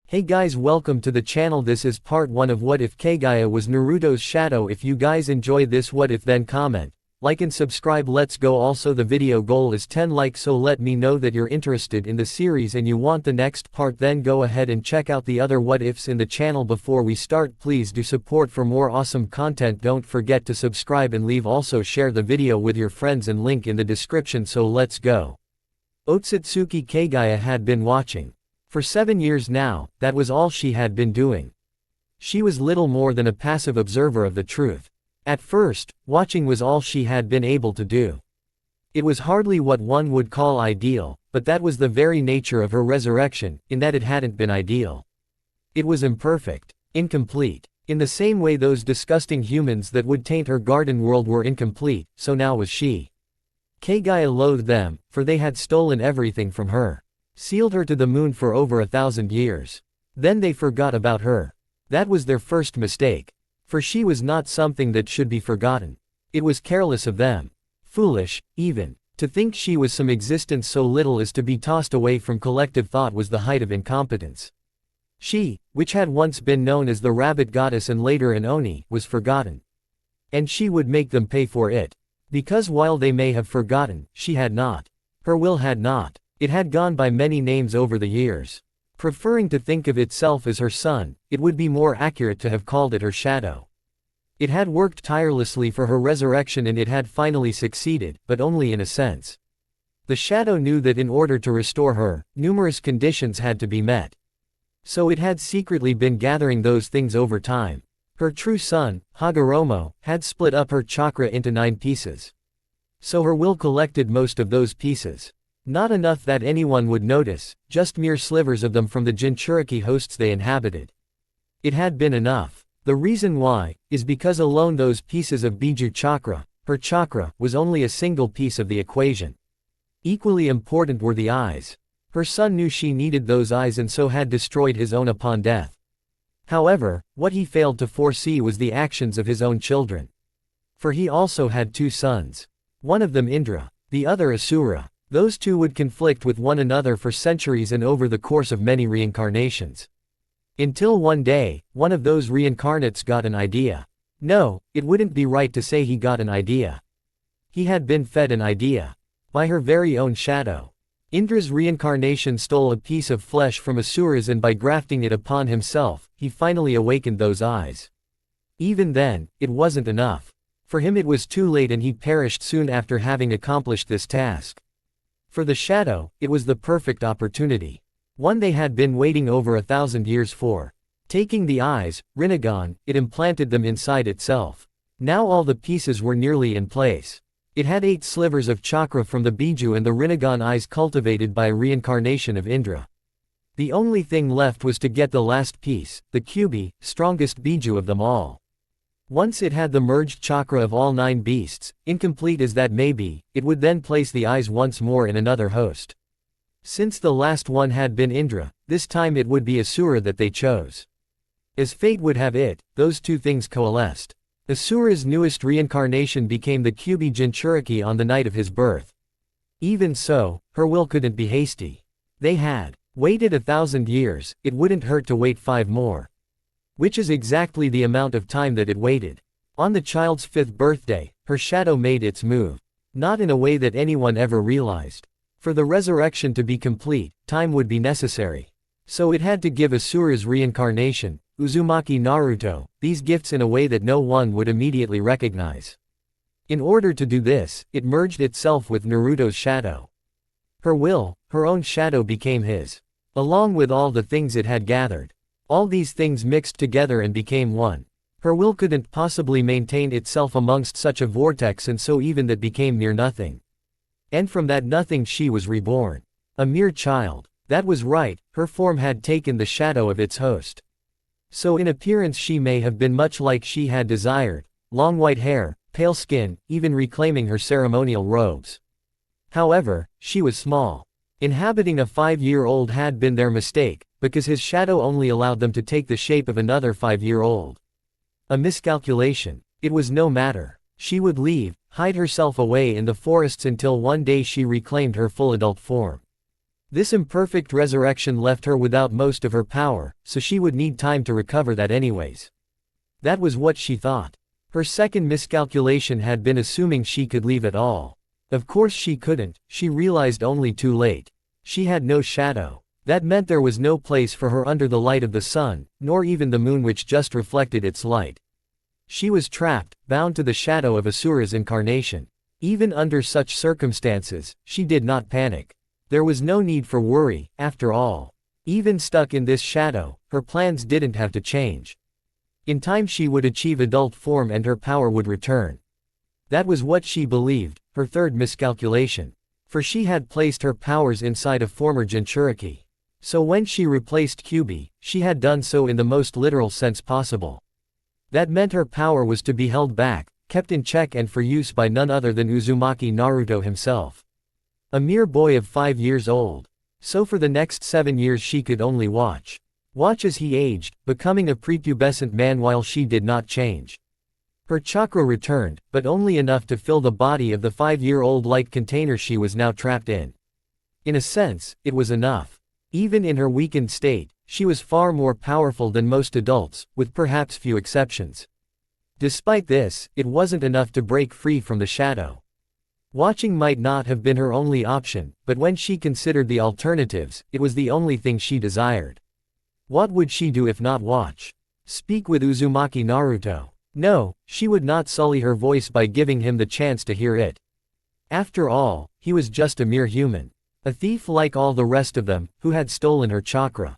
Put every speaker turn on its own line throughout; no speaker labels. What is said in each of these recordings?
Hey guys, welcome to the channel. This is part 1 of What If Kaguya was Naruto's shadow. If you guys enjoy this what if, then comment, like and subscribe. Let's go. Also the video goal is 10 likes, so let me know that you're interested in the series and you want the next part. Then go ahead and check out the other what ifs in the channel. Before we start, please do support for more awesome content. Don't forget to subscribe and leave. Also share the video with your friends and link in the description. So let's go. Otsutsuki Kaguya had been watching. For 7 years now, that was all she had been doing. She was little more than a passive observer of the truth. At first, watching was all she had been able to do. It was hardly what one would call ideal, but that was the very nature of her resurrection, in that it hadn't been ideal. It was imperfect, incomplete. In the same way those disgusting humans that would taint her garden world were incomplete, so now was she. Kaguya loathed them, for they had stolen everything from her. Sealed her to the moon for over 1,000 years. Then they forgot about her. That was their first mistake. For she was not something that should be forgotten. It was careless of them. Foolish, even. To think she was some existence so little as to be tossed away from collective thought was the height of incompetence. She, which had once been known as the rabbit goddess and later an Oni, was forgotten. And she would make them pay for it. Because while they may have forgotten, she had not. Her will had not. It had gone by many names over the years. Preferring to think of itself as her son, it would be more accurate to have called it her shadow. It had worked tirelessly for her resurrection and it had finally succeeded, but only in a sense. The shadow knew that in order to restore her, numerous conditions had to be met. So it had secretly been gathering those things over time. Her true son, Hagoromo, had split up her chakra into 9 pieces. So her will collected most of those pieces. Not enough that anyone would notice, just mere slivers of them from the Jinchuriki hosts they inhabited. It had been enough. The reason why, is because alone those pieces of Biju chakra, her chakra, was only a single piece of the equation. Equally important were the eyes. Her son knew she needed those eyes and so had destroyed his own upon death. However, what he failed to foresee was the actions of his own children. For he also had 2 sons. One of them Indra, the other Asura. Those 2 would conflict with one another for centuries and over the course of many reincarnations. Until one day, one of those reincarnates got an idea. No, it wouldn't be right to say he got an idea. He had been fed an idea. By her very own shadow. Indra's reincarnation stole a piece of flesh from Asura's and by grafting it upon himself, he finally awakened those eyes. Even then, it wasn't enough. For him it was too late and he perished soon after having accomplished this task. For the shadow, it was the perfect opportunity. One they had been waiting over 1,000 years for. Taking the eyes, Rinnegan, it implanted them inside itself. Now all the pieces were nearly in place. It had 8 slivers of chakra from the Biju and the Rinnegan eyes cultivated by a reincarnation of Indra. The only thing left was to get the last piece, the Kyubi, strongest Biju of them all. Once it had the merged chakra of all 9 beasts, incomplete as that may be, it would then place the eyes once more in another host. Since the last one had been Indra, this time it would be Asura that they chose. As fate would have it, those 2 things coalesced. Asura's newest reincarnation became the Kyubi Jinchuriki on the night of his birth. Even so, her will couldn't be hasty. They had waited 1,000 years, it wouldn't hurt to wait 5 more. Which is exactly the amount of time that it waited. On the child's 5th birthday, her shadow made its move. Not in a way that anyone ever realized. For the resurrection to be complete, time would be necessary. So it had to give Asura's reincarnation, Uzumaki Naruto, these gifts in a way that no one would immediately recognize. In order to do this, it merged itself with Naruto's shadow. Her will, her own shadow became his. Along with all the things it had gathered. All these things mixed together and became one. Her will couldn't possibly maintain itself amongst such a vortex and so even that became mere nothing. And from that nothing she was reborn. A mere child. That was right, her form had taken the shadow of its host. So in appearance she may have been much like she had desired, long white hair, pale skin, even reclaiming her ceremonial robes. However, she was small. Inhabiting a 5-year-old had been their mistake, because his shadow only allowed them to take the shape of another 5-year-old. A miscalculation. It was no matter. She would leave, hide herself away in the forests until one day she reclaimed her full adult form. This imperfect resurrection left her without most of her power, so she would need time to recover that anyways. That was what she thought. Her second miscalculation had been assuming she could leave at all. Of course she couldn't, she realized only too late. She had no shadow. That meant there was no place for her under the light of the sun, nor even the moon which just reflected its light. She was trapped, bound to the shadow of Asura's incarnation. Even under such circumstances, she did not panic. There was no need for worry, after all. Even stuck in this shadow, her plans didn't have to change. In time she would achieve adult form and her power would return. That was what she believed, her third miscalculation. For she had placed her powers inside a former Jinchuriki. So when she replaced Kyuubi, she had done so in the most literal sense possible. That meant her power was to be held back, kept in check and for use by none other than Uzumaki Naruto himself. A mere boy of 5 years old. So for the next 7 years she could only watch. Watch as he aged, becoming a prepubescent man while she did not change. Her chakra returned, but only enough to fill the body of the 5-year-old light container she was now trapped in. In a sense, it was enough. Even in her weakened state, she was far more powerful than most adults, with perhaps few exceptions. Despite this, it wasn't enough to break free from the shadow. Watching might not have been her only option, but when she considered the alternatives, it was the only thing she desired. What would she do if not watch? Speak with Uzumaki Naruto. No, she would not sully her voice by giving him the chance to hear it. After all, he was just a mere human. A thief like all the rest of them, who had stolen her chakra.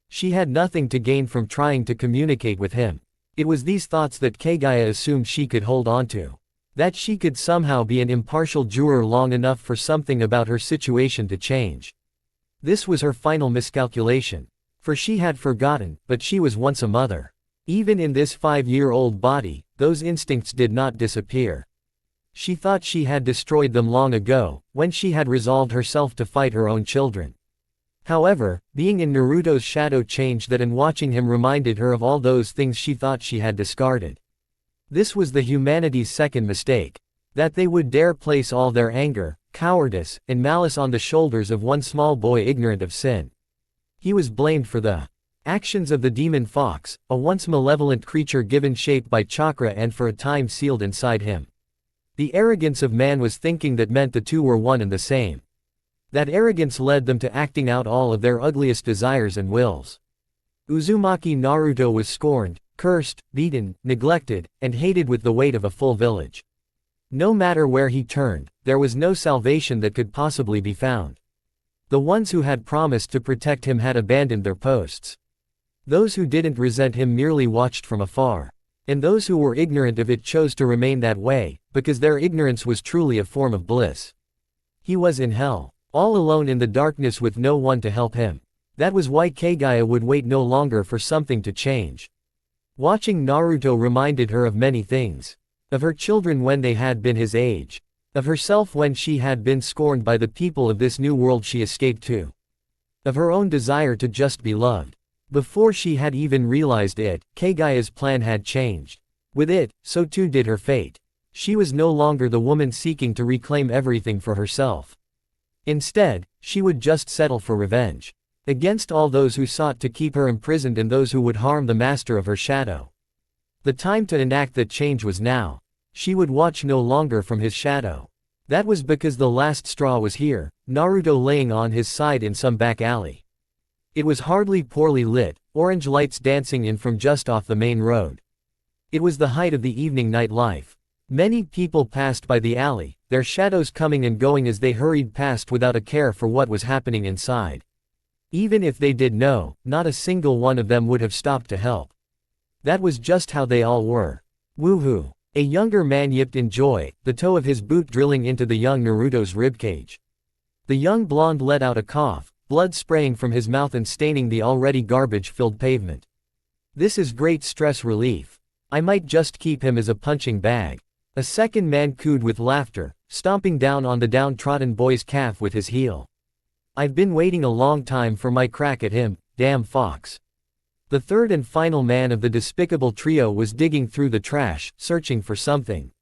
She had nothing to gain from trying to communicate with him. It was these thoughts that Kaguya assumed she could hold on to. That she could somehow be an impartial juror long enough for something about her situation to change. This was her final miscalculation. For she had forgotten, but she was once a mother. Even in this 5-year-old body, those instincts did not disappear. She thought she had destroyed them long ago, when she had resolved herself to fight her own children. However, being in Naruto's shadow changed that, and watching him reminded her of all those things she thought she had discarded. This was the humanity's second mistake. That they would dare place all their anger, cowardice, and malice on the shoulders of one small boy ignorant of sin. He was blamed for the actions of the demon fox, a once malevolent creature given shape by chakra and for a time sealed inside him. The arrogance of man was thinking that meant the two were one and the same. That arrogance led them to acting out all of their ugliest desires and wills. Uzumaki Naruto was scorned, cursed, beaten, neglected, and hated with the weight of a full village. No matter where he turned, there was no salvation that could possibly be found. The ones who had promised to protect him had abandoned their posts. Those who didn't resent him merely watched from afar. And those who were ignorant of it chose to remain that way, because their ignorance was truly a form of bliss. He was in hell, all alone in the darkness with no one to help him. That was why Kaguya would wait no longer for something to change. Watching Naruto reminded her of many things. Of her children when they had been his age. Of herself when she had been scorned by the people of this new world she escaped to. Of her own desire to just be loved. Before she had even realized it, Kaguya's plan had changed. With it, so too did her fate. She was no longer the woman seeking to reclaim everything for herself. Instead, she would just settle for revenge. Against all those who sought to keep her imprisoned and those who would harm the master of her shadow. The time to enact that change was now. She would watch no longer from his shadow. That was because the last straw was here, Naruto laying on his side in some back alley. It was hardly poorly lit, orange lights dancing in from just off the main road. It was the height of the evening nightlife. Many people passed by the alley, their shadows coming and going as they hurried past without a care for what was happening inside. Even if they did know, not a single one of them would have stopped to help. That was just how they all were. Woohoo! A younger man yipped in joy, the toe of his boot drilling into the young Naruto's ribcage. The young blonde let out a cough, blood spraying from his mouth and staining the already garbage-filled pavement. This is great stress relief. I might just keep him as a punching bag. A second man cooed with laughter, stomping down on the downtrodden boy's calf with his heel. I've been waiting a long time for my crack at him, damn fox. The third and final man of the despicable trio was digging through the trash, searching for something.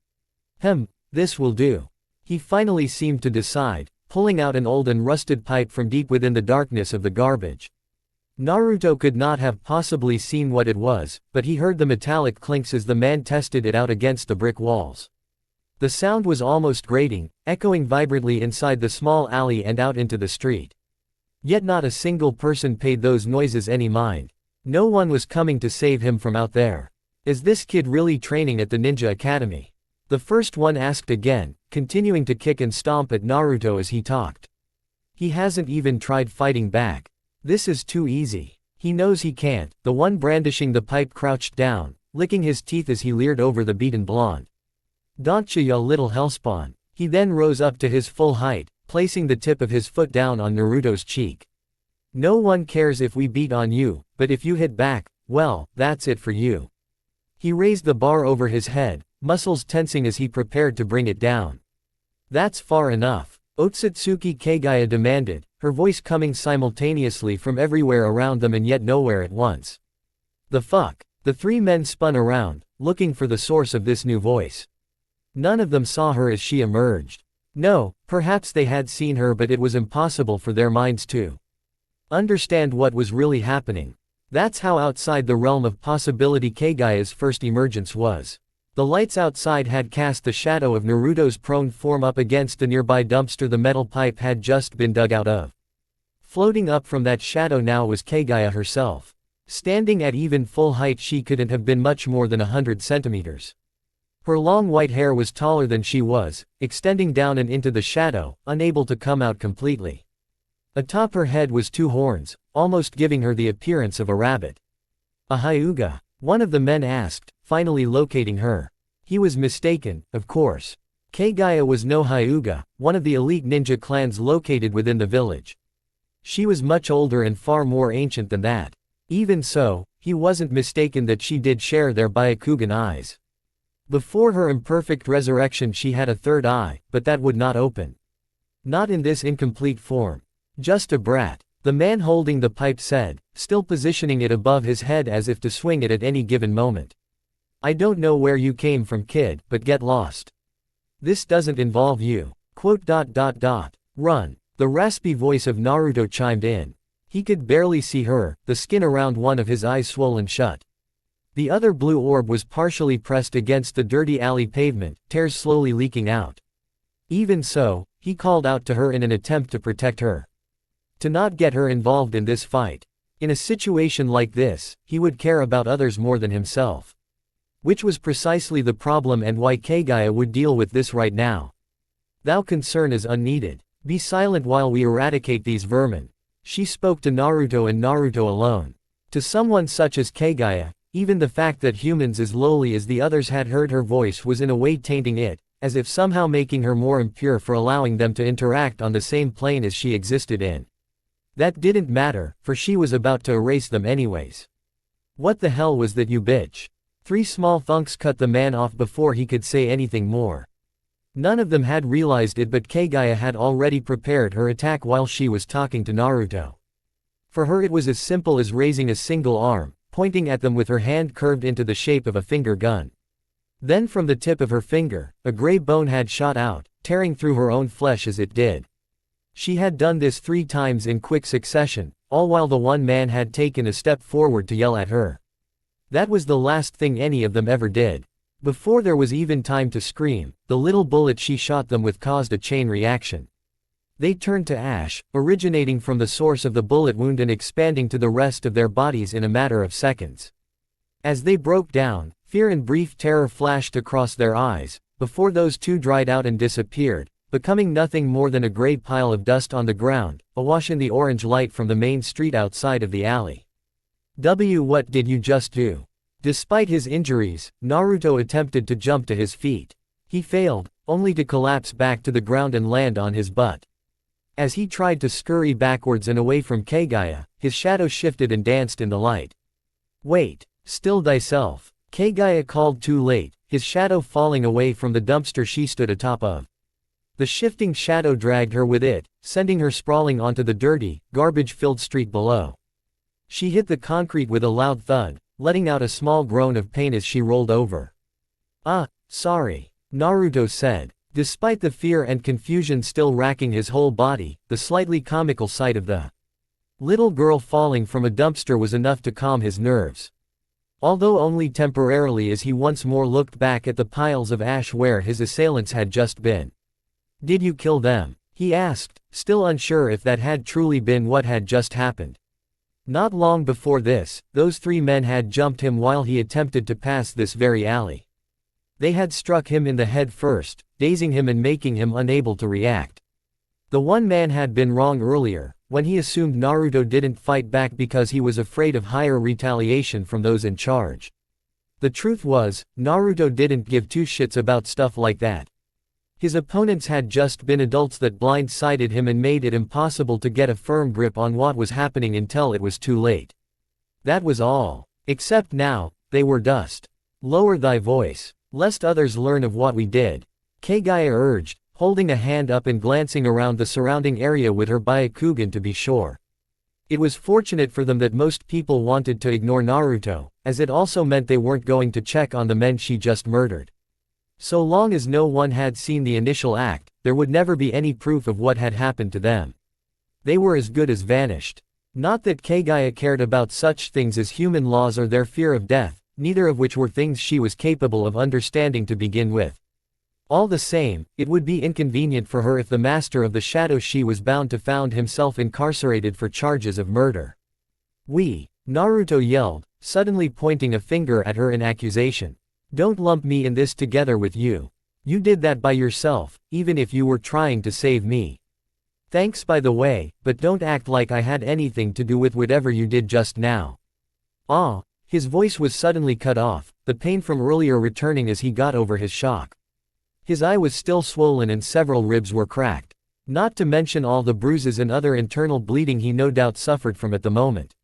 This will do. He finally seemed to decide, pulling out an old and rusted pipe from deep within the darkness of the garbage. Naruto could not have possibly seen what it was, but he heard the metallic clinks as the man tested it out against the brick walls. The sound was almost grating, echoing vibrantly inside the small alley and out into the street. Yet not a single person paid those noises any mind. No one was coming to save him from out there. Is this kid really training at the ninja academy? The first one asked again, continuing to kick and stomp at Naruto as he talked. He hasn't even tried fighting back. This is too easy. He knows he can't. The one brandishing the pipe crouched down, licking his teeth as he leered over the beaten blonde. Don't you little hellspawn. He then rose up to his full height, placing the tip of his foot down on Naruto's cheek. No one cares if we beat on you, but if you hit back, well, that's it for you. He raised the bar over his head, muscles tensing as he prepared to bring it down. That's far enough, Otsutsuki Kaguya demanded, her voice coming simultaneously from everywhere around them and yet nowhere at once. The fuck? The three men spun around, looking for the source of this new voice. None of them saw her as she emerged. No, perhaps they had seen her, but it was impossible for their minds to understand what was really happening. That's how outside the realm of possibility Kaguya's first emergence was. The lights outside had cast the shadow of Naruto's prone form up against the nearby dumpster the metal pipe had just been dug out of. Floating up from that shadow now was Kaguya herself. Standing at even full height, she couldn't have been much more than 100 centimeters. Her long white hair was taller than she was, extending down and into the shadow, unable to come out completely. Atop her head was two horns, almost giving her the appearance of a rabbit. A Hyuga? One of the men asked, finally locating her. He was mistaken, of course. Kaguya was no Hyuga, one of the elite ninja clans located within the village. She was much older and far more ancient than that. Even so, he wasn't mistaken that she did share their Byakugan eyes. Before her imperfect resurrection she had a third eye, but that would not open. Not in this incomplete form. Just a brat, the man holding the pipe said, still positioning it above his head as if to swing it at any given moment. I don't know where you came from, kid, but get lost. This doesn't involve you. Run. The raspy voice of Naruto chimed in. He could barely see her, the skin around one of his eyes swollen shut. The other blue orb was partially pressed against the dirty alley pavement, tears slowly leaking out. Even so, he called out to her in an attempt to protect her. To not get her involved in this fight. In a situation like this, he would care about others more than himself. Which was precisely the problem and why Kaguya would deal with this right now. Thou concern is unneeded. Be silent while we eradicate these vermin. She spoke to Naruto and Naruto alone. To someone such as Kaguya, even the fact that humans as lowly as the others had heard her voice was in a way tainting it, as if somehow making her more impure for allowing them to interact on the same plane as she existed in. That didn't matter, for she was about to erase them anyways. What the hell was that, you bitch? 3 small thunks cut the man off before he could say anything more. None of them had realized it, but Kaguya had already prepared her attack while she was talking to Naruto. For her it was as simple as raising a single arm, pointing at them with her hand curved into the shape of a finger gun. Then from the tip of her finger, a gray bone had shot out, tearing through her own flesh as it did. She had done this 3 times in quick succession, all while the one man had taken a step forward to yell at her. That was the last thing any of them ever did. Before there was even time to scream, the little bullet she shot them with caused a chain reaction. They turned to ash, originating from the source of the bullet wound and expanding to the rest of their bodies in a matter of seconds. As they broke down, fear and brief terror flashed across their eyes, before those 2 dried out and disappeared, becoming nothing more than a gray pile of dust on the ground, awash in the orange light from the main street outside of the alley. What did you just do? Despite his injuries, Naruto attempted to jump to his feet. He failed, only to collapse back to the ground and land on his butt. As he tried to scurry backwards and away from Kaguya, his shadow shifted and danced in the light. Wait, still thyself. Kaguya called too late, his shadow falling away from the dumpster she stood atop of. The shifting shadow dragged her with it, sending her sprawling onto the dirty, garbage-filled street below. She hit the concrete with a loud thud, letting out a small groan of pain as she rolled over. Ah, sorry, Naruto said. Despite the fear and confusion still racking his whole body, the slightly comical sight of the little girl falling from a dumpster was enough to calm his nerves. Although only temporarily, as he once more looked back at the piles of ash where his assailants had just been. "Did you kill them?" he asked, still unsure if that had truly been what had just happened. Not long before this, those 3 men had jumped him while he attempted to pass this very alley. They had struck him in the head first, dazing him and making him unable to react. The one man had been wrong earlier, when he assumed Naruto didn't fight back because he was afraid of higher retaliation from those in charge. The truth was, Naruto didn't give 2 shits about stuff like that. His opponents had just been adults that blindsided him and made it impossible to get a firm grip on what was happening until it was too late. That was all. Except now, they were dust. "Lower thy voice, lest others learn of what we did," Kaguya urged, holding a hand up and glancing around the surrounding area with her Byakugan to be sure. It was fortunate for them that most people wanted to ignore Naruto, as it also meant they weren't going to check on the men she just murdered. So long as no one had seen the initial act, there would never be any proof of what had happened to them. They were as good as vanished. Not that Kaguya cared about such things as human laws or their fear of death, neither of which were things she was capable of understanding to begin with. All the same, it would be inconvenient for her if the master of the shadow she was bound to found himself incarcerated for charges of murder. Naruto yelled, suddenly pointing a finger at her in accusation. "Don't lump me in this together with you. You did that by yourself, even if you were trying to save me. Thanks by the way, but don't act like I had anything to do with whatever you did just now." His voice was suddenly cut off, the pain from earlier returning as he got over his shock. His eye was still swollen and several ribs were cracked. Not to mention all the bruises and other internal bleeding he no doubt suffered from at the moment.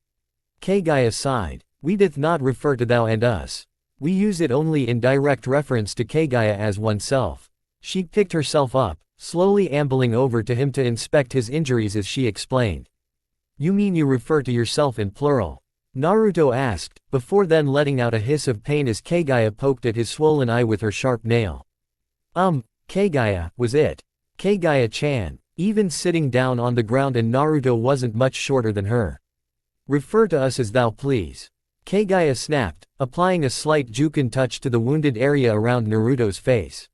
Kaguya sighed. "We doth not refer to thou and us. We use it only in direct reference to Kaguya as oneself." She picked herself up, slowly ambling over to him to inspect his injuries as she explained. "You mean you refer to yourself in plural?" Naruto asked, before then letting out a hiss of pain as Kaguya poked at his swollen eye with her sharp nail. Kaguya, was it? Kaguya-chan, even sitting down on the ground, and Naruto wasn't much shorter than her. "Refer to us as thou please," Kaguya snapped, applying a slight Juken touch to the wounded area around Naruto's face.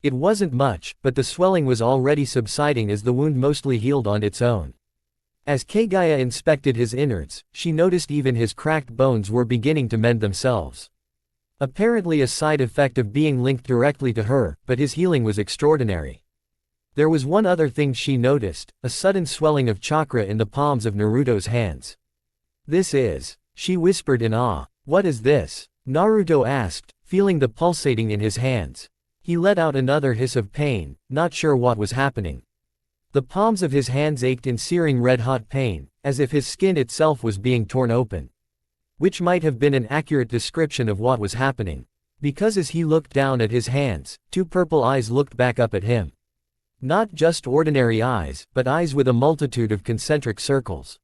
It wasn't much, but the swelling was already subsiding as the wound mostly healed on its own. As Kaguya inspected his innards, she noticed even his cracked bones were beginning to mend themselves. Apparently a side effect of being linked directly to her, but his healing was extraordinary. There was one other thing she noticed, a sudden swelling of chakra in the palms of Naruto's hands. "This is," she whispered in awe. "What is this?" Naruto asked, feeling the pulsating in his hands. He let out another hiss of pain, not sure what was happening. The palms of his hands ached in searing red-hot pain, as if his skin itself was being torn open. Which might have been an accurate description of what was happening. Because as he looked down at his hands, 2 purple eyes looked back up at him. Not just ordinary eyes, but eyes with a multitude of concentric circles.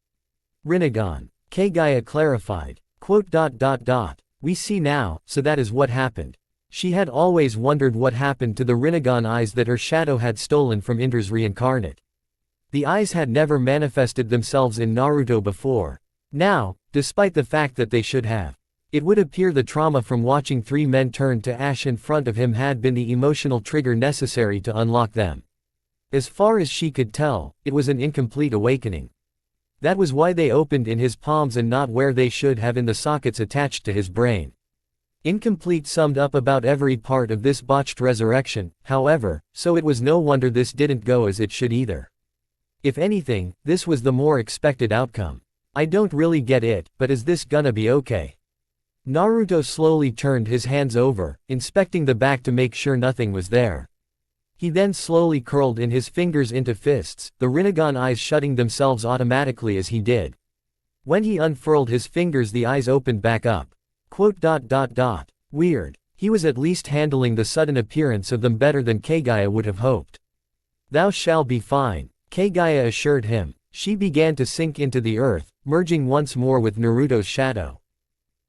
"Rinnegan," Kaguya clarified. "We see now, so that is what happened." She had always wondered what happened to the Rinnegan eyes that her shadow had stolen from Indra's reincarnate. The eyes had never manifested themselves in Naruto before. Now, despite the fact that they should have. It would appear the trauma from watching 3 men turn to ash in front of him had been the emotional trigger necessary to unlock them. As far as she could tell, it was an incomplete awakening. That was why they opened in his palms and not where they should have, in the sockets attached to his brain. Incomplete summed up about every part of this botched resurrection, however, so it was no wonder this didn't go as it should either. If anything, this was the more expected outcome. "I don't really get it, but is this gonna be okay?" Naruto slowly turned his hands over, inspecting the back to make sure nothing was there. He then slowly curled in his fingers into fists, the Rinnegan eyes shutting themselves automatically as he did. When he unfurled his fingers, the eyes opened back up. Weird. He was at least handling the sudden appearance of them better than Kaguya would have hoped. "Thou shall be fine," Kaguya assured him. She began to sink into the earth, merging once more with Naruto's shadow.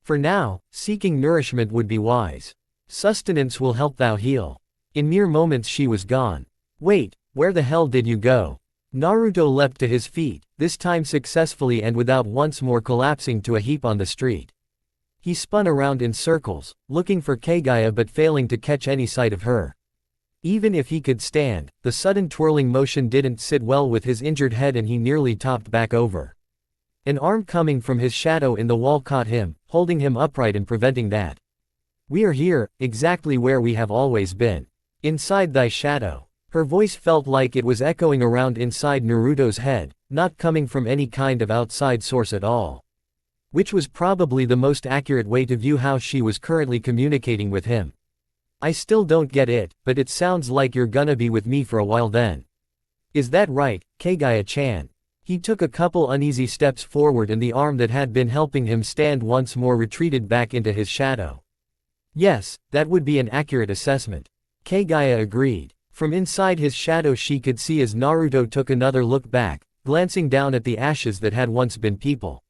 For now, seeking nourishment would be wise. "Sustenance will help thou heal." In mere moments she was gone. Wait, where the hell did you go? Naruto leapt to his feet, this time successfully and without once more collapsing to a heap on the street. He spun around in circles, looking for Kaguya but failing to catch any sight of her. Even if he could stand, the sudden twirling motion didn't sit well with his injured head and he nearly topped back over. An arm coming from his shadow in the wall caught him, holding him upright and preventing that. We are here, exactly where we have always been. Inside thy shadow. Her voice felt like it was echoing around inside Naruto's head, not coming from any kind of outside source at all. Which was probably the most accurate way to view how she was currently communicating with him. I still don't get it, but it sounds like you're gonna be with me for a while then. Is that right, Kaguya-chan? He took a couple uneasy steps forward and the arm that had been helping him stand once more retreated back into his shadow. Yes, that would be an accurate assessment. Kaguya agreed. From inside his shadow she could see as Naruto took another look back, glancing down at the ashes that had once been people.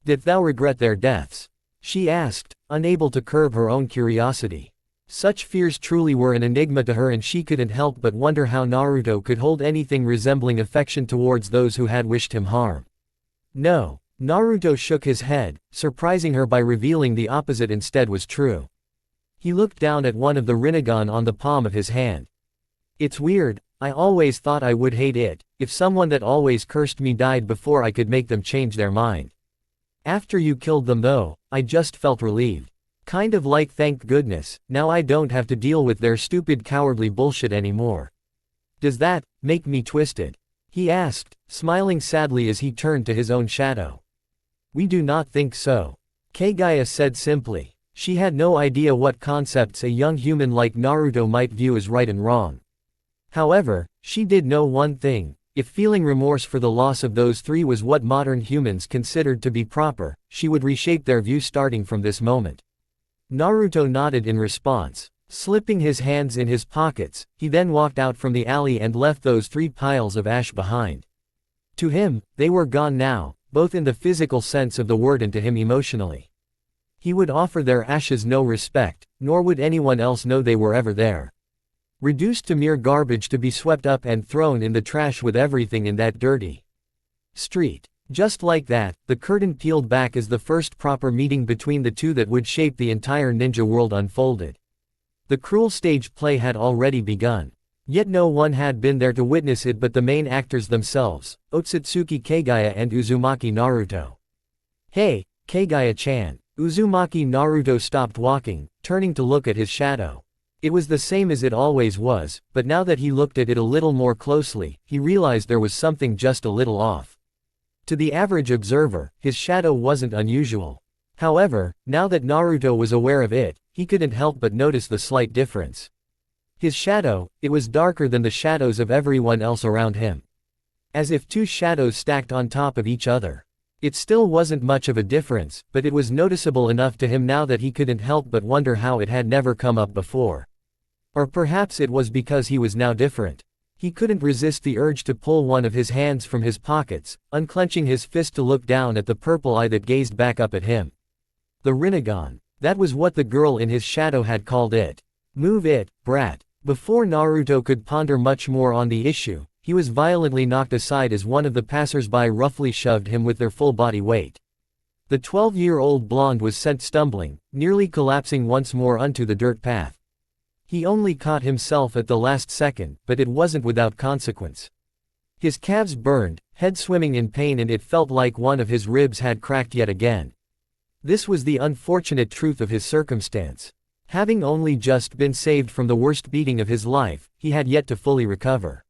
Did thou regret their deaths? She asked, unable to curb her own curiosity. Such fears truly were an enigma to her and she couldn't help but wonder how Naruto could hold anything resembling affection towards those who had wished him harm. No. Naruto shook his head, surprising her by revealing the opposite instead was true. He looked down at one of the Rinnegan on the palm of his hand. It's weird, I always thought I would hate it, if someone that always cursed me died before I could make them change their mind. After you killed them though, I just felt relieved. Kind of like thank goodness, now I don't have to deal with their stupid cowardly bullshit anymore. Does that make me twisted? He asked, smiling sadly as he turned to his own shadow. We do not think so. Kaguya said simply. She had no idea what concepts a young human like Naruto might view as right and wrong. However, she did know one thing, if feeling remorse for the loss of those three was what modern humans considered to be proper, she would reshape their view starting from this moment. Naruto nodded in response. Slipping his hands in his pockets, he then walked out from the alley and left those three piles of ash behind. To him, they were gone now, both in the physical sense of the word and to him emotionally. He would offer their ashes no respect, nor would anyone else know they were ever there. Reduced to mere garbage to be swept up and thrown in the trash with everything in that dirty street. Just like that, the curtain peeled back as the first proper meeting between the two that would shape the entire ninja world unfolded. The cruel stage play had already begun. Yet no one had been there to witness it but the main actors themselves, Otsutsuki Kaguya and Uzumaki Naruto. Hey, Kaguya-chan. Uzumaki Naruto stopped walking, turning to look at his shadow. It was the same as it always was, but now that he looked at it a little more closely, he realized there was something just a little off. To the average observer, his shadow wasn't unusual. However, now that Naruto was aware of it, he couldn't help but notice the slight difference. His shadow, it was darker than the shadows of everyone else around him. As if two shadows stacked on top of each other. It still wasn't much of a difference, but it was noticeable enough to him now that he couldn't help but wonder how it had never come up before. Or perhaps it was because he was now different. He couldn't resist the urge to pull one of his hands from his pockets, unclenching his fist to look down at the purple eye that gazed back up at him. The Rinnegan. That was what the girl in his shadow had called it. Move it, brat. Before Naruto could ponder much more on the issue, he was violently knocked aside as one of the passers-by roughly shoved him with their full body weight. The 12-year-old blonde was sent stumbling, nearly collapsing once more onto the dirt path. He only caught himself at the last second, but it wasn't without consequence. His calves burned, head swimming in pain, and it felt like one of his ribs had cracked yet again. This was the unfortunate truth of his circumstance. Having only just been saved from the worst beating of his life, he had yet to fully recover.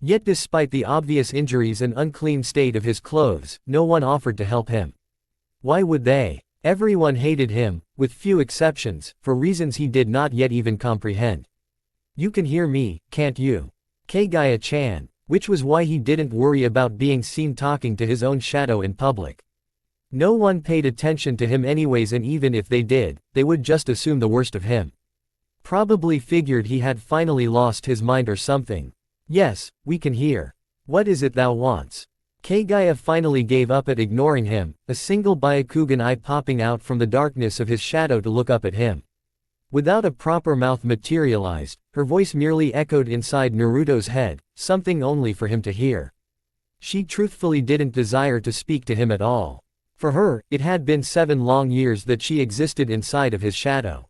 Yet despite the obvious injuries and unclean state of his clothes, no one offered to help him. Why would they? Everyone hated him, with few exceptions, for reasons he did not yet even comprehend. You can hear me, can't you? Kaguya-chan. Which was why he didn't worry about being seen talking to his own shadow in public. No one paid attention to him anyways, and even if they did, they would just assume the worst of him. Probably figured he had finally lost his mind or something. Yes, we can hear. What is it thou wants? Kaguya finally gave up at ignoring him, a single Byakugan eye popping out from the darkness of his shadow to look up at him. Without a proper mouth materialized, her voice merely echoed inside Naruto's head, something only for him to hear. She truthfully didn't desire to speak to him at all. For her, it had been 7 long years that she existed inside of his shadow.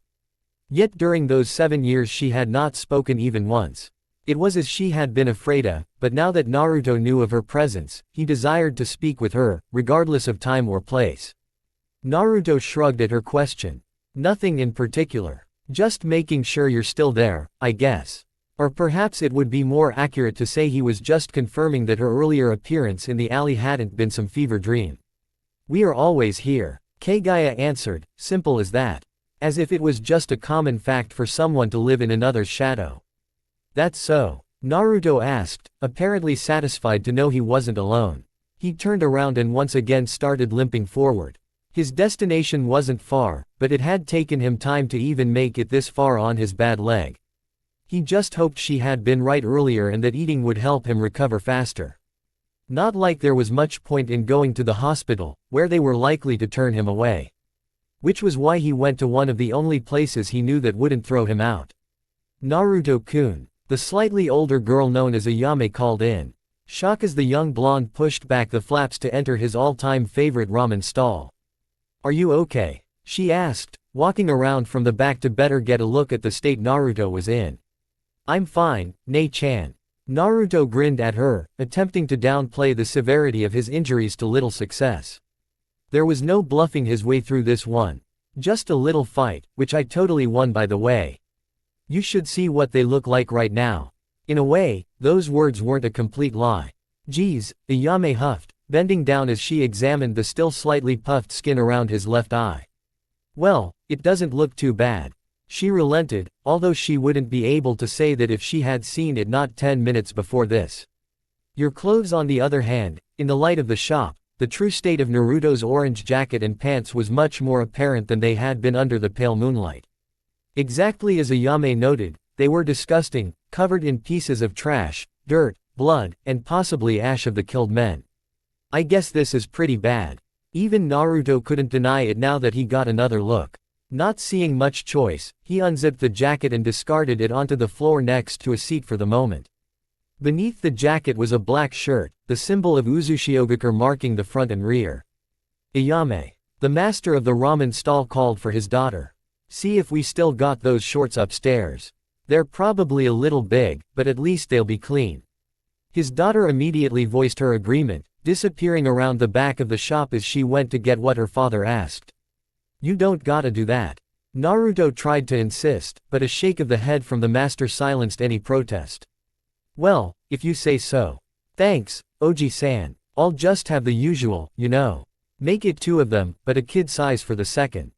Yet during those 7 years she had not spoken even once. It was as she had been afraid of, but now that Naruto knew of her presence, he desired to speak with her, regardless of time or place. Naruto shrugged at her question. Nothing in particular. Just making sure you're still there, I guess. Or perhaps it would be more accurate to say he was just confirming that her earlier appearance in the alley hadn't been some fever dream. We are always here, Kaguya answered, simple as that. As if it was just a common fact for someone to live in another's shadow. That's so? Naruto asked, apparently satisfied to know he wasn't alone. He turned around and once again started limping forward. His destination wasn't far, but it had taken him time to even make it this far on his bad leg. He just hoped she had been right earlier and that eating would help him recover faster. Not like there was much point in going to the hospital, where they were likely to turn him away. Which was why he went to one of the only places he knew that wouldn't throw him out. Naruto-kun, the slightly older girl known as Ayame called in. Shocked as the young blonde pushed back the flaps to enter his all-time favorite ramen stall. Are you okay? She asked, walking around from the back to better get a look at the state Naruto was in. I'm fine, Nei-chan. Naruto grinned at her, attempting to downplay the severity of his injuries to little success. There was no bluffing his way through this one. Just a little fight, which I totally won by the way. You should see what they look like right now. In a way, those words weren't a complete lie. Geez, Ayame huffed, bending down as she examined the still slightly puffed skin around his left eye. Well, it doesn't look too bad. She relented, although she wouldn't be able to say that if she had seen it not 10 minutes before this. Your clothes on the other hand, in the light of the shop, the true state of Naruto's orange jacket and pants was much more apparent than they had been under the pale moonlight. Exactly as Ayame noted, they were disgusting, covered in pieces of trash, dirt, blood, and possibly ash of the killed men. I guess this is pretty bad. Even Naruto couldn't deny it now that he got another look. Not seeing much choice, he unzipped the jacket and discarded it onto the floor next to a seat for the moment. Beneath the jacket was a black shirt, the symbol of Uzushiogakure marking the front and rear. Ayame, the master of the ramen stall, called for his daughter. See if we still got those shorts upstairs. They're probably a little big, but at least they'll be clean. His daughter immediately voiced her agreement, disappearing around the back of the shop as she went to get what her father asked. You don't gotta do that. Naruto tried to insist, but a shake of the head from the master silenced any protest. Well, if you say so. Thanks, Oji-san. I'll just have the usual, you know. Make it 2 of them, but a kid size for the second.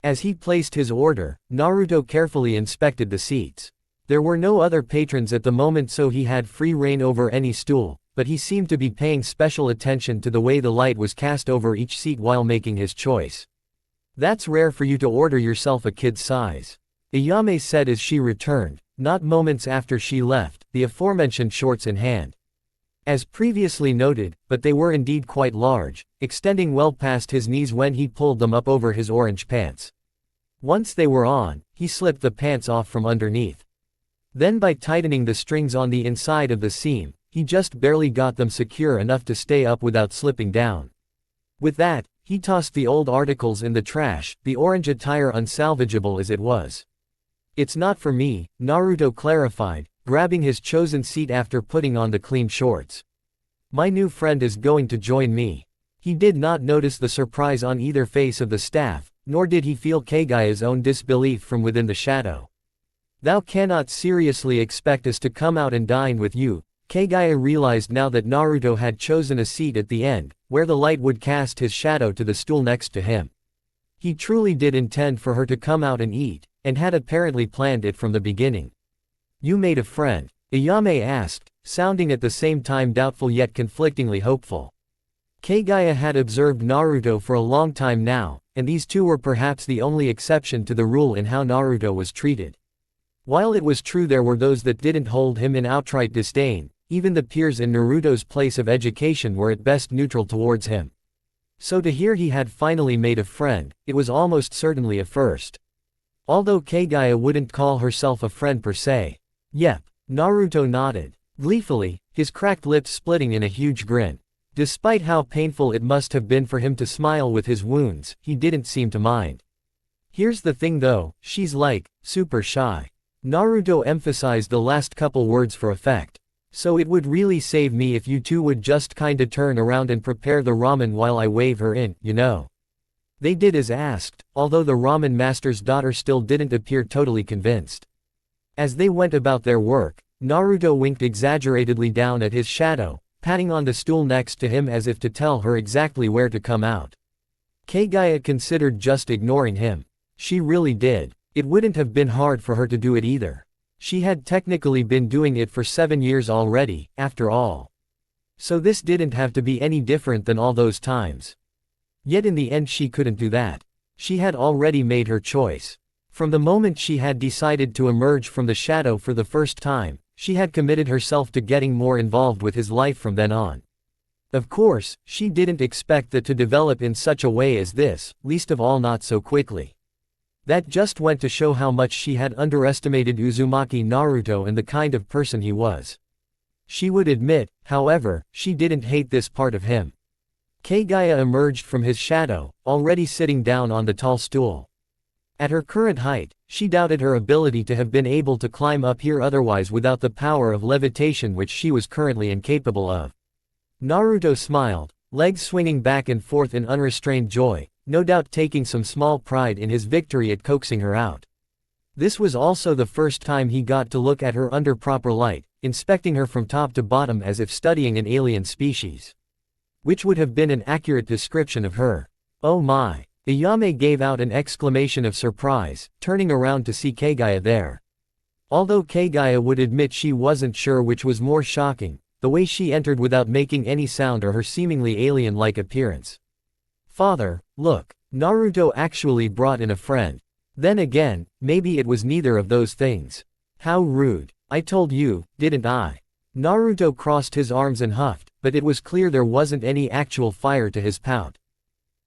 As he placed his order, Naruto carefully inspected the seats. There were no other patrons at the moment, so he had free reign over any stool, but he seemed to be paying special attention to the way the light was cast over each seat while making his choice. That's rare for you to order yourself a kid's size. Ayame said as she returned, not moments after she left, the aforementioned shorts in hand. As previously noted, but they were indeed quite large, extending well past his knees when he pulled them up over his orange pants. Once they were on, he slipped the pants off from underneath. Then by tightening the strings on the inside of the seam, he just barely got them secure enough to stay up without slipping down. With that, he tossed the old articles in the trash, the orange attire unsalvageable as it was. It's not for me, Naruto clarified, grabbing his chosen seat after putting on the clean shorts. My new friend is going to join me. He did not notice the surprise on either face of the staff, nor did he feel Kaguya's own disbelief from within the shadow. Thou cannot seriously expect us to come out and dine with you. Kaguya realized now that Naruto had chosen a seat at the end, where the light would cast his shadow to the stool next to him. He truly did intend for her to come out and eat, and had apparently planned it from the beginning. You made a friend? Ayame asked, sounding at the same time doubtful yet conflictingly hopeful. Kaguya had observed Naruto for a long time now, and these two were perhaps the only exception to the rule in how Naruto was treated. While it was true there were those that didn't hold him in outright disdain, even the peers in Naruto's place of education were at best neutral towards him. So to hear he had finally made a friend, it was almost certainly a first. Although Kaguya wouldn't call herself a friend per se. Yep. Naruto nodded. Gleefully, his cracked lips splitting in a huge grin. Despite how painful it must have been for him to smile with his wounds, he didn't seem to mind. Here's the thing though, she's like, super shy. Naruto emphasized the last couple words for effect. So it would really save me if you two would just kinda turn around and prepare the ramen while I wave her in, you know. They did as asked, although the ramen master's daughter still didn't appear totally convinced. As they went about their work, Naruto winked exaggeratedly down at his shadow, patting on the stool next to him as if to tell her exactly where to come out. Kaguya considered just ignoring him. She really did. It wouldn't have been hard for her to do it either. She had technically been doing it for 7 years already, after all. So this didn't have to be any different than all those times. Yet in the end she couldn't do that. She had already made her choice. From the moment she had decided to emerge from the shadow for the first time, she had committed herself to getting more involved with his life from then on. Of course, she didn't expect that to develop in such a way as this, least of all not so quickly. That just went to show how much she had underestimated Uzumaki Naruto and the kind of person he was. She would admit, however, she didn't hate this part of him. Kaguya emerged from his shadow, already sitting down on the tall stool. At her current height, she doubted her ability to have been able to climb up here otherwise without the power of levitation which she was currently incapable of. Naruto smiled, legs swinging back and forth in unrestrained joy, no doubt taking some small pride in his victory at coaxing her out. This was also the first time he got to look at her under proper light, inspecting her from top to bottom as if studying an alien species. Which would have been an accurate description of her. Oh my! Ayame gave out an exclamation of surprise, turning around to see Kaguya there. Although Kaguya would admit she wasn't sure which was more shocking, the way she entered without making any sound or her seemingly alien-like appearance. Father, look, Naruto actually brought in a friend. Then again, maybe it was neither of those things. How rude. I told you, didn't I? Naruto crossed his arms and huffed, but it was clear there wasn't any actual fire to his pout.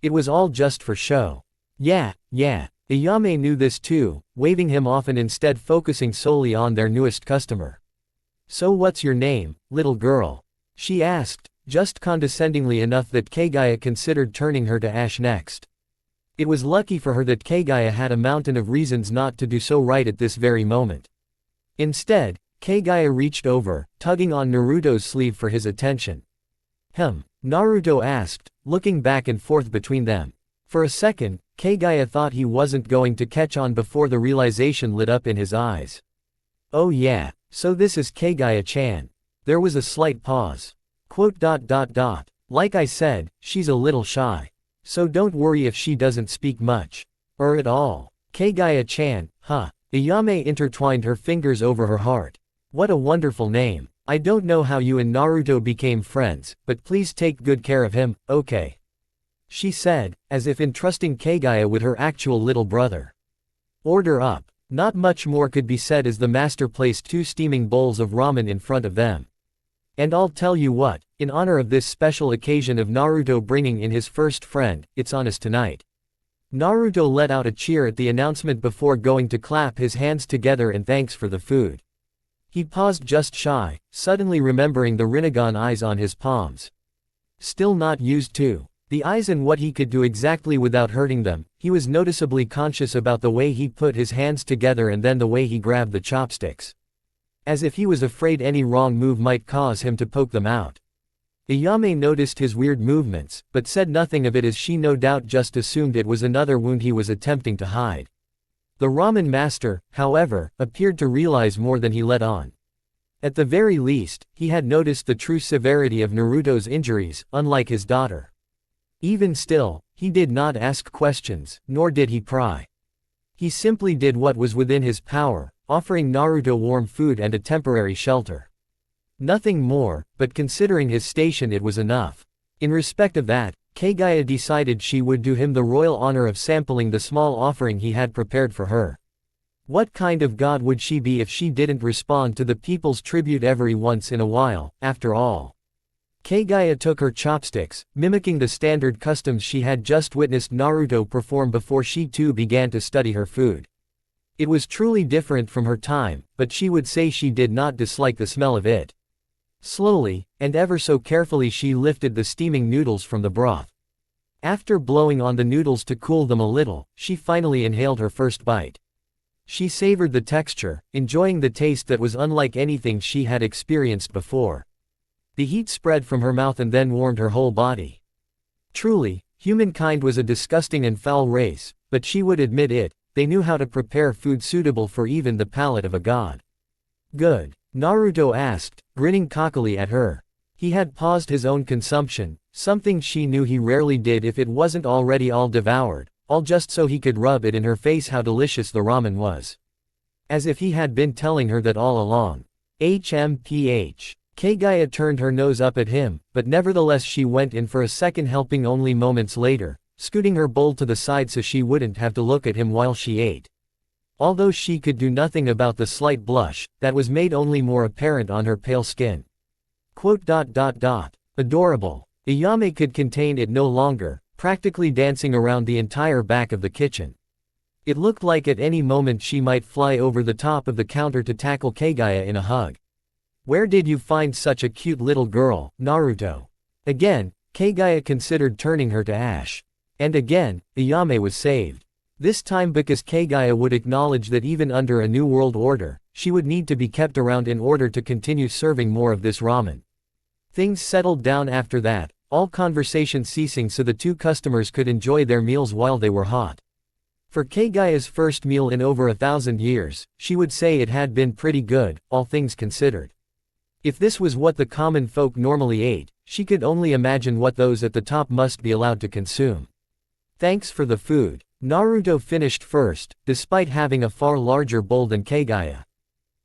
It was all just for show. Yeah. Ayame knew this too, waving him off and instead focusing solely on their newest customer. So what's your name, little girl? She asked, just condescendingly enough that Kaguya considered turning her to ash next. It was lucky for her that Kaguya had a mountain of reasons not to do so right at this very moment. Instead, Kaguya reached over, tugging on Naruto's sleeve for his attention. Naruto asked, looking back and forth between them. For a second, Kaguya thought he wasn't going to catch on before the realization lit up in his eyes. Oh yeah, so this is Kaguya-chan. There was a slight pause. Like I said, she's a little shy. So don't worry if she doesn't speak much. Or at all. Kaguya-chan, huh? Ayame intertwined her fingers over her heart. What a wonderful name. I don't know how you and Naruto became friends, but please take good care of him, okay? She said, as if entrusting Kaguya with her actual little brother. Order up. Not much more could be said as the master placed 2 steaming bowls of ramen in front of them. And I'll tell you what, in honor of this special occasion of Naruto bringing in his first friend, it's on us tonight. Naruto let out a cheer at the announcement before going to clap his hands together in thanks for the food. He paused just shy, suddenly remembering the Rinnegan eyes on his palms. Still not used to the eyes and what he could do exactly without hurting them, he was noticeably conscious about the way he put his hands together and then the way he grabbed the chopsticks. As if he was afraid any wrong move might cause him to poke them out. Ayame noticed his weird movements, but said nothing of it as she no doubt just assumed it was another wound he was attempting to hide. The ramen master, however, appeared to realize more than he let on. At the very least, he had noticed the true severity of Naruto's injuries, unlike his daughter. Even still, he did not ask questions, nor did he pry. He simply did what was within his power, offering Naruto warm food and a temporary shelter. Nothing more, but considering his station it was enough. In respect of that, Kaguya decided she would do him the royal honor of sampling the small offering he had prepared for her. What kind of god would she be if she didn't respond to the people's tribute every once in a while, after all? Kaguya took her chopsticks, mimicking the standard customs she had just witnessed Naruto perform before she too began to study her food. It was truly different from her time, but she would say she did not dislike the smell of it. Slowly, and ever so carefully she lifted the steaming noodles from the broth. After blowing on the noodles to cool them a little, she finally inhaled her first bite. She savored the texture, enjoying the taste that was unlike anything she had experienced before. The heat spread from her mouth and then warmed her whole body. Truly, humankind was a disgusting and foul race, but she would admit it, they knew how to prepare food suitable for even the palate of a god. Good? Naruto asked, grinning cockily at her. He had paused his own consumption, something she knew he rarely did if it wasn't already all devoured, all just so he could rub it in her face how delicious the ramen was. As if he had been telling her that all along. HMPH. Kaguya turned her nose up at him, but nevertheless she went in for a second helping only moments later, scooting her bowl to the side so she wouldn't have to look at him while she ate. Although she could do nothing about the slight blush, that was made only more apparent on her pale skin. Adorable. Ayame could contain it no longer, practically dancing around the entire back of the kitchen. It looked like at any moment she might fly over the top of the counter to tackle Kaguya in a hug. Where did you find such a cute little girl, Naruto? Again, Kaguya considered turning her to ash. And again, Ayame was saved. This time because Kaguya would acknowledge that even under a new world order, she would need to be kept around in order to continue serving more of this ramen. Things settled down after that, all conversation ceasing so the two customers could enjoy their meals while they were hot. For Kaguya's first meal in over 1,000 years, she would say it had been pretty good, all things considered. If this was what the common folk normally ate, she could only imagine what those at the top must be allowed to consume. Thanks for the food. Naruto finished first, despite having a far larger bowl than Kaguya.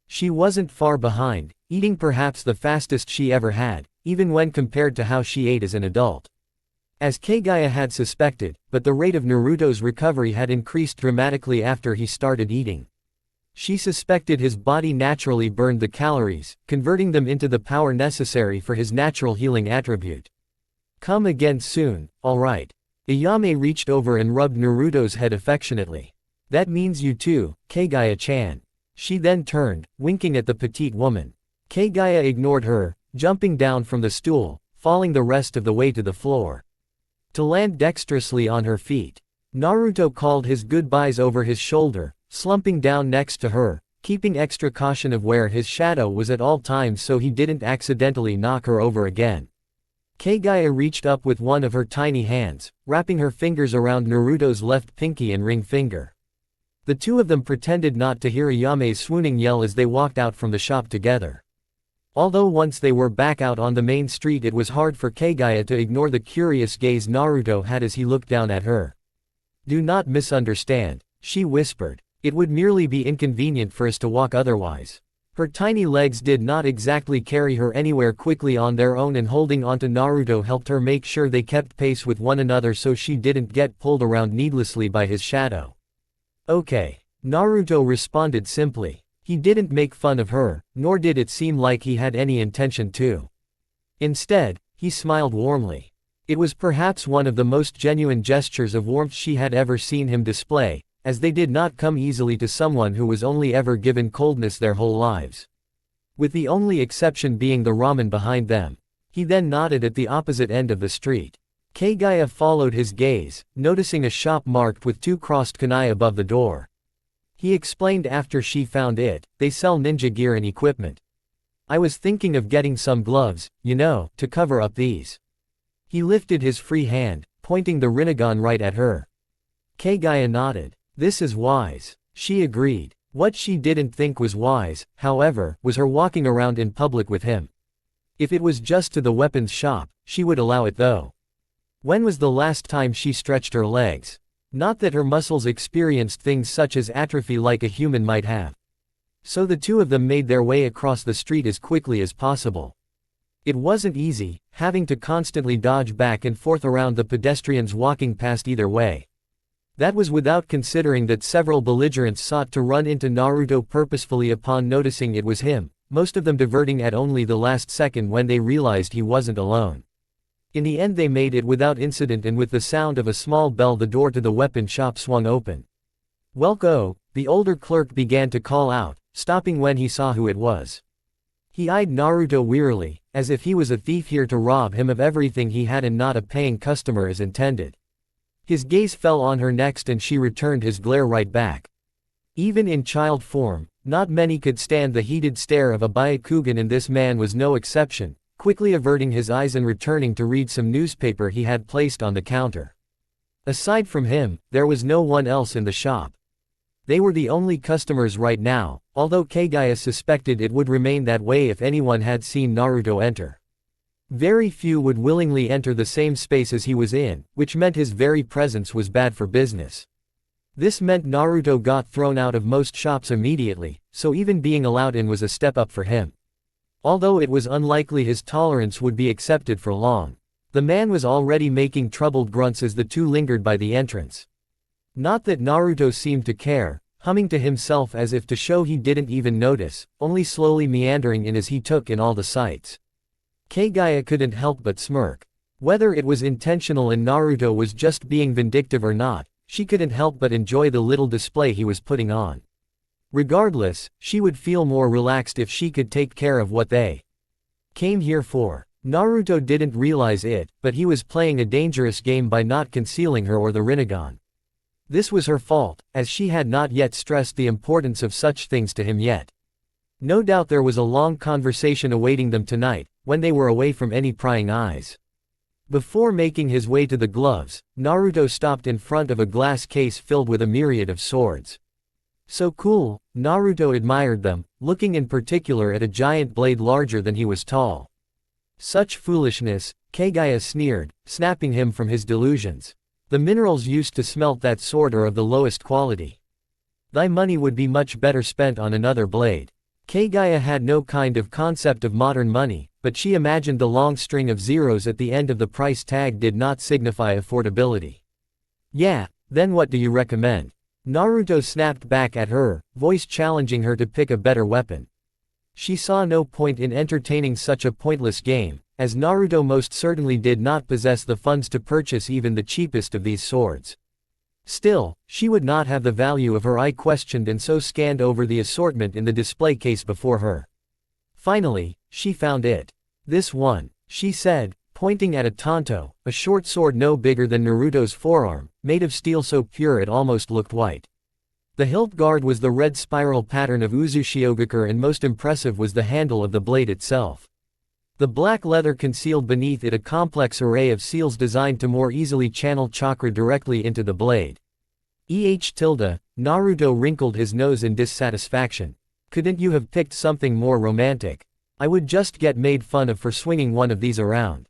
She wasn't far behind, eating perhaps the fastest she ever had, even when compared to how she ate as an adult. As Kaguya had suspected, but the rate of Naruto's recovery had increased dramatically after he started eating. She suspected his body naturally burned the calories, converting them into the power necessary for his natural healing attribute. Come again soon, alright. Ayame reached over and rubbed Naruto's head affectionately. That means you too, Kaguya-chan. She then turned, winking at the petite woman. Kaguya ignored her, jumping down from the stool, falling the rest of the way to the floor. To land dexterously on her feet. Naruto called his goodbyes over his shoulder, slumping down next to her, keeping extra caution of where his shadow was at all times so he didn't accidentally knock her over again. Kaguya reached up with one of her tiny hands, wrapping her fingers around Naruto's left pinky and ring finger. The two of them pretended not to hear Ayame's swooning yell as they walked out from the shop together. Although once they were back out on the main street it was hard for Kaguya to ignore the curious gaze Naruto had as he looked down at her. Do not misunderstand, she whispered. It would merely be inconvenient for us to walk otherwise. Her tiny legs did not exactly carry her anywhere quickly on their own and holding onto Naruto helped her make sure they kept pace with one another so she didn't get pulled around needlessly by his shadow. Okay. Naruto responded simply. He didn't make fun of her, nor did it seem like he had any intention to. Instead, he smiled warmly. It was perhaps one of the most genuine gestures of warmth she had ever seen him display, as they did not come easily to someone who was only ever given coldness their whole lives. With the only exception being the ramen behind them. He then nodded at the opposite end of the street. Kaguya followed his gaze, noticing a shop marked with two crossed kunai above the door. He explained after she found it, they sell ninja gear and equipment. I was thinking of getting some gloves, you know, to cover up these. He lifted his free hand, pointing the Rinnegan right at her. Kaguya nodded. This is wise. She agreed. What she didn't think was wise, however, was her walking around in public with him. If it was just to the weapons shop, she would allow it though. When was the last time she stretched her legs? Not that her muscles experienced things such as atrophy like a human might have. So the two of them made their way across the street as quickly as possible. It wasn't easy, having to constantly dodge back and forth around the pedestrians walking past either way. That was without considering that several belligerents sought to run into Naruto purposefully upon noticing it was him, most of them diverting at only the last second when they realized he wasn't alone. In the end they made it without incident and with the sound of a small bell the door to the weapon shop swung open. Welcome, the older clerk began to call out, stopping when he saw who it was. He eyed Naruto wearily, as if he was a thief here to rob him of everything he had and not a paying customer as intended. His gaze fell on her next and she returned his glare right back. Even in child form, not many could stand the heated stare of a Byakugan, and this man was no exception, quickly averting his eyes and returning to read some newspaper he had placed on the counter. Aside from him, there was no one else in the shop. They were the only customers right now, although Kaguya suspected it would remain that way if anyone had seen Naruto enter. Very few would willingly enter the same space as he was in, which meant his very presence was bad for business. This meant Naruto got thrown out of most shops immediately, so even being allowed in was a step up for him. Although it was unlikely his tolerance would be accepted for long. The man was already making troubled grunts as the two lingered by the entrance. Not that Naruto seemed to care, humming to himself as if to show he didn't even notice, only slowly meandering in as he took in all the sights. Kaguya couldn't help but smirk. Whether it was intentional and Naruto was just being vindictive or not, she couldn't help but enjoy the little display he was putting on. Regardless, she would feel more relaxed if she could take care of what they came here for. Naruto didn't realize it, but he was playing a dangerous game by not concealing her or the Rinnegan. This was her fault, as she had not yet stressed the importance of such things to him yet. No doubt there was a long conversation awaiting them tonight, when they were away from any prying eyes. Before making his way to the gloves, Naruto stopped in front of a glass case filled with a myriad of swords. So cool, Naruto admired them, looking in particular at a giant blade larger than he was tall. Such foolishness, Kaguya sneered, snapping him from his delusions. The minerals used to smelt that sword are of the lowest quality. Thy money would be much better spent on another blade. Kaguya had no kind of concept of modern money, but she imagined the long string of zeros at the end of the price tag did not signify affordability. Yeah, then what do you recommend? Naruto snapped back at her, voice challenging her to pick a better weapon. She saw no point in entertaining such a pointless game, as Naruto most certainly did not possess the funds to purchase even the cheapest of these swords. Still, she would not have the value of her eye questioned and so scanned over the assortment in the display case before her. Finally, she found it. This one, she said, pointing at a tanto, a short sword no bigger than Naruto's forearm, made of steel so pure it almost looked white. The hilt guard was the red spiral pattern of Uzushiogakure, and most impressive was the handle of the blade itself. The black leather concealed beneath it a complex array of seals designed to more easily channel chakra directly into the blade. Naruto wrinkled his nose in dissatisfaction. Couldn't you have picked something more romantic? I would just get made fun of for swinging one of these around.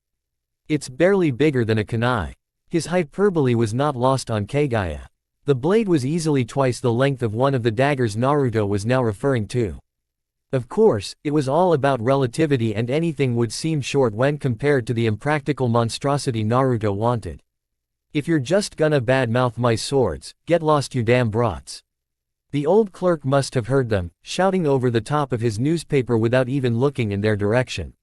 It's barely bigger than a kunai. His hyperbole was not lost on Kaguya. The blade was easily twice the length of one of the daggers Naruto was now referring to. Of course, it was all about relativity, and anything would seem short when compared to the impractical monstrosity Naruto wanted. If you're just gonna badmouth my swords, get lost you damn brats. The old clerk must have heard them, shouting over the top of his newspaper without even looking in their direction.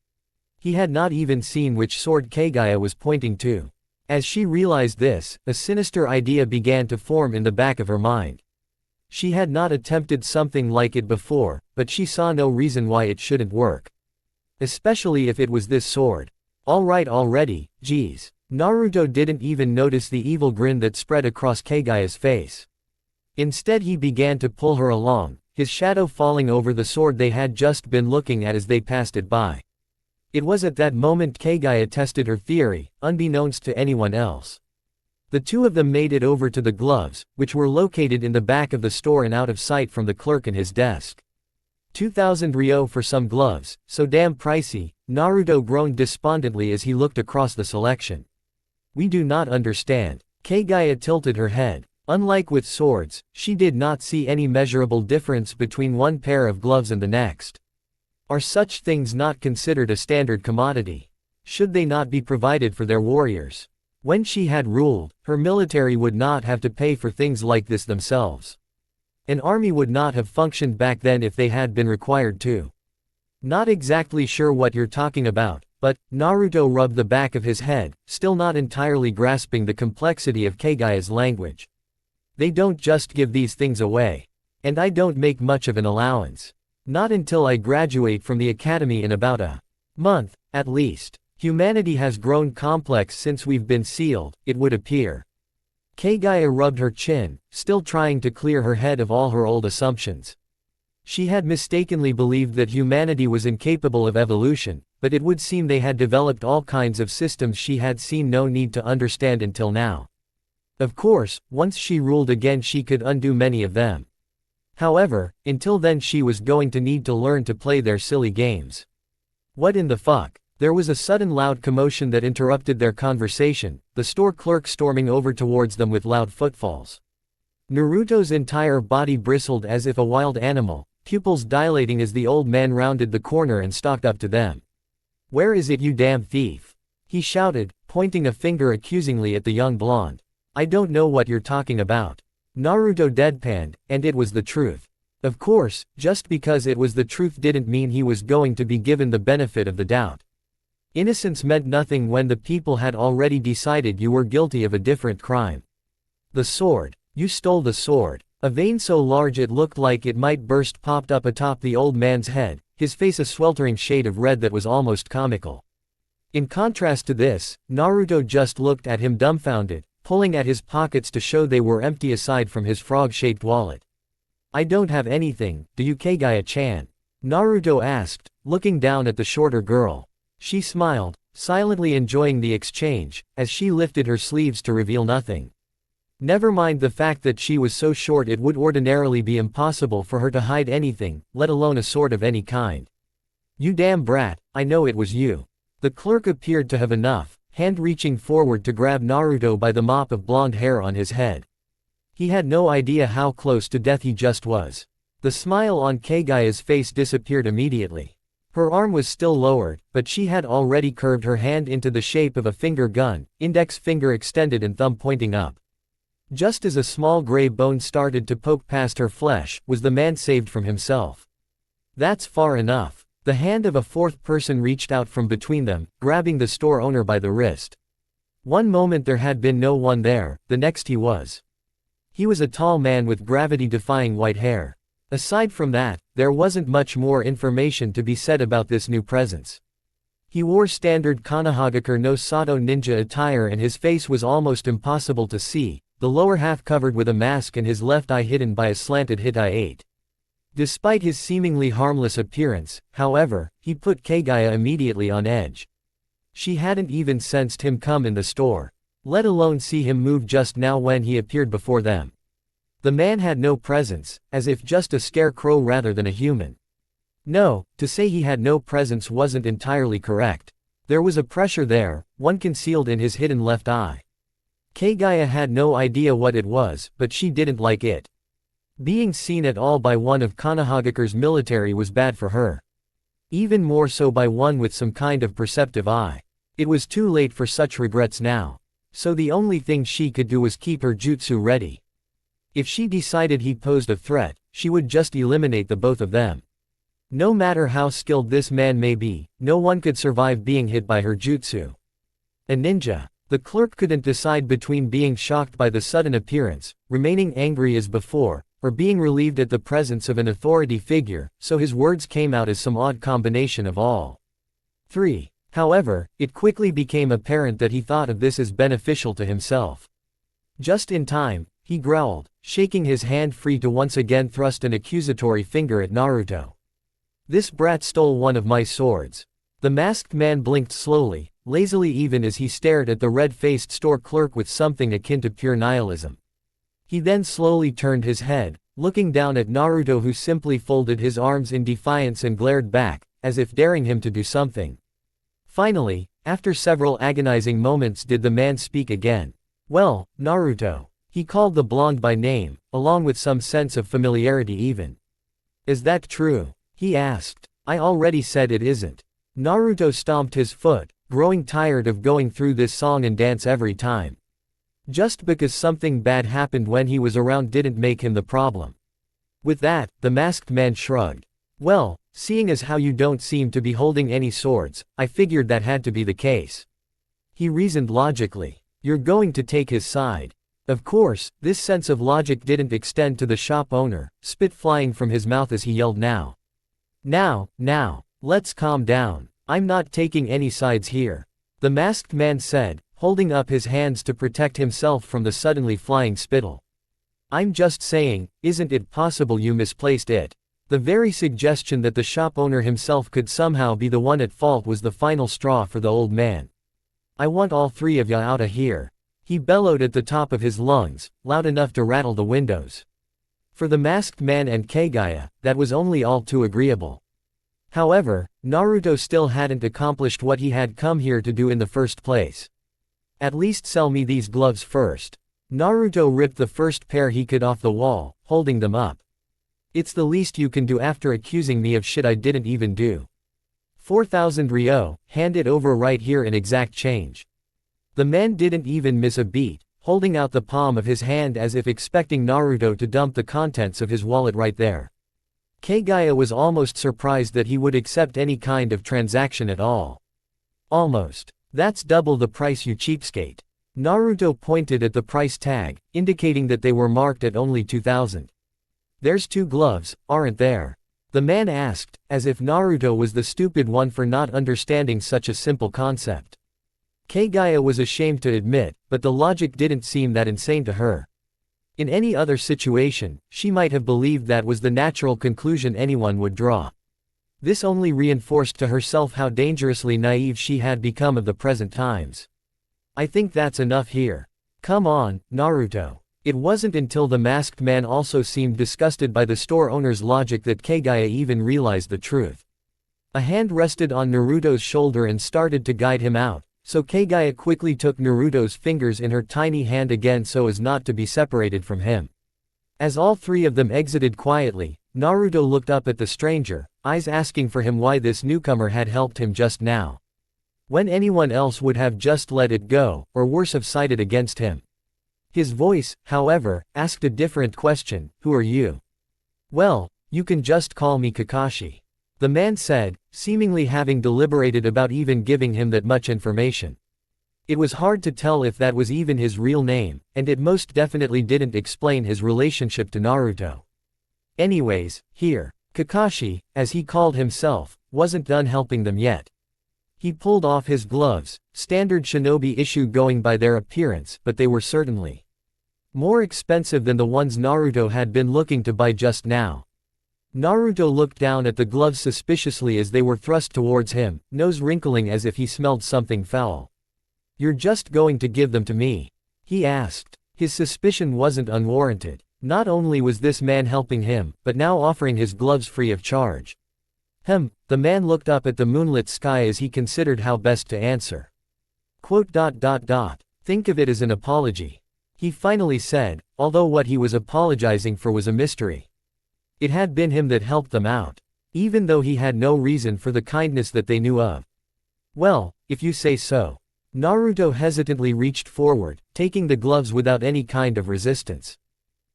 He had not even seen which sword Kaguya was pointing to. As she realized this, a sinister idea began to form in the back of her mind. She had not attempted something like it before, but she saw no reason why it shouldn't work. Especially if it was this sword. Alright already, geez. Naruto didn't even notice the evil grin that spread across Kaguya's face. Instead he began to pull her along, his shadow falling over the sword they had just been looking at as they passed it by. It was at that moment Kaguya tested her theory, unbeknownst to anyone else. The two of them made it over to the gloves, which were located in the back of the store and out of sight from the clerk and his desk. 2,000 ryo for some gloves, so damn pricey, Naruto groaned despondently as he looked across the selection. We do not understand. Kaguya tilted her head. Unlike with swords, she did not see any measurable difference between one pair of gloves and the next. Are such things not considered a standard commodity? Should they not be provided for their warriors? When she had ruled, her military would not have to pay for things like this themselves. An army would not have functioned back then if they had been required to. Not exactly sure what you're talking about, but, Naruto rubbed the back of his head, still not entirely grasping the complexity of Kaguya's language. They don't just give these things away. And I don't make much of an allowance. Not until I graduate from the academy in about a month, at least. Humanity has grown complex since we've been sealed, it would appear. Kaguya rubbed her chin, still trying to clear her head of all her old assumptions. She had mistakenly believed that humanity was incapable of evolution, but it would seem they had developed all kinds of systems she had seen no need to understand until now. Of course, once she ruled again she could undo many of them. However, until then she was going to need to learn to play their silly games. What in the fuck? There was a sudden loud commotion that interrupted their conversation, the store clerk storming over towards them with loud footfalls. Naruto's entire body bristled as if a wild animal, pupils dilating as the old man rounded the corner and stalked up to them. "Where is it, you damn thief?" he shouted, pointing a finger accusingly at the young blonde. "I don't know what you're talking about." Naruto deadpanned, and it was the truth. Of course, just because it was the truth didn't mean he was going to be given the benefit of the doubt. Innocence meant nothing when the people had already decided you were guilty of a different crime. The sword. You stole the sword. A vein so large it looked like it might burst popped up atop the old man's head, his face a sweltering shade of red that was almost comical. In contrast to this, Naruto just looked at him dumbfounded, pulling at his pockets to show they were empty aside from his frog-shaped wallet. "I don't have anything, do you, Kaguya-chan?" Naruto asked, looking down at the shorter girl. She smiled, silently enjoying the exchange, as she lifted her sleeves to reveal nothing. Never mind the fact that she was so short it would ordinarily be impossible for her to hide anything, let alone a sword of any kind. "You damn brat, I know it was you." The clerk appeared to have enough, hand reaching forward to grab Naruto by the mop of blonde hair on his head. He had no idea how close to death he just was. The smile on Kaguya's face disappeared immediately. Her arm was still lowered, but she had already curved her hand into the shape of a finger gun, index finger extended and thumb pointing up. Just as a small gray bone started to poke past her flesh, was the man saved from himself. "That's far enough." The hand of a fourth person reached out from between them, grabbing the store owner by the wrist. One moment there had been no one there, the next he was. He was a tall man with gravity-defying white hair. Aside from that, there wasn't much more information to be said about this new presence. He wore standard Konohagakure no Sato ninja attire and his face was almost impossible to see, the lower half covered with a mask and his left eye hidden by a slanted Hitai-8. Despite his seemingly harmless appearance, however, he put Kaguya immediately on edge. She hadn't even sensed him come in the store, let alone see him move just now when he appeared before them. The man had no presence, as if just a scarecrow rather than a human. No, to say he had no presence wasn't entirely correct. There was a pressure there, one concealed in his hidden left eye. Kaguya had no idea what it was, but she didn't like it. Being seen at all by one of Konohagakure's military was bad for her. Even more so by one with some kind of perceptive eye. It was too late for such regrets now. So the only thing she could do was keep her jutsu ready. If she decided he posed a threat, she would just eliminate the both of them. No matter how skilled this man may be, no one could survive being hit by her jutsu. A ninja. The clerk couldn't decide between being shocked by the sudden appearance, remaining angry as before, or being relieved at the presence of an authority figure, so his words came out as some odd combination of all three. However, it quickly became apparent that he thought of this as beneficial to himself. Just in time, he growled, shaking his hand free to once again thrust an accusatory finger at Naruto. "This brat stole one of my swords." The masked man blinked slowly, lazily even as he stared at the red-faced store clerk with something akin to pure nihilism. He then slowly turned his head, looking down at Naruto who simply folded his arms in defiance and glared back, as if daring him to do something. Finally, after several agonizing moments did the man speak again. "Well, Naruto." He called the blonde by name, along with some sense of familiarity even. "Is that true?" he asked. "I already said it isn't." Naruto stomped his foot, growing tired of going through this song and dance every time. Just because something bad happened when he was around didn't make him the problem. With that, the masked man shrugged. "Well, seeing as how you don't seem to be holding any swords, I figured that had to be the case." He reasoned logically. "You're going to take his side." Of course, this sense of logic didn't extend to the shop owner, spit flying from his mouth as he yelled now. Now, let's calm down. I'm not taking any sides here. The masked man said, holding up his hands to protect himself from the suddenly flying spittle. I'm just saying, isn't it possible you misplaced it? The very suggestion that the shop owner himself could somehow be the one at fault was the final straw for the old man. I want all three of ya outta here. He bellowed at the top of his lungs, loud enough to rattle the windows. For the masked man and Kaguya, that was only all too agreeable. However, Naruto still hadn't accomplished what he had come here to do in the first place. At least sell me these gloves first. Naruto ripped the first pair he could off the wall, holding them up. It's the least you can do after accusing me of shit I didn't even do. 4,000 ryo, hand it over right here in exact change. The man didn't even miss a beat, holding out the palm of his hand as if expecting Naruto to dump the contents of his wallet right there. Kaguya was almost surprised that he would accept any kind of transaction at all. Almost. That's double the price, you cheapskate. Naruto pointed at the price tag, indicating that they were marked at only 2,000. There's 2 gloves, aren't there? The man asked, as if Naruto was the stupid one for not understanding such a simple concept. Kaguya was ashamed to admit, but the logic didn't seem that insane to her. In any other situation, she might have believed that was the natural conclusion anyone would draw. This only reinforced to herself how dangerously naive she had become of the present times. I think that's enough here. Come on, Naruto. It wasn't until the masked man also seemed disgusted by the store owner's logic that Kaguya even realized the truth. A hand rested on Naruto's shoulder and started to guide him out, so Kaguya quickly took Naruto's fingers in her tiny hand again so as not to be separated from him. As all three of them exited quietly, Naruto looked up at the stranger, eyes asking for him why this newcomer had helped him just now. When anyone else would have just let it go, or worse have sided against him. His voice, however, asked a different question, who are you? Well, you can just call me Kakashi. The man said, seemingly having deliberated about even giving him that much information. It was hard to tell if that was even his real name, and it most definitely didn't explain his relationship to Naruto. Anyways, here, Kakashi, as he called himself, wasn't done helping them yet. He pulled off his gloves, standard shinobi issue going by their appearance, but they were certainly more expensive than the ones Naruto had been looking to buy just now. Naruto looked down at the gloves suspiciously as they were thrust towards him, nose wrinkling as if he smelled something foul. You're just going to give them to me? He asked. His suspicion wasn't unwarranted. Not only was this man helping him, but now offering his gloves free of charge. The man looked up at the moonlit sky as he considered how best to answer. Think of it as an apology. He finally said, although what he was apologizing for was a mystery. It had been him that helped them out. Even though he had no reason for the kindness that they knew of. Well, if you say so. Naruto hesitantly reached forward, taking the gloves without any kind of resistance.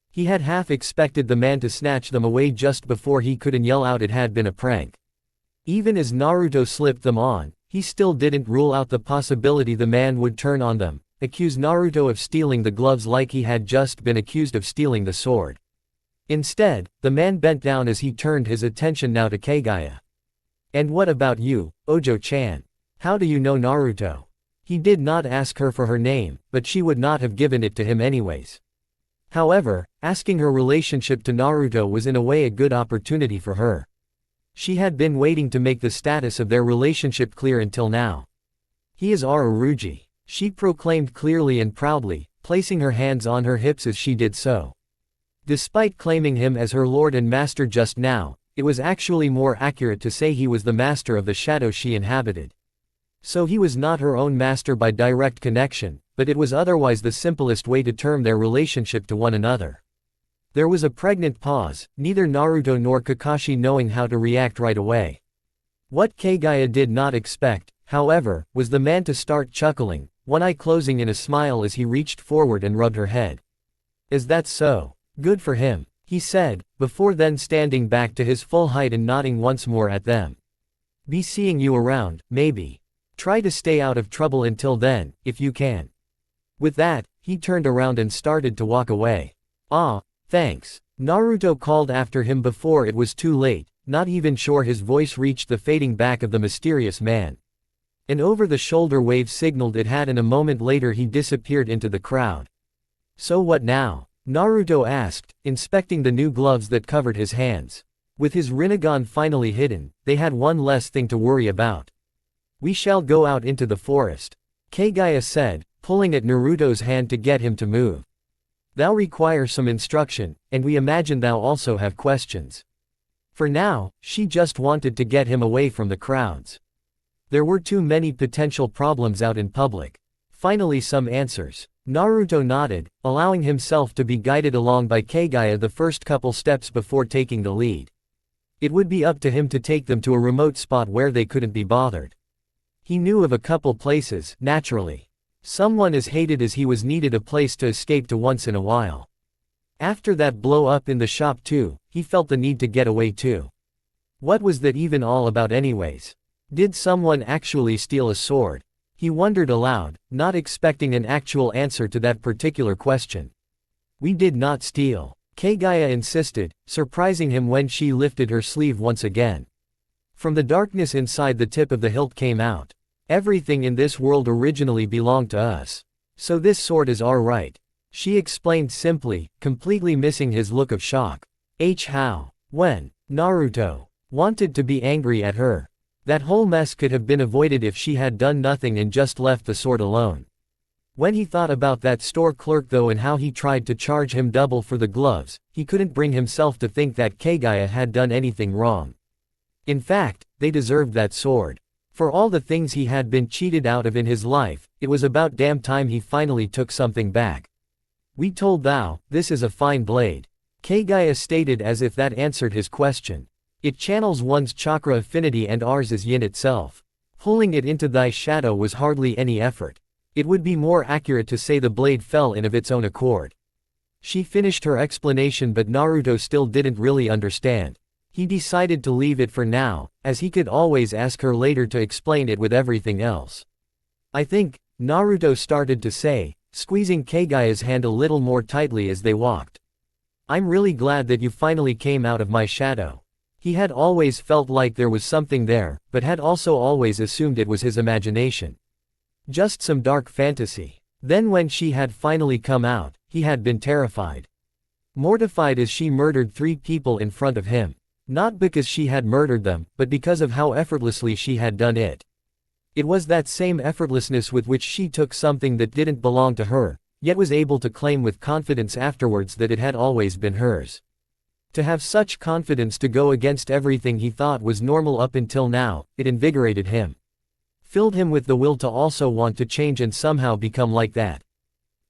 He had half expected the man to snatch them away just before he could and yell out it had been a prank. Even as Naruto slipped them on, he still didn't rule out the possibility the man would turn on them, accuse Naruto of stealing the gloves like he had just been accused of stealing the sword. Instead, the man bent down as he turned his attention now to Kaguya. And what about you, Ojo-chan? How do you know Naruto? He did not ask her for her name, but she would not have given it to him anyways. However, asking her relationship to Naruto was in a way a good opportunity for her. She had been waiting to make the status of their relationship clear until now. He is Aruji, she proclaimed clearly and proudly, placing her hands on her hips as she did so. Despite claiming him as her lord and master just now, it was actually more accurate to say he was the master of the shadow she inhabited. So he was not her own master by direct connection, but it was otherwise the simplest way to term their relationship to one another. There was a pregnant pause, neither Naruto nor Kakashi knowing how to react right away. What Kaguya did not expect, however, was the man to start chuckling, one eye closing in a smile as he reached forward and rubbed her head. Is that so? Good for him, he said, before then standing back to his full height and nodding once more at them. Be seeing you around, maybe. Try to stay out of trouble until then, if you can. With that, he turned around and started to walk away. "Ah, thanks," Naruto called after him before it was too late, not even sure his voice reached the fading back of the mysterious man. An over-the-shoulder wave signaled it had, and a moment later he disappeared into the crowd. "So what now?" Naruto asked, inspecting the new gloves that covered his hands. With his Rinnegan finally hidden, they had one less thing to worry about. "We shall go out into the forest," Kaguya said, pulling at Naruto's hand to get him to move. "Thou require some instruction, and we imagine thou also have questions." For now, she just wanted to get him away from the crowds. There were too many potential problems out in public. Finally some answers. Naruto nodded, allowing himself to be guided along by Kaguya the first couple steps before taking the lead. It would be up to him to take them to a remote spot where they couldn't be bothered. He knew of a couple places, naturally. Someone as hated as he was needed a place to escape to once in a while. After that blow up in the shop too, he felt the need to get away too. What was that even all about anyways? Did someone actually steal a sword? He wondered aloud, not expecting an actual answer to that particular question. "We did not steal," Kaguya insisted, surprising him when she lifted her sleeve once again. From the darkness inside the tip of the hilt came out. "Everything in this world originally belonged to us. So this sword is our right," she explained simply, completely missing his look of shock. How? When? Naruto wanted to be angry at her. That whole mess could have been avoided if she had done nothing and just left the sword alone. When he thought about that store clerk though and how he tried to charge him double for the gloves, he couldn't bring himself to think that Kaguya had done anything wrong. In fact, they deserved that sword. For all the things he had been cheated out of in his life, it was about damn time he finally took something back. "We told thou, this is a fine blade," Kaguya stated as if that answered his question. "It channels one's chakra affinity and ours is yin itself. Pulling it into thy shadow was hardly any effort. It would be more accurate to say the blade fell in of its own accord." She finished her explanation, but Naruto still didn't really understand. He decided to leave it for now, as he could always ask her later to explain it with everything else. "I think," Naruto started to say, squeezing Kaguya's hand a little more tightly as they walked. "I'm really glad that you finally came out of my shadow." He had always felt like there was something there, but had also always assumed it was his imagination. Just some dark fantasy. Then when she had finally come out, he had been terrified. Mortified as she murdered 3 people in front of him. Not because she had murdered them, but because of how effortlessly she had done it. It was that same effortlessness with which she took something that didn't belong to her, yet was able to claim with confidence afterwards that it had always been hers. To have such confidence to go against everything he thought was normal up until now, it invigorated him. Filled him with the will to also want to change and somehow become like that.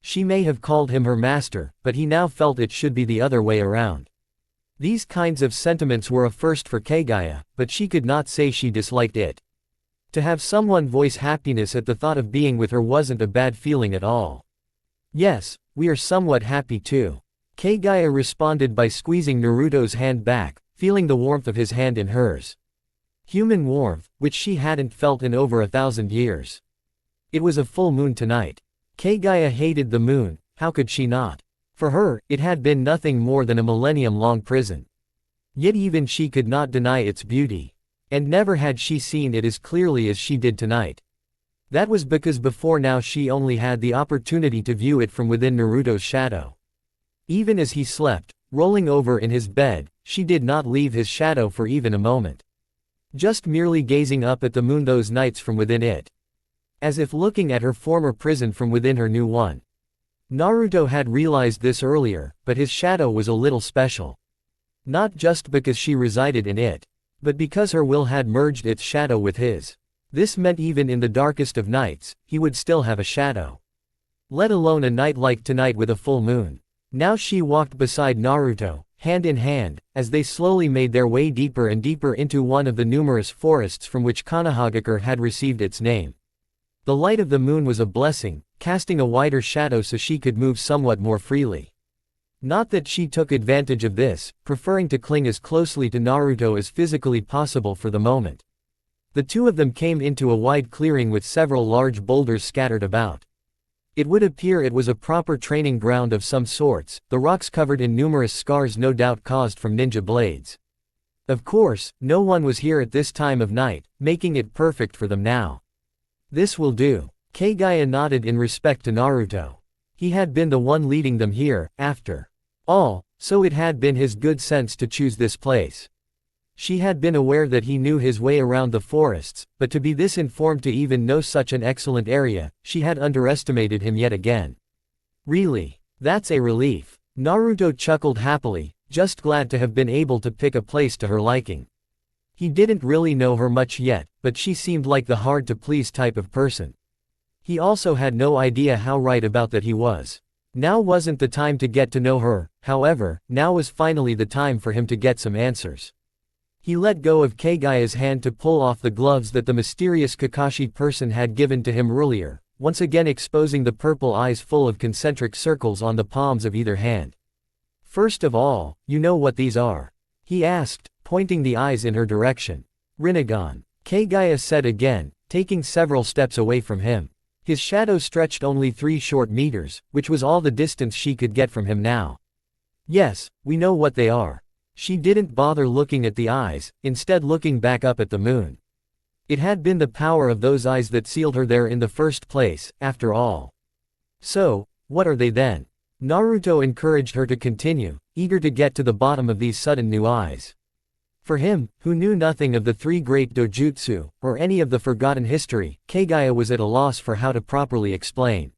She may have called him her master, but he now felt it should be the other way around. These kinds of sentiments were a first for Kaguya, but she could not say she disliked it. To have someone voice happiness at the thought of being with her wasn't a bad feeling at all. "Yes, we are somewhat happy too," Kaguya responded by squeezing Naruto's hand back, feeling the warmth of his hand in hers. Human warmth, which she hadn't felt in over 1,000 years. It was a full moon tonight. Kaguya hated the moon, how could she not? For her, it had been nothing more than a millennium-long prison. Yet even she could not deny its beauty. And never had she seen it as clearly as she did tonight. That was because before now she only had the opportunity to view it from within Naruto's shadow. Even as he slept, rolling over in his bed, she did not leave his shadow for even a moment. Just merely gazing up at the moon those nights from within it. As if looking at her former prison from within her new one. Naruto had realized this earlier, but his shadow was a little special. Not just because she resided in it, but because her will had merged its shadow with his. This meant even in the darkest of nights, he would still have a shadow. Let alone a night like tonight with a full moon. Now she walked beside Naruto, hand in hand, as they slowly made their way deeper and deeper into one of the numerous forests from which Konohagakure had received its name. The light of the moon was a blessing, casting a wider shadow so she could move somewhat more freely. Not that she took advantage of this, preferring to cling as closely to Naruto as physically possible for the moment. The two of them came into a wide clearing with several large boulders scattered about. It would appear it was a proper training ground of some sorts, the rocks covered in numerous scars no doubt caused from ninja blades. Of course, no one was here at this time of night, making it perfect for them now. This will do. Kaguya nodded in respect to Naruto. He had been the one leading them here, after all, so it had been his good sense to choose this place. She had been aware that he knew his way around the forests, but to be this informed to even know such an excellent area, she had underestimated him yet again. Really? That's a relief. Naruto chuckled happily, just glad to have been able to pick a place to her liking. He didn't really know her much yet, but she seemed like the hard-to-please type of person. He also had no idea how right about that he was. Now wasn't the time to get to know her, however, now was finally the time for him to get some answers. He let go of Kaguya's hand to pull off the gloves that the mysterious Kakashi person had given to him earlier, once again exposing the purple eyes full of concentric circles on the palms of either hand. First of all, you know what these are? He asked, pointing the eyes in her direction. Rinnegan, Kaguya said again, taking several steps away from him. His shadow stretched only 3 short meters, which was all the distance she could get from him now. Yes, we know what they are. She didn't bother looking at the eyes, instead looking back up at the moon. It had been the power of those eyes that sealed her there in the first place, after all. So, what are they then? Naruto encouraged her to continue, eager to get to the bottom of these sudden new eyes. For him, who knew nothing of the 3 great dojutsu, or any of the forgotten history, Kaguya was at a loss for how to properly explain.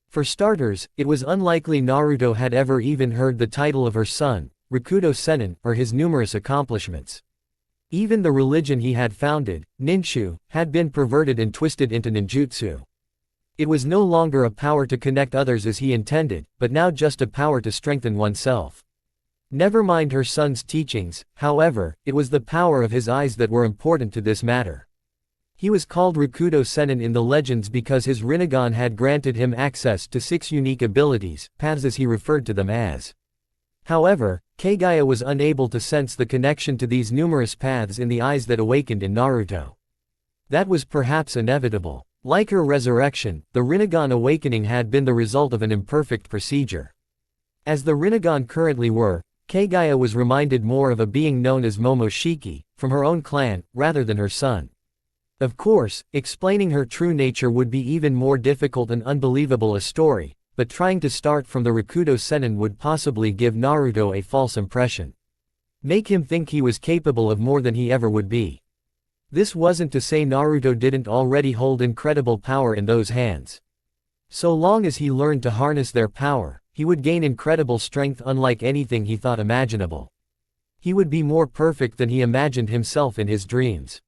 For starters, it was unlikely Naruto had ever even heard the title of her son, Rikudo Sennin, or his numerous accomplishments. Even the religion he had founded, Ninshu, had been perverted and twisted into ninjutsu. It was no longer a power to connect others as he intended, but now just a power to strengthen oneself. Never mind her son's teachings, however, it was the power of his eyes that were important to this matter. He was called Rikudo Sennin in the legends because his Rinnegan had granted him access to 6 unique abilities, paths as he referred to them as. However, Kaguya was unable to sense the connection to these numerous paths in the eyes that awakened in Naruto. That was perhaps inevitable. Like her resurrection, the Rinnegan awakening had been the result of an imperfect procedure. As the Rinnegan currently were, Kaguya was reminded more of a being known as Momoshiki, from her own clan, rather than her son. Of course, explaining her true nature would be even more difficult and unbelievable a story, but trying to start from the Rikudo Sennin would possibly give Naruto a false impression. Make him think he was capable of more than he ever would be. This wasn't to say Naruto didn't already hold incredible power in those hands. So long as he learned to harness their power, he would gain incredible strength unlike anything he thought imaginable. He would be more perfect than he imagined himself in his dreams.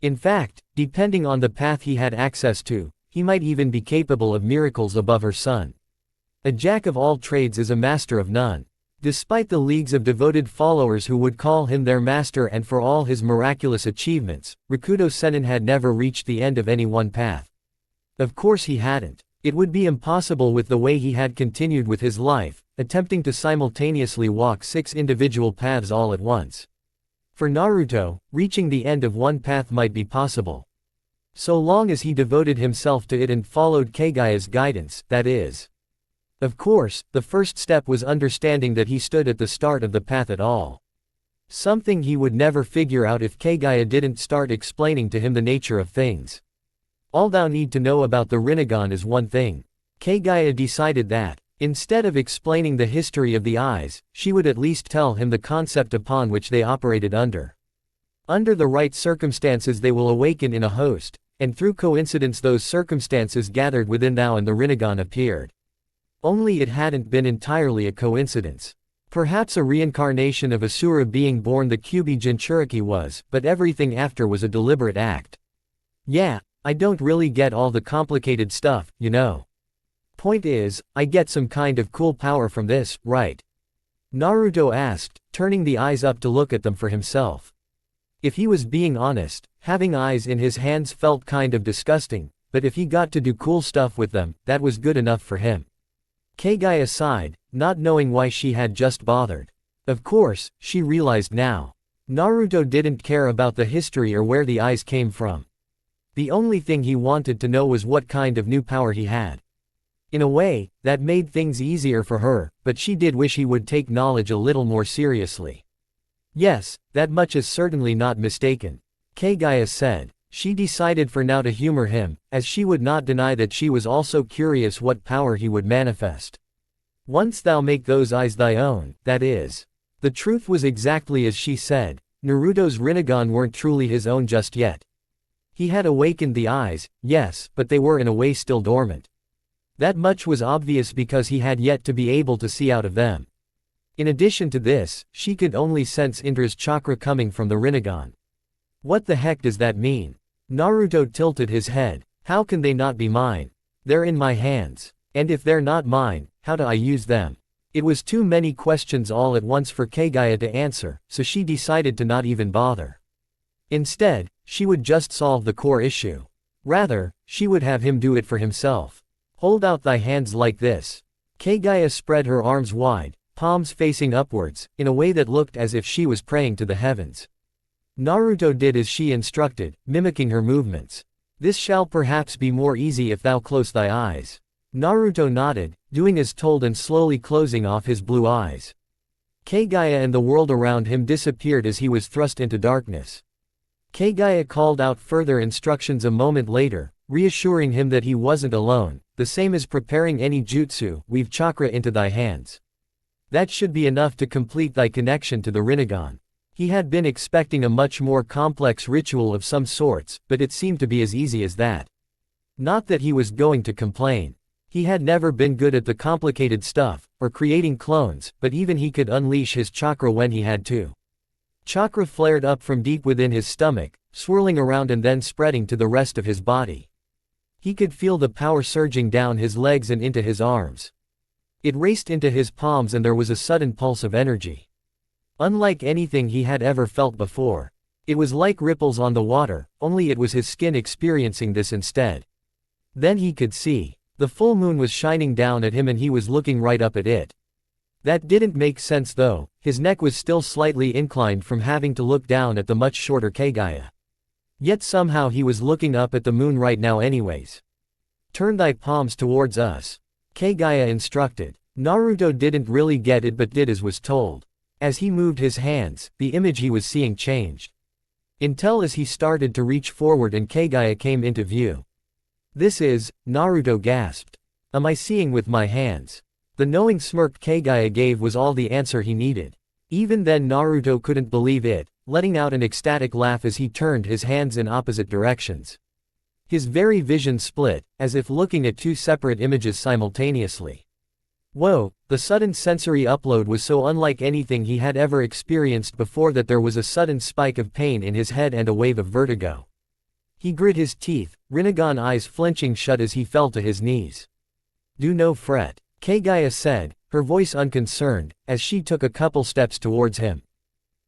In fact, depending on the path he had access to, he might even be capable of miracles above her son. A jack of all trades is a master of none. Despite the leagues of devoted followers who would call him their master and for all his miraculous achievements, Rikudo Sennin had never reached the end of any one path. Of course he hadn't. It would be impossible with the way he had continued with his life, attempting to simultaneously walk 6 individual paths all at once. For Naruto, reaching the end of one path might be possible. So long as he devoted himself to it and followed Kaguya's guidance, that is. Of course, the first step was understanding that he stood at the start of the path at all. Something he would never figure out if Kaguya didn't start explaining to him the nature of things. All thou need to know about the Rinnegan is one thing. Kaguya decided that, instead of explaining the history of the eyes, she would at least tell him the concept upon which they operated under. Under the right circumstances they will awaken in a host, and through coincidence those circumstances gathered within thou and the Rinnegan appeared. Only it hadn't been entirely a coincidence. Perhaps a reincarnation of Asura being born the Kyuubi Jinchuriki was, but everything after was a deliberate act. Yeah, I don't really get all the complicated stuff, you know. Point is, I get some kind of cool power from this, right? Naruto asked, turning the eyes up to look at them for himself. If he was being honest, having eyes in his hands felt kind of disgusting, but if he got to do cool stuff with them, that was good enough for him. Kaguya sighed, not knowing why she had just bothered. Of course, she realized now. Naruto didn't care about the history or where the eyes came from. The only thing he wanted to know was what kind of new power he had. In a way, that made things easier for her, but she did wish he would take knowledge a little more seriously. Yes, that much is certainly not mistaken, Kaguya said. She decided for now to humor him, as she would not deny that she was also curious what power he would manifest. Once thou make those eyes thy own, that is. The truth was exactly as she said, Naruto's Rinnegan weren't truly his own just yet. He had awakened the eyes, yes, but they were in a way still dormant. That much was obvious because he had yet to be able to see out of them. In addition to this, she could only sense Indra's chakra coming from the Rinnegan. What the heck does that mean? Naruto tilted his head. How can they not be mine? They're in my hands. And if they're not mine, how do I use them? It was too many questions all at once for Kaguya to answer, so she decided to not even bother. Instead, she would just solve the core issue. Rather, she would have him do it for himself. Hold out thy hands like this. Kaguya spread her arms wide, palms facing upwards, in a way that looked as if she was praying to the heavens. Naruto did as she instructed, mimicking her movements. This shall perhaps be more easy if thou close thy eyes. Naruto nodded, doing as told and slowly closing off his blue eyes. Kaguya and the world around him disappeared as he was thrust into darkness. Kaguya called out further instructions a moment later, reassuring him that he wasn't alone, the same as preparing any jutsu, weave chakra into thy hands. That should be enough to complete thy connection to the Rinnegan. He had been expecting a much more complex ritual of some sorts, but it seemed to be as easy as that. Not that he was going to complain. He had never been good at the complicated stuff, or creating clones, but even he could unleash his chakra when he had to. Chakra flared up from deep within his stomach, swirling around and then spreading to the rest of his body. He could feel the power surging down his legs and into his arms. It raced into his palms and there was a sudden pulse of energy. Unlike anything he had ever felt before. It was like ripples on the water, only it was his skin experiencing this instead. Then he could see. The full moon was shining down at him and he was looking right up at it. That didn't make sense though, his neck was still slightly inclined from having to look down at the much shorter Kaguya. Yet somehow he was looking up at the moon right now anyways. Turn thy palms towards us. Kaguya instructed. Naruto didn't really get it but did as was told. As he moved his hands, the image he was seeing changed. Until as he started to reach forward and Kaguya came into view. This is, Naruto gasped. Am I seeing with my hands? The knowing smirk Kaguya gave was all the answer he needed. Even then Naruto couldn't believe it, letting out an ecstatic laugh as he turned his hands in opposite directions. His very vision split, as if looking at two separate images simultaneously. Whoa, the sudden sensory upload was so unlike anything he had ever experienced before that there was a sudden spike of pain in his head and a wave of vertigo. He grit his teeth, Rinnegan eyes flinching shut as he fell to his knees. Do no fret, Kaguya said, her voice unconcerned, as she took a couple steps towards him.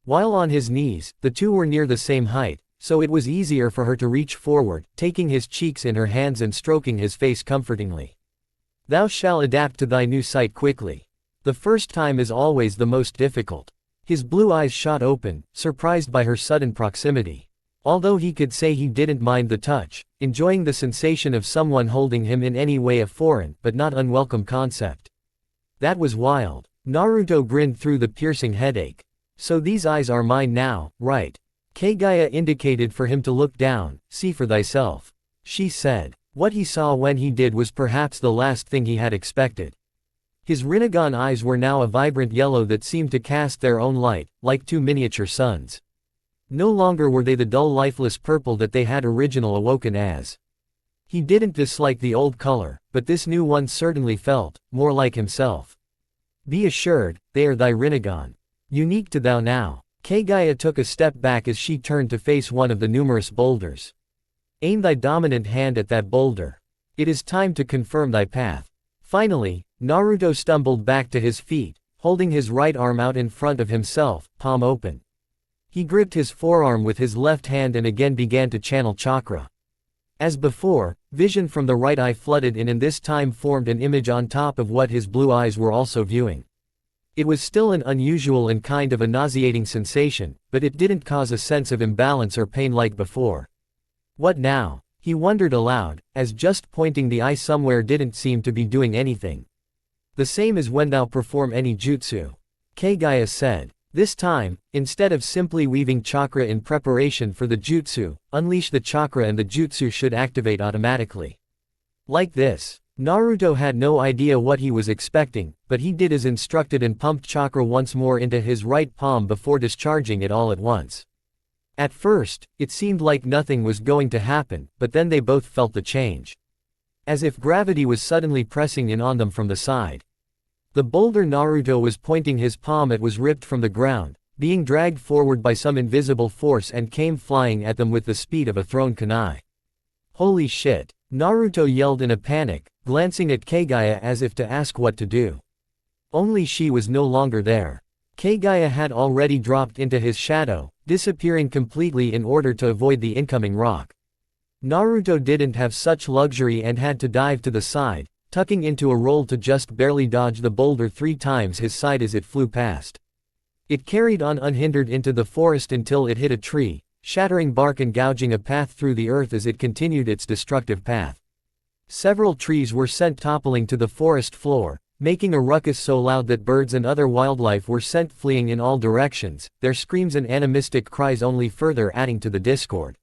While on his knees, the two were near the same height, so it was easier for her to reach forward, taking his cheeks in her hands and stroking his face comfortingly. Thou shalt adapt to thy new sight quickly. The first time is always the most difficult. His blue eyes shot open, surprised by her sudden proximity. Although he could say he didn't mind the touch, enjoying the sensation of someone holding him in any way a foreign but not unwelcome concept. That was wild. Naruto grinned through the piercing headache. So these eyes are mine now, right? Kaguya indicated for him to look down, see for thyself. She said. What he saw when he did was perhaps the last thing he had expected. His Rinnegan eyes were now a vibrant yellow that seemed to cast their own light, like two miniature suns. No longer were they the dull lifeless purple that they had originally awoken as. He didn't dislike the old color, but this new one certainly felt more like himself. Be assured, they are thy Rinnegan. Unique to thou now. Kaguya took a step back as she turned to face one of the numerous boulders. Aim thy dominant hand at that boulder. It is time to confirm thy path. Finally, Naruto stumbled back to his feet, holding his right arm out in front of himself, palm open. He gripped his forearm with his left hand and again began to channel chakra. As before, vision from the right eye flooded in and this time formed an image on top of what his blue eyes were also viewing. It was still an unusual and kind of a nauseating sensation, but it didn't cause a sense of imbalance or pain like before. What now? He wondered aloud, as just pointing the eye somewhere didn't seem to be doing anything. The same as when thou perform any jutsu. Kaguya said. This time, instead of simply weaving chakra in preparation for the jutsu, unleash the chakra and the jutsu should activate automatically. Like this. Naruto had no idea what he was expecting, but he did as instructed and pumped chakra once more into his right palm before discharging it all at once. At first, it seemed like nothing was going to happen, but then they both felt the change. As if gravity was suddenly pressing in on them from the side. The boulder Naruto was pointing his palm at was ripped from the ground, being dragged forward by some invisible force and came flying at them with the speed of a thrown kunai. Holy shit! Naruto yelled in a panic, glancing at Kaguya as if to ask what to do. Only she was no longer there. Kaguya had already dropped into his shadow, disappearing completely in order to avoid the incoming rock. Naruto didn't have such luxury and had to dive to the side, tucking into a roll to just barely dodge the boulder 3 times his side as it flew past. It carried on unhindered into the forest until it hit a tree, shattering bark and gouging a path through the earth as it continued its destructive path. Several trees were sent toppling to the forest floor, making a ruckus so loud that birds and other wildlife were sent fleeing in all directions, their screams and animistic cries only further adding to the discord.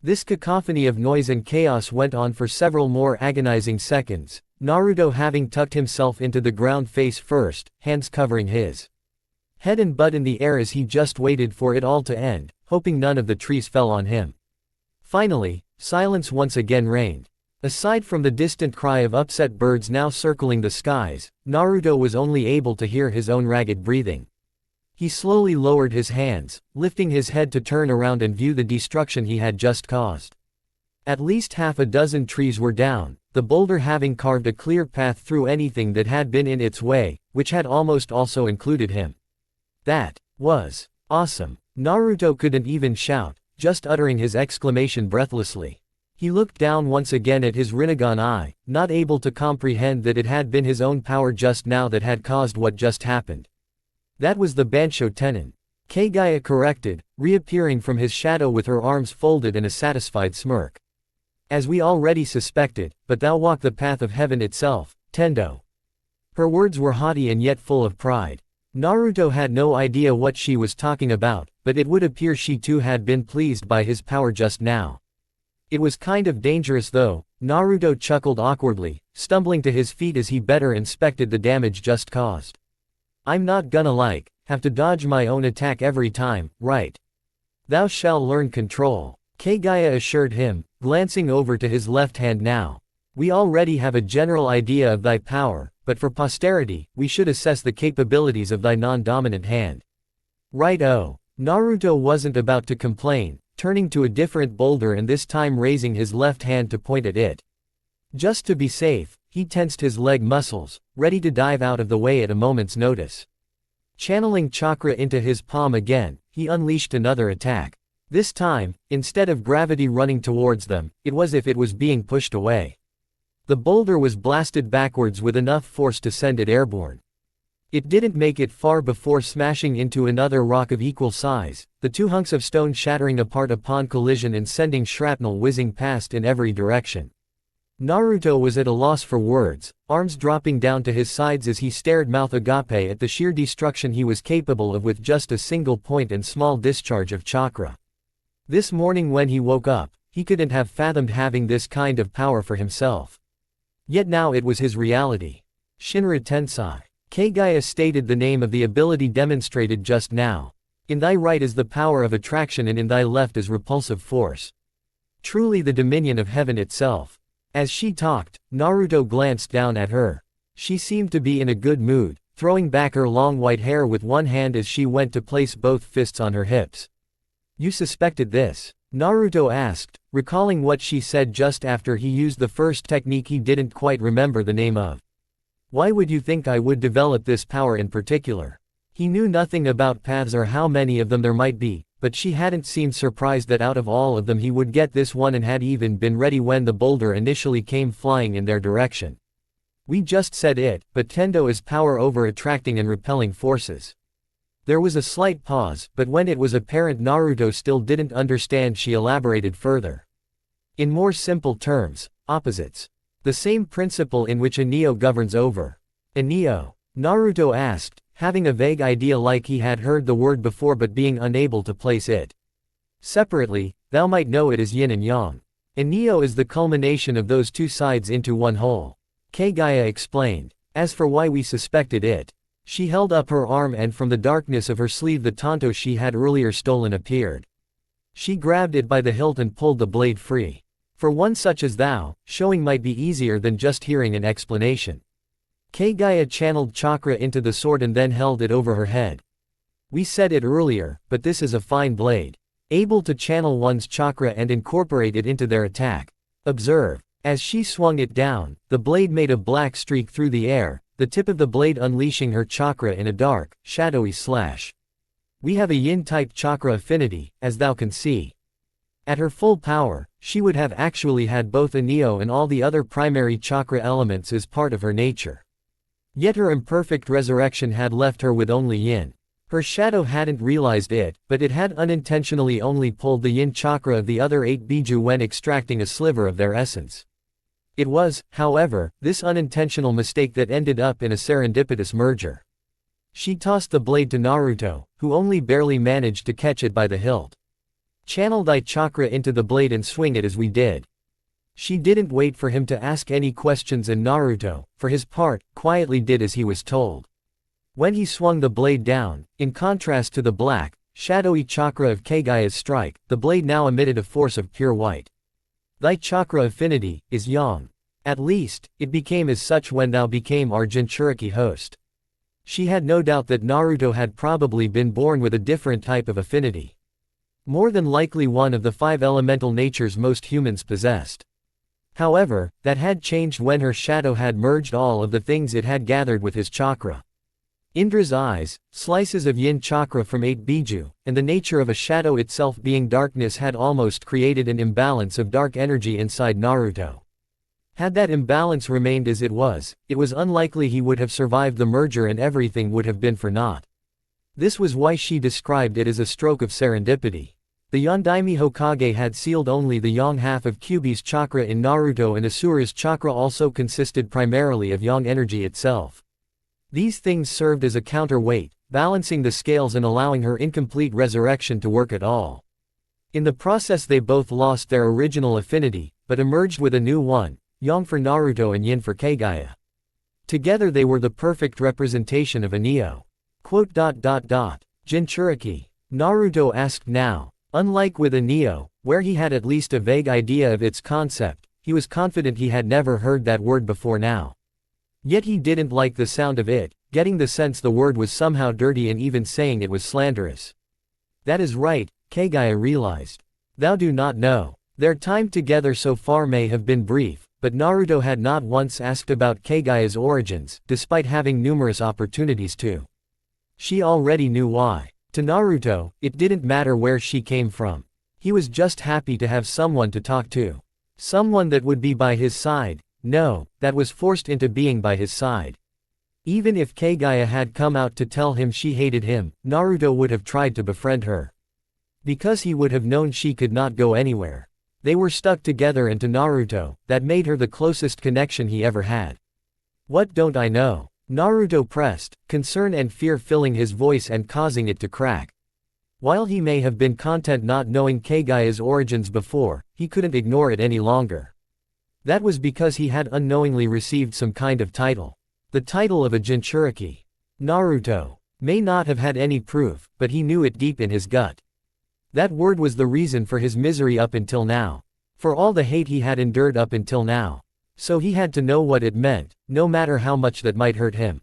This cacophony of noise and chaos went on for several more agonizing seconds, Naruto having tucked himself into the ground face first, hands covering his head and butt in the air as he just waited for it all to end, hoping none of the trees fell on him. Finally, silence once again reigned. Aside from the distant cry of upset birds now circling the skies, Naruto was only able to hear his own ragged breathing. He slowly lowered his hands, lifting his head to turn around and view the destruction he had just caused. At least half a dozen trees were down, the boulder having carved a clear path through anything that had been in its way, which had almost also included him. That was awesome. Naruto couldn't even shout, just uttering his exclamation breathlessly. He looked down once again at his Rinnegan eye, not able to comprehend that it had been his own power just now that had caused what just happened. That was the Bansho Tenin. Kaguya corrected, reappearing from his shadow with her arms folded and a satisfied smirk. As we already suspected, but thou walk the path of heaven itself, Tendo. Her words were haughty and yet full of pride. Naruto had no idea what she was talking about, but it would appear she too had been pleased by his power just now. It was kind of dangerous though, Naruto chuckled awkwardly, stumbling to his feet as he better inspected the damage just caused. I'm not gonna have to dodge my own attack every time, right? Thou shalt learn control, Kaguya assured him, glancing over to his left hand now. We already have a general idea of thy power, but for posterity, we should assess the capabilities of thy non-dominant hand. Right-o. Naruto wasn't about to complain, turning to a different boulder and this time raising his left hand to point at it. Just to be safe, he tensed his leg muscles, ready to dive out of the way at a moment's notice. Channeling chakra into his palm again, he unleashed another attack. This time, instead of gravity running towards them, it was as if it was being pushed away. The boulder was blasted backwards with enough force to send it airborne. It didn't make it far before smashing into another rock of equal size, the 2 hunks of stone shattering apart upon collision and sending shrapnel whizzing past in every direction. Naruto was at a loss for words, arms dropping down to his sides as he stared mouth agape at the sheer destruction he was capable of with just a single point and small discharge of chakra. This morning when he woke up, he couldn't have fathomed having this kind of power for himself. Yet now it was his reality. Shinra Tensai. Kaguya stated the name of the ability demonstrated just now. In thy right is the power of attraction and in thy left is repulsive force. Truly the dominion of heaven itself. As she talked, Naruto glanced down at her. She seemed to be in a good mood, throwing back her long white hair with one hand as she went to place both fists on her hips. You suspected this? Naruto asked, recalling what she said just after he used the first technique he didn't quite remember the name of. Why would you think I would develop this power in particular? He knew nothing about paths or how many of them there might be, but she hadn't seemed surprised that out of all of them he would get this one and had even been ready when the boulder initially came flying in their direction. We just said it, but Tendo is power over attracting and repelling forces. There was a slight pause, but when it was apparent Naruto still didn't understand she elaborated further. In more simple terms, opposites. The same principle in which a Neo governs over a Neo. Naruto asked, having a vague idea like he had heard the word before but being unable to place it. Separately, thou might know it as yin and yang. A Neo is the culmination of those two sides into one whole. Kaguya explained. As for why we suspected it. She held up her arm and from the darkness of her sleeve the tanto she had earlier stolen appeared. She grabbed it by the hilt and pulled the blade free. For one such as thou, showing might be easier than just hearing an explanation. Kaguya channeled chakra into the sword and then held it over her head. We said it earlier, but this is a fine blade. Able to channel one's chakra and incorporate it into their attack. Observe. As she swung it down, the blade made a black streak through the air, the tip of the blade unleashing her chakra in a dark, shadowy slash. We have a yin-type chakra affinity, as thou can see. At her full power, she would have actually had both a Neo and all the other primary chakra elements as part of her nature. Yet her imperfect resurrection had left her with only yin. Her shadow hadn't realized it, but it had unintentionally only pulled the yin chakra of the other 8 biju when extracting a sliver of their essence. It was, however, this unintentional mistake that ended up in a serendipitous merger. She tossed the blade to Naruto, who only barely managed to catch it by the hilt. Channel thy chakra into the blade and swing it as we did. She didn't wait for him to ask any questions and Naruto, for his part, quietly did as he was told. When he swung the blade down, in contrast to the black, shadowy chakra of Kaguya's strike, the blade now emitted a force of pure white. Thy chakra affinity is yang. At least, it became as such when thou became our Jinchuriki host. She had no doubt that Naruto had probably been born with a different type of affinity. More than likely one of the 5 elemental natures most humans possessed. However, that had changed when her shadow had merged all of the things it had gathered with his chakra. Indra's eyes, slices of yin chakra from 8 biju, and the nature of a shadow itself being darkness had almost created an imbalance of dark energy inside Naruto. Had that imbalance remained as it was unlikely he would have survived the merger and everything would have been for naught. This was why she described it as a stroke of serendipity. The Yondaime Hokage had sealed only the yang half of Kyuubi's chakra in Naruto and Asura's chakra also consisted primarily of yang energy itself. These things served as a counterweight, balancing the scales and allowing her incomplete resurrection to work at all. In the process they both lost their original affinity, but emerged with a new one, yang for Naruto and yin for Kaguya. Together they were the perfect representation of a Neo. Jinchuriki. Naruto asked now. Unlike with a Neo, where he had at least a vague idea of its concept, he was confident he had never heard that word before now. Yet he didn't like the sound of it, getting the sense the word was somehow dirty and even saying it was slanderous. That is right, Kaguya realized. Thou do not know. Their time together so far may have been brief, but Naruto had not once asked about Kaguya's origins, despite having numerous opportunities to. She already knew why. To Naruto, it didn't matter where she came from. He was just happy to have someone to talk to. Someone that would be by his side. No, that was forced into being by his side. Even if Kaguya had come out to tell him she hated him, Naruto would have tried to befriend her. Because he would have known she could not go anywhere. They were stuck together and to Naruto, that made her the closest connection he ever had. What don't I know? Naruto pressed, concern and fear filling his voice and causing it to crack. While he may have been content not knowing Kaguya's origins before, he couldn't ignore it any longer. That was because he had unknowingly received some kind of title. The title of a Jinchuriki. Naruto may not have had any proof, but he knew it deep in his gut. That word was the reason for his misery up until now. For all the hate he had endured up until now. So he had to know what it meant, no matter how much that might hurt him.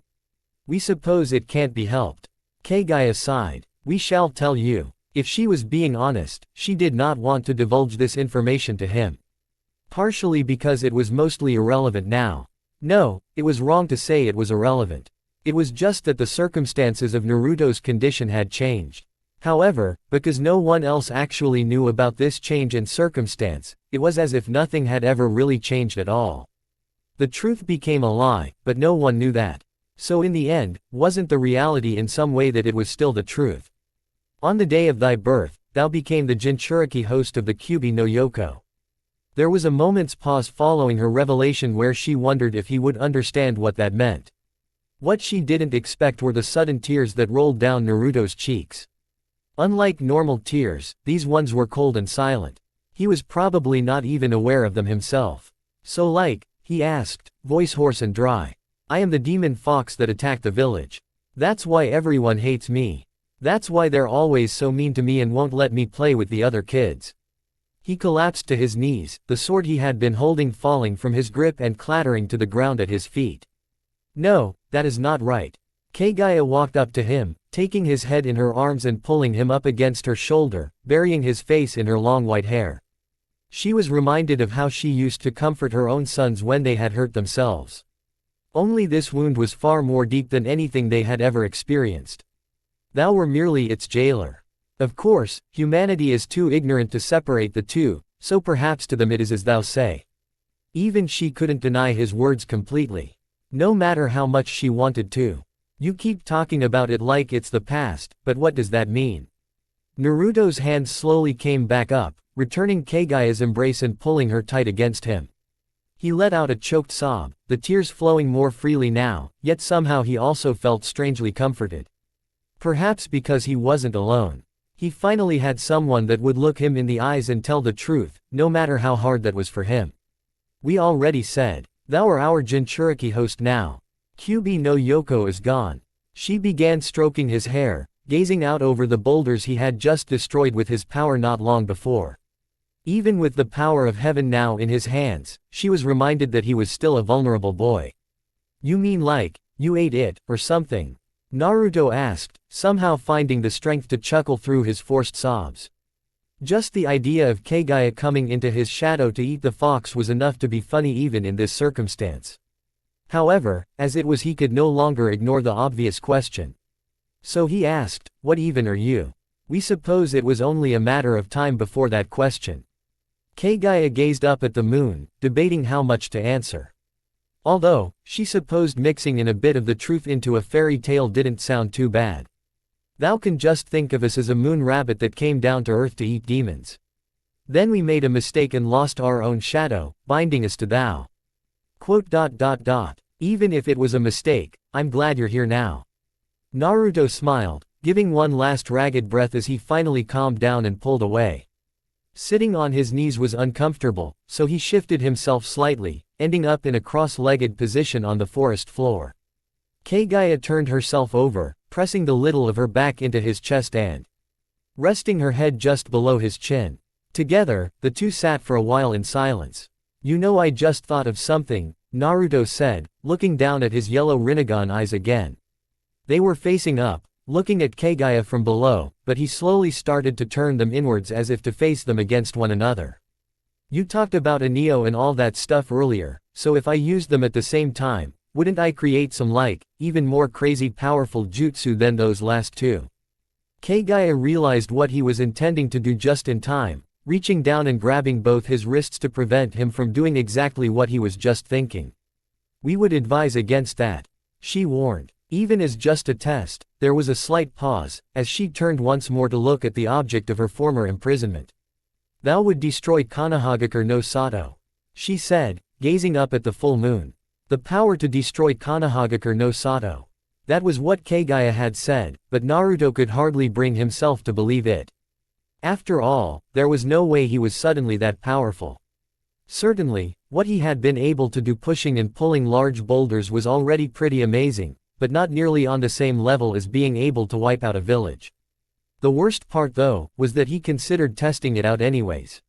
We suppose it can't be helped. Kaguya sighed. We shall tell you. If she was being honest, she did not want to divulge this information to him. Partially because it was mostly irrelevant now. No, it was wrong to say it was irrelevant. It was just that the circumstances of Naruto's condition had changed. However, because no one else actually knew about this change in circumstance, it was as if nothing had ever really changed at all. The truth became a lie, but no one knew that. So in the end, wasn't the reality in some way that it was still the truth? On the day of thy birth, thou became the Jinchuriki host of the Kyuubi no Yoko. There was a moment's pause following her revelation where she wondered if he would understand what that meant. What she didn't expect were the sudden tears that rolled down Naruto's cheeks. Unlike normal tears, these ones were cold and silent. He was probably not even aware of them himself. "So like," he asked, voice hoarse and dry. "I am the demon fox that attacked the village. That's why everyone hates me. That's why they're always so mean to me and won't let me play with the other kids." He collapsed to his knees, the sword he had been holding falling from his grip and clattering to the ground at his feet. "No, that is not right." Kaguya walked up to him, taking his head in her arms and pulling him up against her shoulder, burying his face in her long white hair. She was reminded of how she used to comfort her own sons when they had hurt themselves. Only this wound was far more deep than anything they had ever experienced. "Thou were merely its jailer. Of course, humanity is too ignorant to separate the two, so perhaps to them it is as thou say." Even she couldn't deny his words completely. No matter how much she wanted to. "You keep talking about it like it's the past, but what does that mean?" Naruto's hand slowly came back up, returning Kaguya's embrace and pulling her tight against him. He let out a choked sob, the tears flowing more freely now, yet somehow he also felt strangely comforted. Perhaps because he wasn't alone. He finally had someone that would look him in the eyes and tell the truth, no matter how hard that was for him. "We already said. Thou are our Jinchuriki host now. Kyuubi no Yoko is gone." She began stroking his hair, gazing out over the boulders he had just destroyed with his power not long before. Even with the power of heaven now in his hands, she was reminded that he was still a vulnerable boy. "You mean like, you ate it, or something?" Naruto asked, somehow finding the strength to chuckle through his forced sobs. Just the idea of Kaguya coming into his shadow to eat the fox was enough to be funny even in this circumstance. However, as it was he could no longer ignore the obvious question. So he asked, "What even are you?" We suppose it was only a matter of time before that question. Kaguya gazed up at the moon, debating how much to answer. Although, she supposed mixing in a bit of the truth into a fairy tale didn't sound too bad. "Thou can just think of us as a moon rabbit that came down to earth to eat demons. Then we made a mistake and lost our own shadow, binding us to thou. Even if it was a mistake, I'm glad you're here now." Naruto smiled, giving one last ragged breath as he finally calmed down and pulled away. Sitting on his knees was uncomfortable, so he shifted himself slightly, ending up in a cross-legged position on the forest floor. Kaguya turned herself over, pressing the little of her back into his chest and resting her head just below his chin. Together, the two sat for a while in silence. "You know, I just thought of something," Naruto said, looking down at his yellow Rinnegan eyes again. They were facing up, looking at Kaguya from below, but he slowly started to turn them inwards as if to face them against one another. "You talked about a Neo and all that stuff earlier, so if I used them at the same time, wouldn't I create some even more crazy powerful jutsu than those last two?" Kaguya realized what he was intending to do just in time, reaching down and grabbing both his wrists to prevent him from doing exactly what he was just thinking. "We would advise against that," she warned. Even as just a test, there was a slight pause, as she turned once more to look at the object of her former imprisonment. "Thou would destroy Konohagakure no Sato," she said, gazing up at the full moon. The power to destroy Konohagakure no Sato. That was what Kaguya had said, but Naruto could hardly bring himself to believe it. After all, there was no way he was suddenly that powerful. Certainly, what he had been able to do pushing and pulling large boulders was already pretty amazing, but not nearly on the same level as being able to wipe out a village. The worst part though, was that he considered testing it out anyways.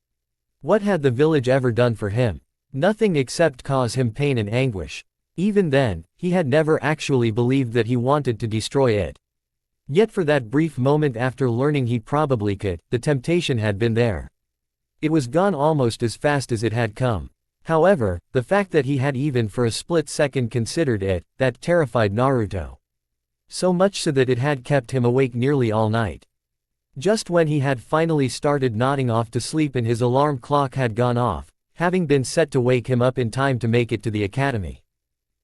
What had the village ever done for him? Nothing except cause him pain and anguish. Even then, he had never actually believed that he wanted to destroy it. Yet for that brief moment after learning he probably could, the temptation had been there. It was gone almost as fast as it had come. However, the fact that he had even for a split second considered it, that terrified Naruto. So much so that it had kept him awake nearly all night. Just when he had finally started nodding off to sleep and his alarm clock had gone off, having been set to wake him up in time to make it to the academy.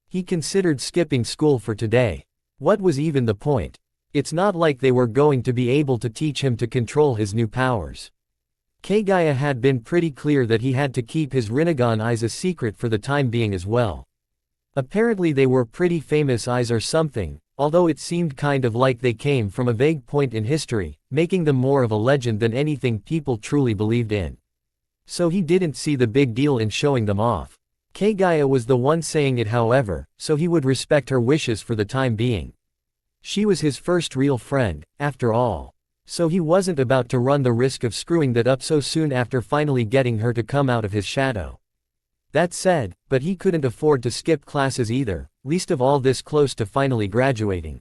He considered skipping school for today. What was even the point? It's not like they were going to be able to teach him to control his new powers. Kaguya had been pretty clear that he had to keep his Rinnegan eyes a secret for the time being as well. Apparently they were pretty famous eyes or something, although it seemed kind of like they came from a vague point in history, making them more of a legend than anything people truly believed in. So he didn't see the big deal in showing them off. Kaguya was the one saying it however, so he would respect her wishes for the time being. She was his first real friend, after all. So he wasn't about to run the risk of screwing that up so soon after finally getting her to come out of his shadow. That said, but he couldn't afford to skip classes either, least of all this close to finally graduating.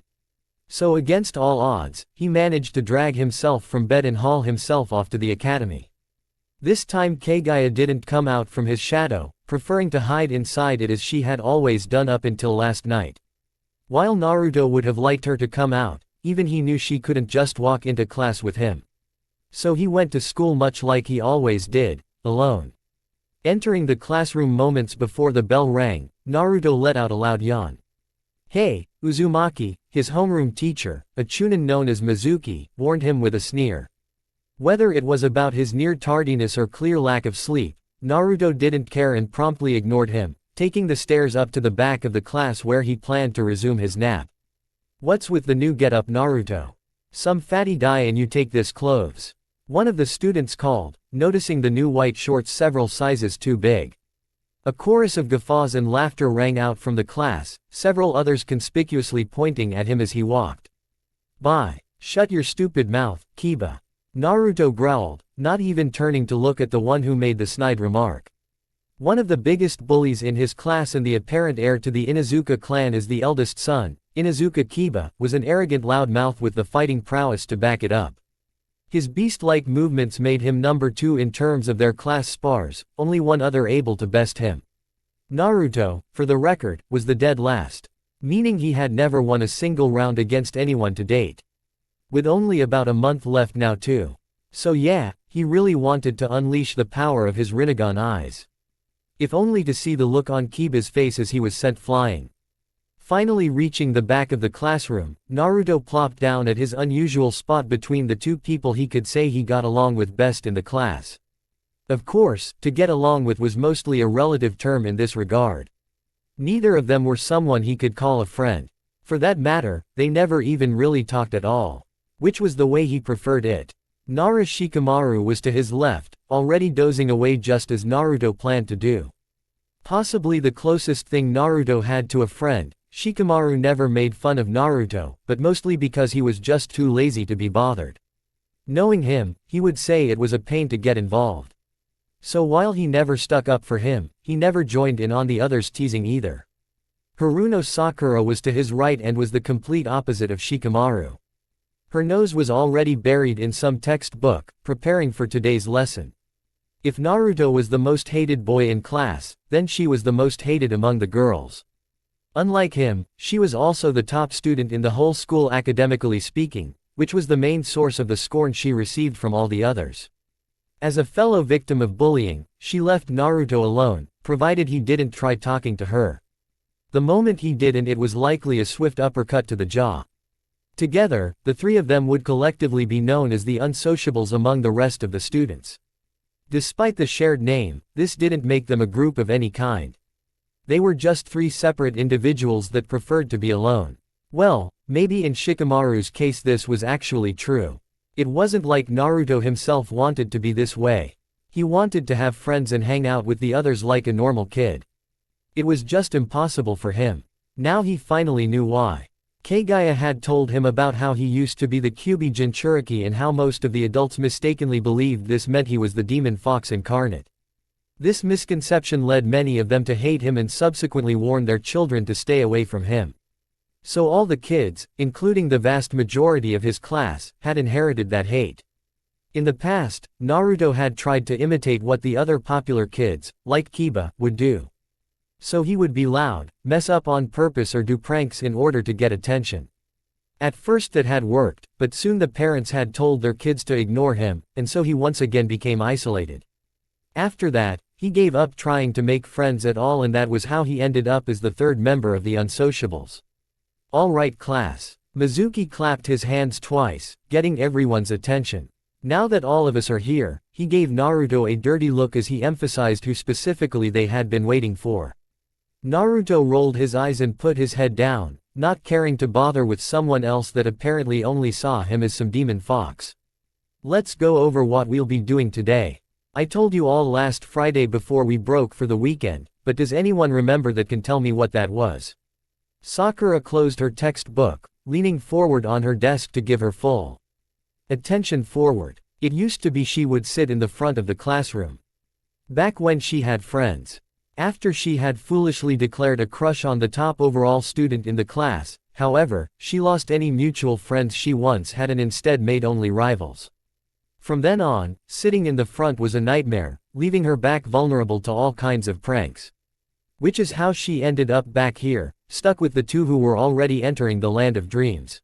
So against all odds, he managed to drag himself from bed and haul himself off to the academy. This time Kaguya didn't come out from his shadow, preferring to hide inside it as she had always done up until last night. While Naruto would have liked her to come out, even he knew she couldn't just walk into class with him. So he went to school much like he always did, alone. Entering the classroom moments before the bell rang, Naruto let out a loud yawn. "Hey, Uzumaki," his homeroom teacher, a chunin known as Mizuki, warned him with a sneer. Whether it was about his near tardiness or clear lack of sleep, Naruto didn't care and promptly ignored him, taking the stairs up to the back of the class where he planned to resume his nap. "What's with the new get-up, Naruto? Some fatty die and you take this clothes?" One of the students called, noticing the new white shorts several sizes too big. A chorus of guffaws and laughter rang out from the class, several others conspicuously pointing at him as he walked by. "Shut your stupid mouth, Kiba," Naruto growled, not even turning to look at the one who made the snide remark. One of the biggest bullies in his class and the apparent heir to the Inuzuka clan as the eldest son, Inuzuka Kiba, was an arrogant loudmouth with the fighting prowess to back it up. His beast-like movements made him number 2 in terms of their class spars, only one other able to best him. Naruto, for the record, was the dead last, meaning he had never won a single round against anyone to date. With only about a month left now too. So yeah, he really wanted to unleash the power of his Rinnegan eyes. If only to see the look on Kiba's face as he was sent flying. Finally reaching the back of the classroom, Naruto plopped down at his unusual spot between the two people he could say he got along with best in the class. Of course, to get along with was mostly a relative term in this regard. Neither of them were someone he could call a friend. For that matter, they never even really talked at all. Which was the way he preferred it. Nara Shikamaru was to his left, already dozing away just as Naruto planned to do. Possibly the closest thing Naruto had to a friend. Shikamaru never made fun of Naruto, but mostly because he was just too lazy to be bothered. Knowing him, he would say it was a pain to get involved. So while he never stuck up for him, he never joined in on the others' teasing either. Haruno Sakura was to his right and was the complete opposite of Shikamaru. Her nose was already buried in some textbook, preparing for today's lesson. If Naruto was the most hated boy in class, then she was the most hated among the girls. Unlike him, she was also the top student in the whole school academically speaking, which was the main source of the scorn she received from all the others. As a fellow victim of bullying, she left Naruto alone, provided he didn't try talking to her. The moment he did, and it was likely a swift uppercut to the jaw. Together, the three of them would collectively be known as the unsociables among the rest of the students. Despite the shared name, this didn't make them a group of any kind. They were just 3 separate individuals that preferred to be alone. Well, maybe in Shikamaru's case this was actually true. It wasn't like Naruto himself wanted to be this way. He wanted to have friends and hang out with the others like a normal kid. It was just impossible for him. Now he finally knew why. Kaguya had told him about how he used to be the Kyuubi Jinchuriki and how most of the adults mistakenly believed this meant he was the demon fox incarnate. This misconception led many of them to hate him and subsequently warn their children to stay away from him. So all the kids, including the vast majority of his class, had inherited that hate. In the past, Naruto had tried to imitate what the other popular kids, like Kiba, would do. So he would be loud, mess up on purpose or do pranks in order to get attention. At first that had worked, but soon the parents had told their kids to ignore him, and so he once again became isolated. After that, he gave up trying to make friends at all, and that was how he ended up as the 3rd member of the unsociables. All right class. Mizuki clapped his hands twice, getting everyone's attention. Now that all of us are here, he gave Naruto a dirty look as he emphasized who specifically they had been waiting for. Naruto rolled his eyes and put his head down, not caring to bother with someone else that apparently only saw him as some demon fox. Let's go over what we'll be doing today. I told you all last Friday before we broke for the weekend, but does anyone remember that can tell me what that was? Sakura closed her textbook, leaning forward on her desk to give her full attention forward. It used to be she would sit in the front of the classroom. Back when she had friends. After she had foolishly declared a crush on the top overall student in the class, however, she lost any mutual friends she once had and instead made only rivals. From then on, sitting in the front was a nightmare, leaving her back vulnerable to all kinds of pranks. Which is how she ended up back here, stuck with the two who were already entering the land of dreams.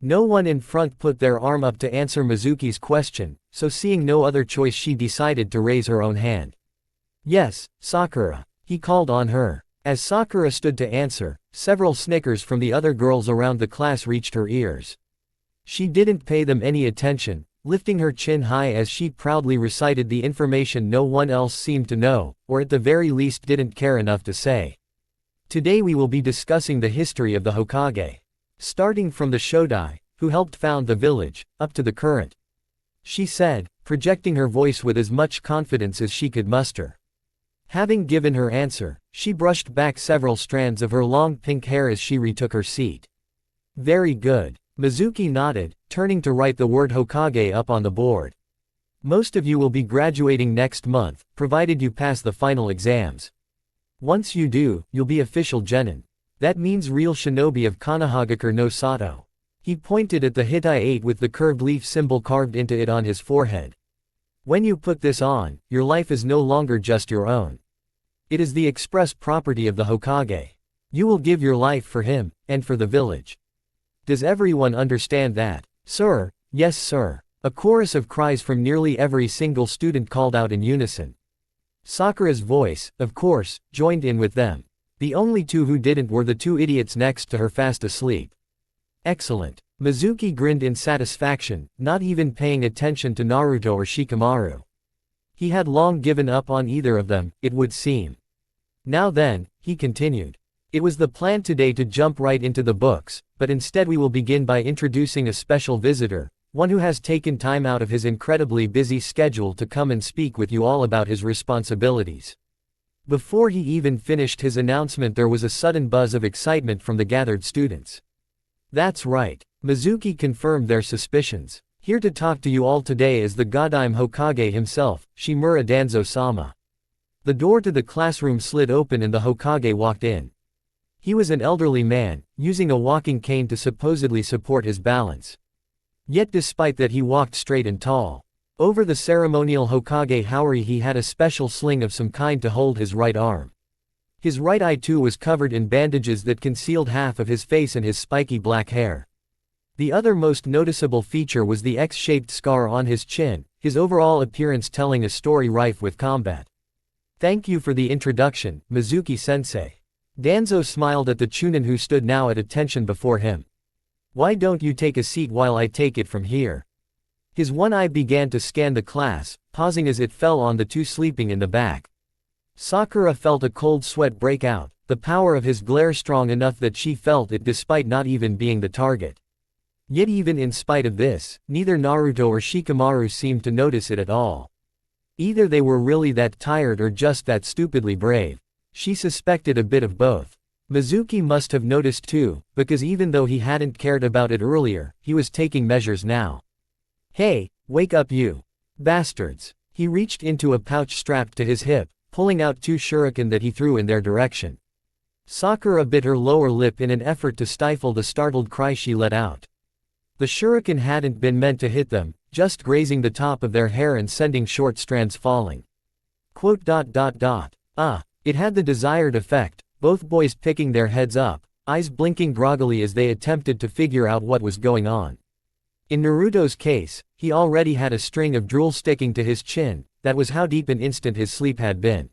No one in front put their arm up to answer Mizuki's question, so seeing no other choice she decided to raise her own hand. Yes, Sakura. He called on her. As Sakura stood to answer, several snickers from the other girls around the class reached her ears. She didn't pay them any attention, lifting her chin high as she proudly recited the information no one else seemed to know, or at the very least didn't care enough to say. Today we will be discussing the history of the Hokage. Starting from the Shodai, who helped found the village, up to the current. She said, projecting her voice with as much confidence as she could muster. Having given her answer, she brushed back several strands of her long pink hair as she retook her seat. Very good. Mizuki nodded, turning to write the word Hokage up on the board. Most of you will be graduating next month, provided you pass the final exams. Once you do, you'll be official genin. That means real shinobi of Konohagakure no Sato. He pointed at the Hittite with the curved leaf symbol carved into it on his forehead. When you put this on, your life is no longer just your own. It is the express property of the Hokage. You will give your life for him, and for the village. Does everyone understand that? Sir, yes sir. A chorus of cries from nearly every single student called out in unison. Sakura's voice, of course, joined in with them. The only two who didn't were the two idiots next to her fast asleep. Excellent. Mizuki grinned in satisfaction, not even paying attention to Naruto or Shikamaru. He had long given up on either of them, it would seem. Now then, he continued. It was the plan today to jump right into the books, but instead we will begin by introducing a special visitor, one who has taken time out of his incredibly busy schedule to come and speak with you all about his responsibilities. Before he even finished his announcement, there was a sudden buzz of excitement from the gathered students. That's right. Mizuki confirmed their suspicions. Here to talk to you all today is the Godime Hokage himself, Shimura Danzo-sama. The door to the classroom slid open and the Hokage walked in. He was an elderly man, using a walking cane to supposedly support his balance. Yet despite that he walked straight and tall. Over the ceremonial Hokage Haori he had a special sling of some kind to hold his right arm. His right eye too was covered in bandages that concealed half of his face and his spiky black hair. The other most noticeable feature was the X-shaped scar on his chin, his overall appearance telling a story rife with combat. Thank you for the introduction, Mizuki-sensei. Danzo smiled at the Chunin who stood now at attention before him. Why don't you take a seat while I take it from here? His one eye began to scan the class, pausing as it fell on the two sleeping in the back. Sakura felt a cold sweat break out, the power of his glare strong enough that she felt it despite not even being the target. Yet even in spite of this, neither Naruto or Shikamaru seemed to notice it at all. Either they were really that tired or just that stupidly brave. She suspected a bit of both. Mizuki must have noticed too, because even though he hadn't cared about it earlier, he was taking measures now. Hey, wake up you bastards. He reached into a pouch strapped to his hip, pulling out two shuriken that he threw in their direction. Sakura bit her lower lip in an effort to stifle the startled cry she let out. The shuriken hadn't been meant to hit them, just grazing the top of their hair and sending short strands falling. It had the desired effect, both boys picking their heads up, eyes blinking groggily as they attempted to figure out what was going on. In Naruto's case, he already had a string of drool sticking to his chin, that was how deep an instant his sleep had been.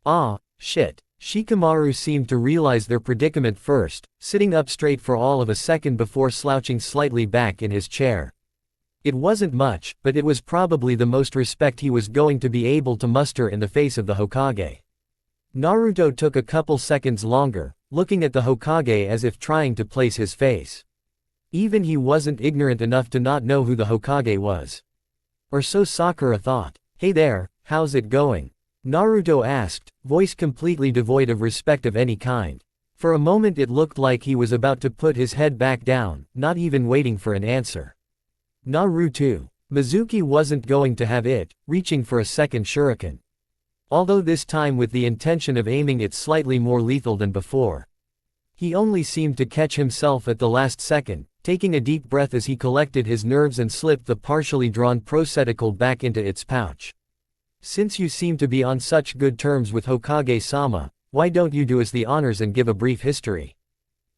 Ah, shit. Shikamaru seemed to realize their predicament first, sitting up straight for all of a second before slouching slightly back in his chair. It wasn't much, but it was probably the most respect he was going to be able to muster in the face of the Hokage. Naruto took a couple seconds longer, looking at the Hokage as if trying to place his face. Even he wasn't ignorant enough to not know who the Hokage was. Or so Sakura thought. "Hey there, how's it going?" Naruto asked, voice completely devoid of respect of any kind. For a moment it looked like he was about to put his head back down, not even waiting for an answer. Naruto. Mizuki wasn't going to have it, reaching for a second shuriken. Although this time with the intention of aiming it slightly more lethal than before. He only seemed to catch himself at the last second, taking a deep breath as he collected his nerves and slipped the partially drawn prosthetical back into its pouch. "Since you seem to be on such good terms with Hokage-sama, why don't you do us the honors and give a brief history?"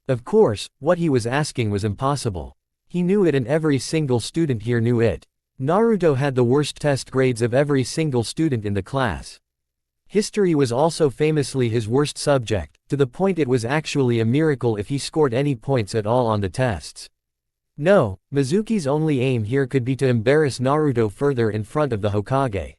Of course, what he was asking was impossible. He knew it and every single student here knew it. Naruto had the worst test grades of every single student in the class. History was also famously his worst subject, to the point it was actually a miracle if he scored any points at all on the tests. No, Mizuki's only aim here could be to embarrass Naruto further in front of the Hokage.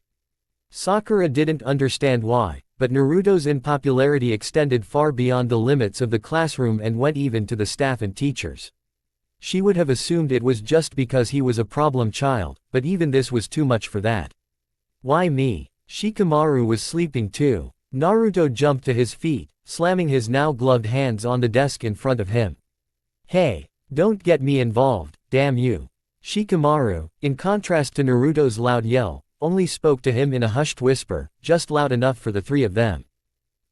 Sakura didn't understand why, but Naruto's unpopularity extended far beyond the limits of the classroom and went even to the staff and teachers. She would have assumed it was just because he was a problem child, but even this was too much for that. "Why me?" Shikamaru was sleeping too. Naruto jumped to his feet, slamming his now gloved hands on the desk in front of him. "Hey, don't get me involved, damn you." Shikamaru, in contrast to Naruto's loud yell, only spoke to him in a hushed whisper, just loud enough for the three of them.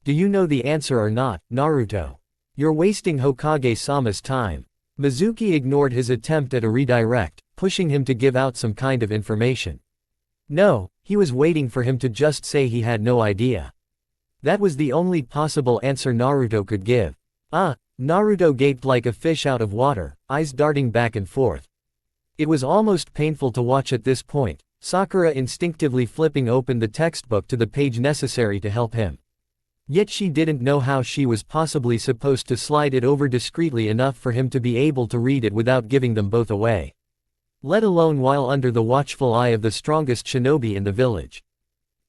"Do you know the answer or not, Naruto? You're wasting Hokage-sama's time." Mizuki ignored his attempt at a redirect, pushing him to give out some kind of information. No, he was waiting for him to just say he had no idea. That was the only possible answer Naruto could give. Naruto gaped like a fish out of water, eyes darting back and forth. It was almost painful to watch at this point, Sakura instinctively flipping open the textbook to the page necessary to help him. Yet she didn't know how she was possibly supposed to slide it over discreetly enough for him to be able to read it without giving them both away. Let alone while under the watchful eye of the strongest shinobi in the village.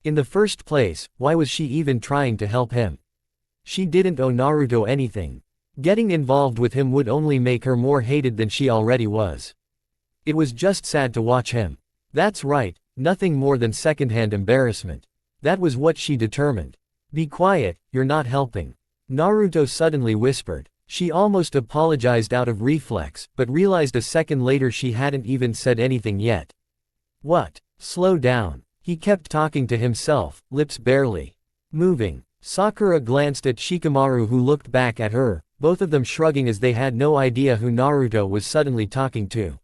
In the first place, why was she even trying to help him? She didn't owe Naruto anything. Getting involved with him would only make her more hated than she already was. It was just sad to watch him. That's right, nothing more than secondhand embarrassment. That was what she determined. "Be quiet, you're not helping," Naruto suddenly whispered. She almost apologized out of reflex, but realized a second later she hadn't even said anything yet. "What? Slow down." He kept talking to himself, lips barely moving. Sakura glanced at Shikamaru who looked back at her, both of them shrugging as they had no idea who Naruto was suddenly talking to.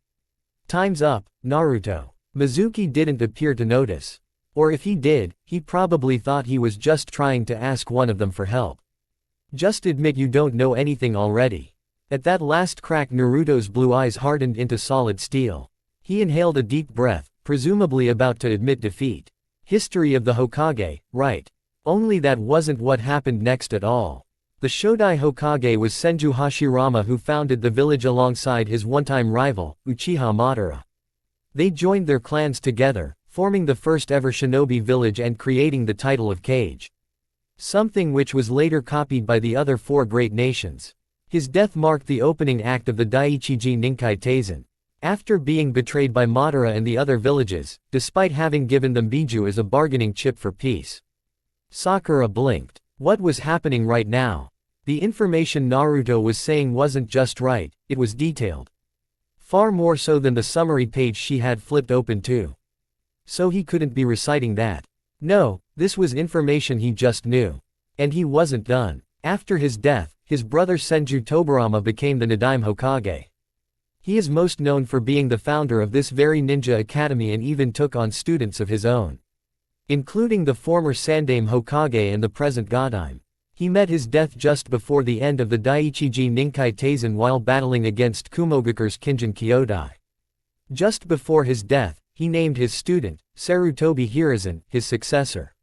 "Time's up, Naruto." Mizuki didn't appear to notice. Or if he did, he probably thought he was just trying to ask one of them for help. "Just admit you don't know anything already." At that last crack Naruto's blue eyes hardened into solid steel. He inhaled a deep breath, presumably about to admit defeat. History of the Hokage, right. Only that wasn't what happened next at all. The Shodai Hokage was Senju Hashirama who founded the village alongside his one-time rival, Uchiha Madara. They joined their clans together, forming the first ever shinobi village and creating the title of Kage. Something which was later copied by the other four great nations. His death marked the opening act of the Daiichiji Ninkai Taisen. After being betrayed by Madara and the other villages, despite having given them Biju as a bargaining chip for peace. Sakura blinked. What was happening right now? The information Naruto was saying wasn't just right, it was detailed. Far more so than the summary page she had flipped open to. So he couldn't be reciting that. No, this was information he just knew. And he wasn't done. After his death, his brother Senju Tobirama became the Nadaime Hokage. He is most known for being the founder of this very ninja academy and even took on students of his own. Including the former Sandaime Hokage and the present Godaime. He met his death just before the end of the Daiichiji Ninkai Taisen while battling against Kumogakure's Kinjin Kyodai. Just before his death, he named his student, Sarutobi Hiruzen, his successor.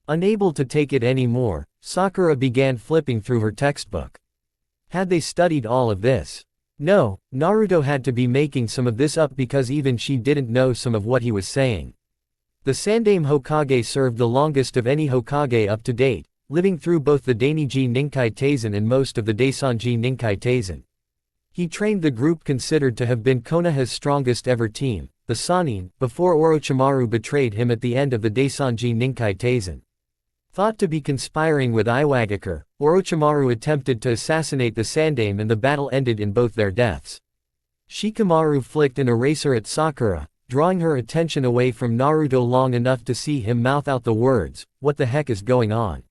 Unable to take it anymore, Sakura began flipping through her textbook. Had they studied all of this? No, Naruto had to be making some of this up because even she didn't know some of what he was saying. The Sandaime Hokage served the longest of any Hokage up to date, living through both the Dainiji Ninkai Taisen and most of the Daisanji Ninkai Taisen. He trained the group considered to have been Konoha's strongest ever team, the Sannin, before Orochimaru betrayed him at the end of the Daisanji Ninkai Taisen. Thought to be conspiring with Iwagakure, Orochimaru attempted to assassinate the Sandaime and the battle ended in both their deaths. Shikamaru flicked an eraser at Sakura, drawing her attention away from Naruto long enough to see him mouth out the words, "What the heck is going on?"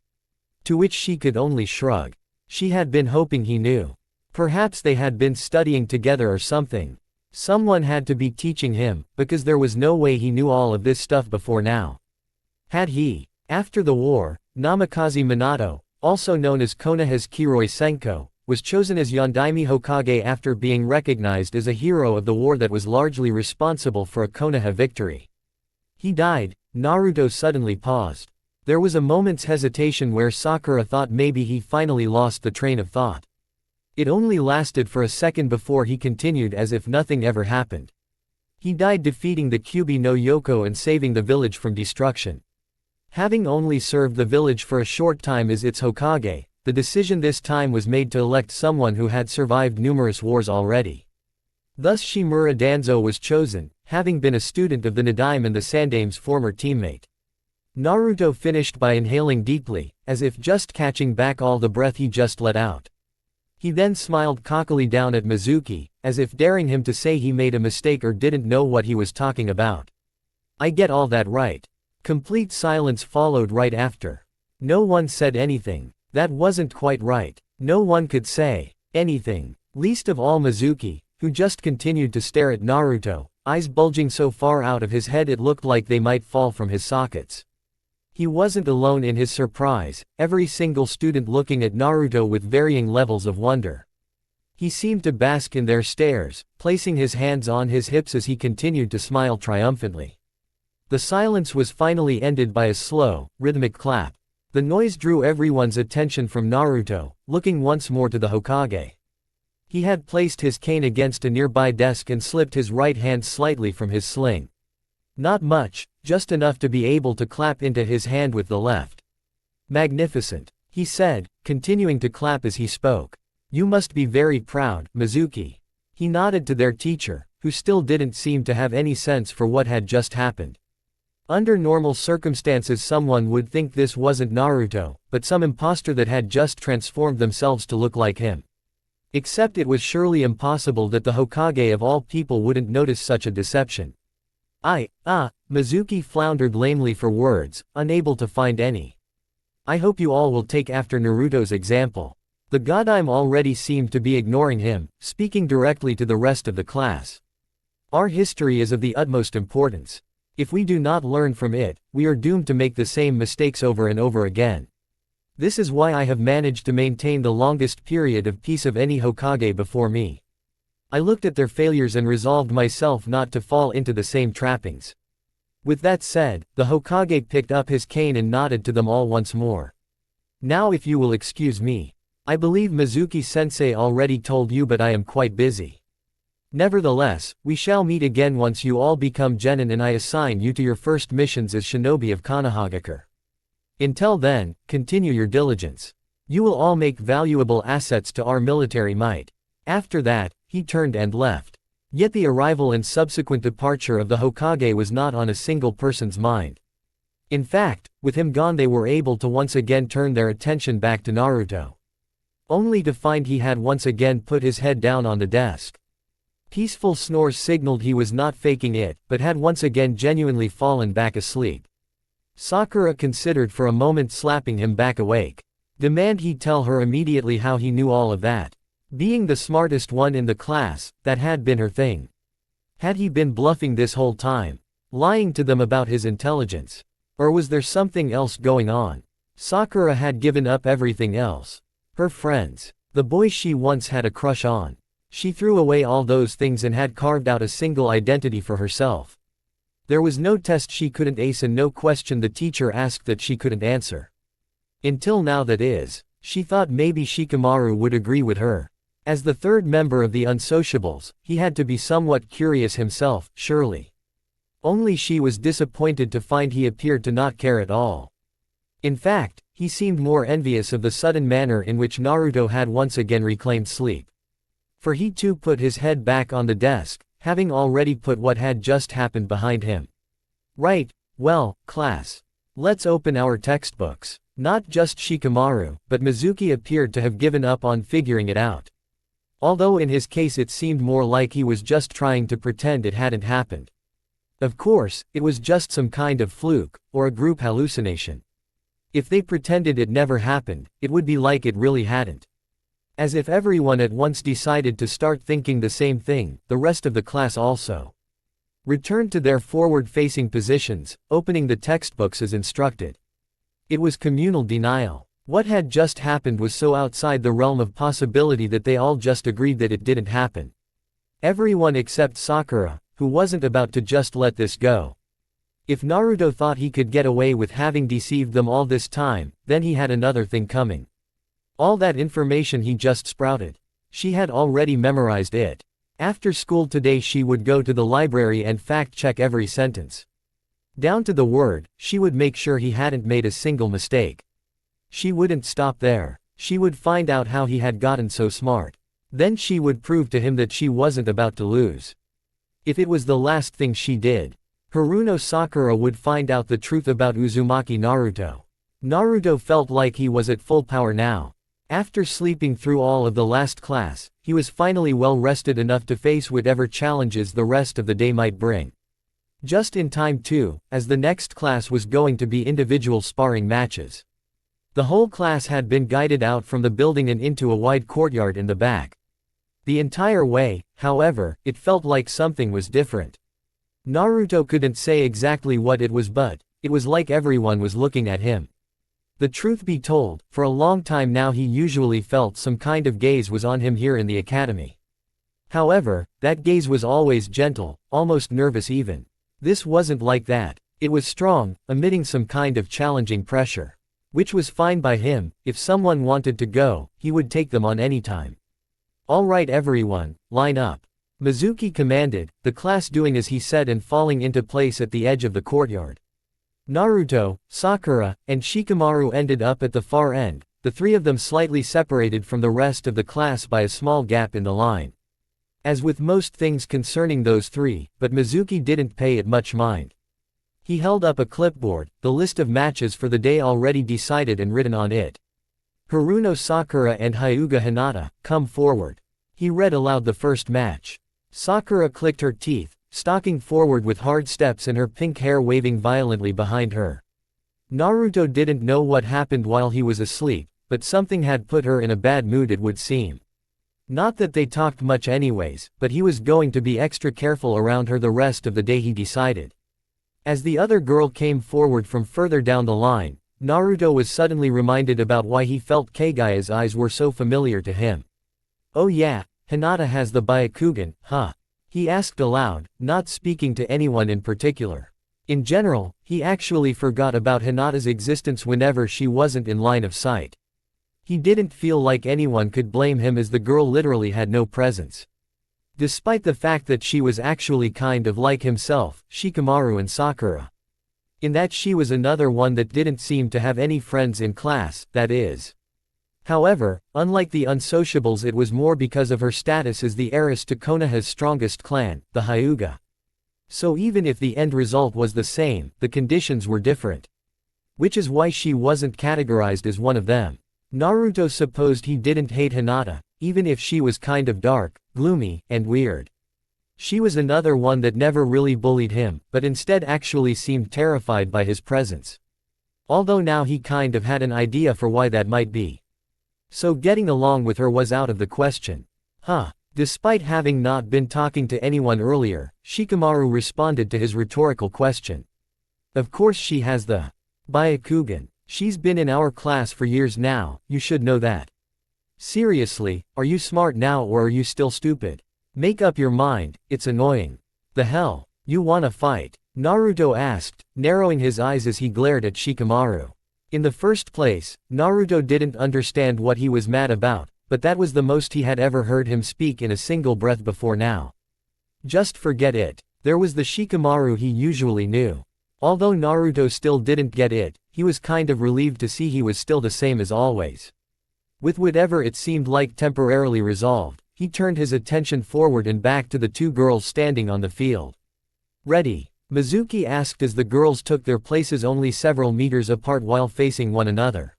To which she could only shrug. She had been hoping he knew. Perhaps they had been studying together or something. Someone had to be teaching him, because there was no way he knew all of this stuff before now. Had he? After the war, Namikaze Minato, also known as Konoha's Kiroi Senko, was chosen as Yondaime Hokage after being recognized as a hero of the war that was largely responsible for a Konoha victory. He died. Naruto suddenly paused. There was a moment's hesitation where Sakura thought maybe he finally lost the train of thought. It only lasted for a second before he continued as if nothing ever happened. He died defeating the Kyuubi no Yoko and saving the village from destruction. Having only served the village for a short time as its Hokage, the decision this time was made to elect someone who had survived numerous wars already. Thus Shimura Danzo was chosen, having been a student of the Nidaime and the Sandaime's former teammate. Naruto finished by inhaling deeply, as if just catching back all the breath he just let out. He then smiled cockily down at Mizuki, as if daring him to say he made a mistake or didn't know what he was talking about. "I get all that right." Complete silence followed right after. No one said anything. That wasn't quite right. No one could say anything. Least of all Mizuki, who just continued to stare at Naruto, eyes bulging so far out of his head it looked like they might fall from his sockets. He wasn't alone in his surprise, every single student looking at Naruto with varying levels of wonder. He seemed to bask in their stares, placing his hands on his hips as he continued to smile triumphantly. The silence was finally ended by a slow, rhythmic clap. The noise drew everyone's attention from Naruto, looking once more to the Hokage. He had placed his cane against a nearby desk and slipped his right hand slightly from his sling. Not much, just enough to be able to clap into his hand with the left. "Magnificent," he said, continuing to clap as he spoke. "You must be very proud, Mizuki." He nodded to their teacher, who still didn't seem to have any sense for what had just happened. Under normal circumstances someone would think this wasn't Naruto, but some imposter that had just transformed themselves to look like him. Except it was surely impossible that the Hokage of all people wouldn't notice such a deception. Mizuki floundered lamely for words, unable to find any. "I hope you all will take after Naruto's example." The Godime already seemed to be ignoring him, speaking directly to the rest of the class. "Our history is of the utmost importance. If we do not learn from it, we are doomed to make the same mistakes over and over again. This is why I have managed to maintain the longest period of peace of any Hokage before me. I looked at their failures and resolved myself not to fall into the same trappings." With that said, the Hokage picked up his cane and nodded to them all once more. "Now if you will excuse me. I believe Mizuki-sensei already told you but I am quite busy. Nevertheless, we shall meet again once you all become genin and I assign you to your first missions as shinobi of Konohagakure. Until then, continue your diligence. You will all make valuable assets to our military might." After that, he turned and left. Yet the arrival and subsequent departure of the Hokage was not on a single person's mind. In fact, with him gone they were able to once again turn their attention back to Naruto. Only to find he had once again put his head down on the desk. Peaceful snores signaled he was not faking it, but had once again genuinely fallen back asleep. Sakura considered for a moment slapping him back awake. Demand he tell her immediately how he knew all of that. Being the smartest one in the class, that had been her thing. Had he been bluffing this whole time? Lying to them about his intelligence? Or was there something else going on? Sakura had given up everything else. Her friends. The boys she once had a crush on. She threw away all those things and had carved out a single identity for herself. There was no test she couldn't ace and no question the teacher asked that she couldn't answer. Until now that is. She thought maybe Shikamaru would agree with her. As the third member of the unsociables, he had to be somewhat curious himself, surely. Only she was disappointed to find he appeared to not care at all. In fact, he seemed more envious of the sudden manner in which Naruto had once again reclaimed sleep. For he too put his head back on the desk, having already put what had just happened behind him. Right, well, class. Let's open our textbooks. Not just Shikamaru, but Mizuki appeared to have given up on figuring it out. Although in his case it seemed more like he was just trying to pretend it hadn't happened. Of course, it was just some kind of fluke, or a group hallucination. If they pretended it never happened, it would be like it really hadn't. As if everyone at once decided to start thinking the same thing, the rest of the class also returned to their forward-facing positions, opening the textbooks as instructed. It was communal denial. What had just happened was so outside the realm of possibility that they all just agreed that it didn't happen. Everyone except Sakura, who wasn't about to just let this go. If Naruto thought he could get away with having deceived them all this time, then he had another thing coming. All that information he just sprouted. She had already memorized it. After school today she would go to the library and fact-check every sentence. Down to the word, she would make sure he hadn't made a single mistake. She wouldn't stop there. She would find out how he had gotten so smart. Then she would prove to him that she wasn't about to lose. If it was the last thing she did, Haruno Sakura would find out the truth about Uzumaki Naruto. Naruto felt like he was at full power now. After sleeping through all of the last class, he was finally well rested enough to face whatever challenges the rest of the day might bring. Just in time too, as the next class was going to be individual sparring matches. The whole class had been guided out from the building and into a wide courtyard in the back. The entire way, however, it felt like something was different. Naruto couldn't say exactly what it was, but it was like everyone was looking at him. The truth be told, for a long time now he usually felt some kind of gaze was on him here in the academy. However, that gaze was always gentle, almost nervous even. This wasn't like that. It was strong, emitting some kind of challenging pressure. Which was fine by him. If someone wanted to go, he would take them on any time. All right everyone, line up. Mizuki commanded, the class doing as he said and falling into place at the edge of the courtyard. Naruto, Sakura, and Shikamaru ended up at the far end, the three of them slightly separated from the rest of the class by a small gap in the line. As with most things concerning those three, but Mizuki didn't pay it much mind. He held up a clipboard, the list of matches for the day already decided and written on it. Haruno Sakura and Hyuga Hinata, come forward. He read aloud the first match. Sakura clicked her teeth, stalking forward with hard steps and her pink hair waving violently behind her. Naruto didn't know what happened while he was asleep, but something had put her in a bad mood it would seem. Not that they talked much anyways, but he was going to be extra careful around her the rest of the day he decided. As the other girl came forward from further down the line, Naruto was suddenly reminded about why he felt Kaguya's eyes were so familiar to him. Oh yeah, Hinata has the Byakugan, huh? He asked aloud, not speaking to anyone in particular. In general, he actually forgot about Hinata's existence whenever she wasn't in line of sight. He didn't feel like anyone could blame him as the girl literally had no presence. Despite the fact that she was actually kind of like himself, Shikamaru and Sakura. In that she was another one that didn't seem to have any friends in class, that is. However, unlike the unsociables, it was more because of her status as the heiress to Konoha's strongest clan, the Hyuga. So even if the end result was the same, the conditions were different. Which is why she wasn't categorized as one of them. Naruto supposed he didn't hate Hinata, even if she was kind of dark, gloomy, and weird. She was another one that never really bullied him, but instead actually seemed terrified by his presence. Although now he kind of had an idea for why that might be. So getting along with her was out of the question. Huh. Despite having not been talking to anyone earlier, Shikamaru responded to his rhetorical question. Of course she has the Byakugan. She's been in our class for years now, you should know that. Seriously, are you smart now or are you still stupid? Make up your mind, it's annoying. The hell, you wanna fight? Naruto asked, narrowing his eyes as he glared at Shikamaru. In the first place, Naruto didn't understand what he was mad about, but that was the most he had ever heard him speak in a single breath before now. Just forget it. There was the Shikamaru he usually knew. Although Naruto still didn't get it, he was kind of relieved to see he was still the same as always. With whatever it seemed like temporarily resolved, he turned his attention forward and back to the two girls standing on the field. Ready? Mizuki asked as the girls took their places only several meters apart while facing one another.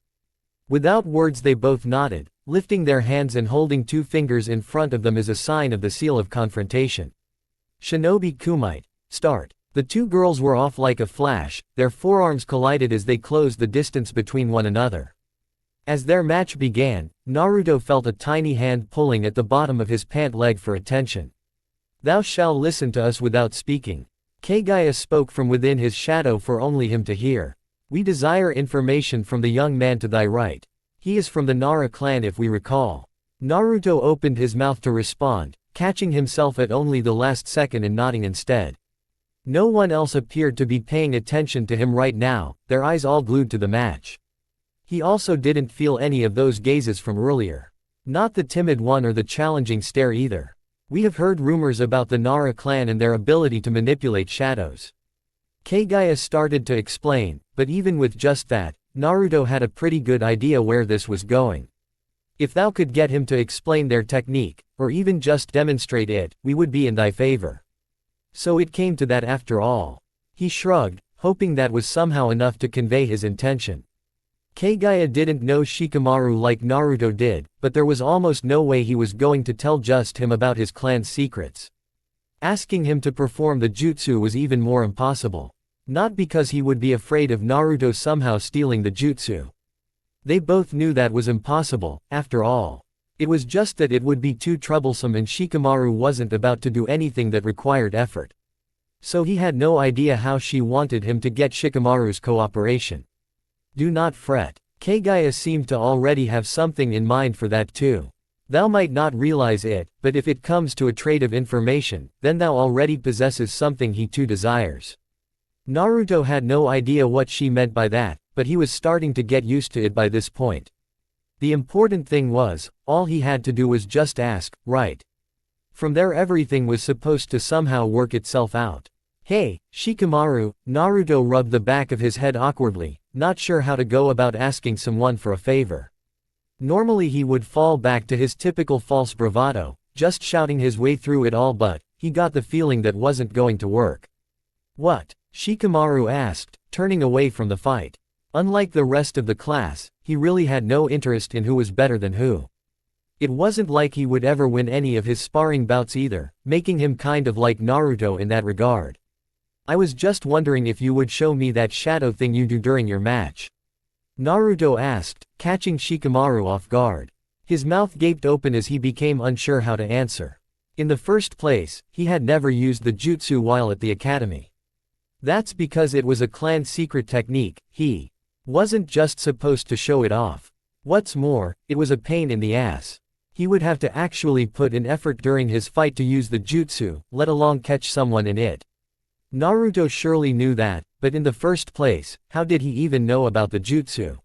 Without words they both nodded, lifting their hands and holding two fingers in front of them as a sign of the seal of confrontation. Shinobi Kumite, start. The two girls were off like a flash, their forearms collided as they closed the distance between one another. As their match began, Naruto felt a tiny hand pulling at the bottom of his pant leg for attention. Thou shalt listen to us without speaking. Kaguya spoke from within his shadow for only him to hear. We desire information from the young man to thy right. He is from the Nara clan if we recall. Naruto opened his mouth to respond, catching himself at only the last second and nodding instead. No one else appeared to be paying attention to him right now, their eyes all glued to the match. He also didn't feel any of those gazes from earlier. Not the timid one or the challenging stare either. We have heard rumors about the Nara clan and their ability to manipulate shadows. Kaguya started to explain, but even with just that, Naruto had a pretty good idea where this was going. If thou could get him to explain their technique, or even just demonstrate it, we would be in thy favor. So it came to that after all. He shrugged, hoping that was somehow enough to convey his intention. Kaguya didn't know Shikamaru like Naruto did, but there was almost no way he was going to tell just him about his clan's secrets. Asking him to perform the jutsu was even more impossible. Not because he would be afraid of Naruto somehow stealing the jutsu. They both knew that was impossible, after all. It was just that it would be too troublesome and Shikamaru wasn't about to do anything that required effort. So he had no idea how she wanted him to get Shikamaru's cooperation. Do not fret. Kaguya seemed to already have something in mind for that too. Thou might not realize it, but if it comes to a trade of information, then thou already possesses something he too desires. Naruto had no idea what she meant by that, but he was starting to get used to it by this point. The important thing was, all he had to do was just ask, right? From there everything was supposed to somehow work itself out. Hey, Shikamaru, Naruto rubbed the back of his head awkwardly, not sure how to go about asking someone for a favor. Normally he would fall back to his typical false bravado, just shouting his way through it all, but he got the feeling that wasn't going to work. What? Shikamaru asked, turning away from the fight. Unlike the rest of the class, he really had no interest in who was better than who. It wasn't like he would ever win any of his sparring bouts either, making him kind of like Naruto in that regard. I was just wondering if you would show me that shadow thing you do during your match. Naruto asked, catching Shikamaru off guard. His mouth gaped open as he became unsure how to answer. In the first place, he had never used the jutsu while at the academy. That's because it was a clan secret technique, he wasn't just supposed to show it off. What's more, it was a pain in the ass. He would have to actually put in effort during his fight to use the jutsu, let alone catch someone in it. Naruto surely knew that, but in the first place, how did he even know about the jutsu?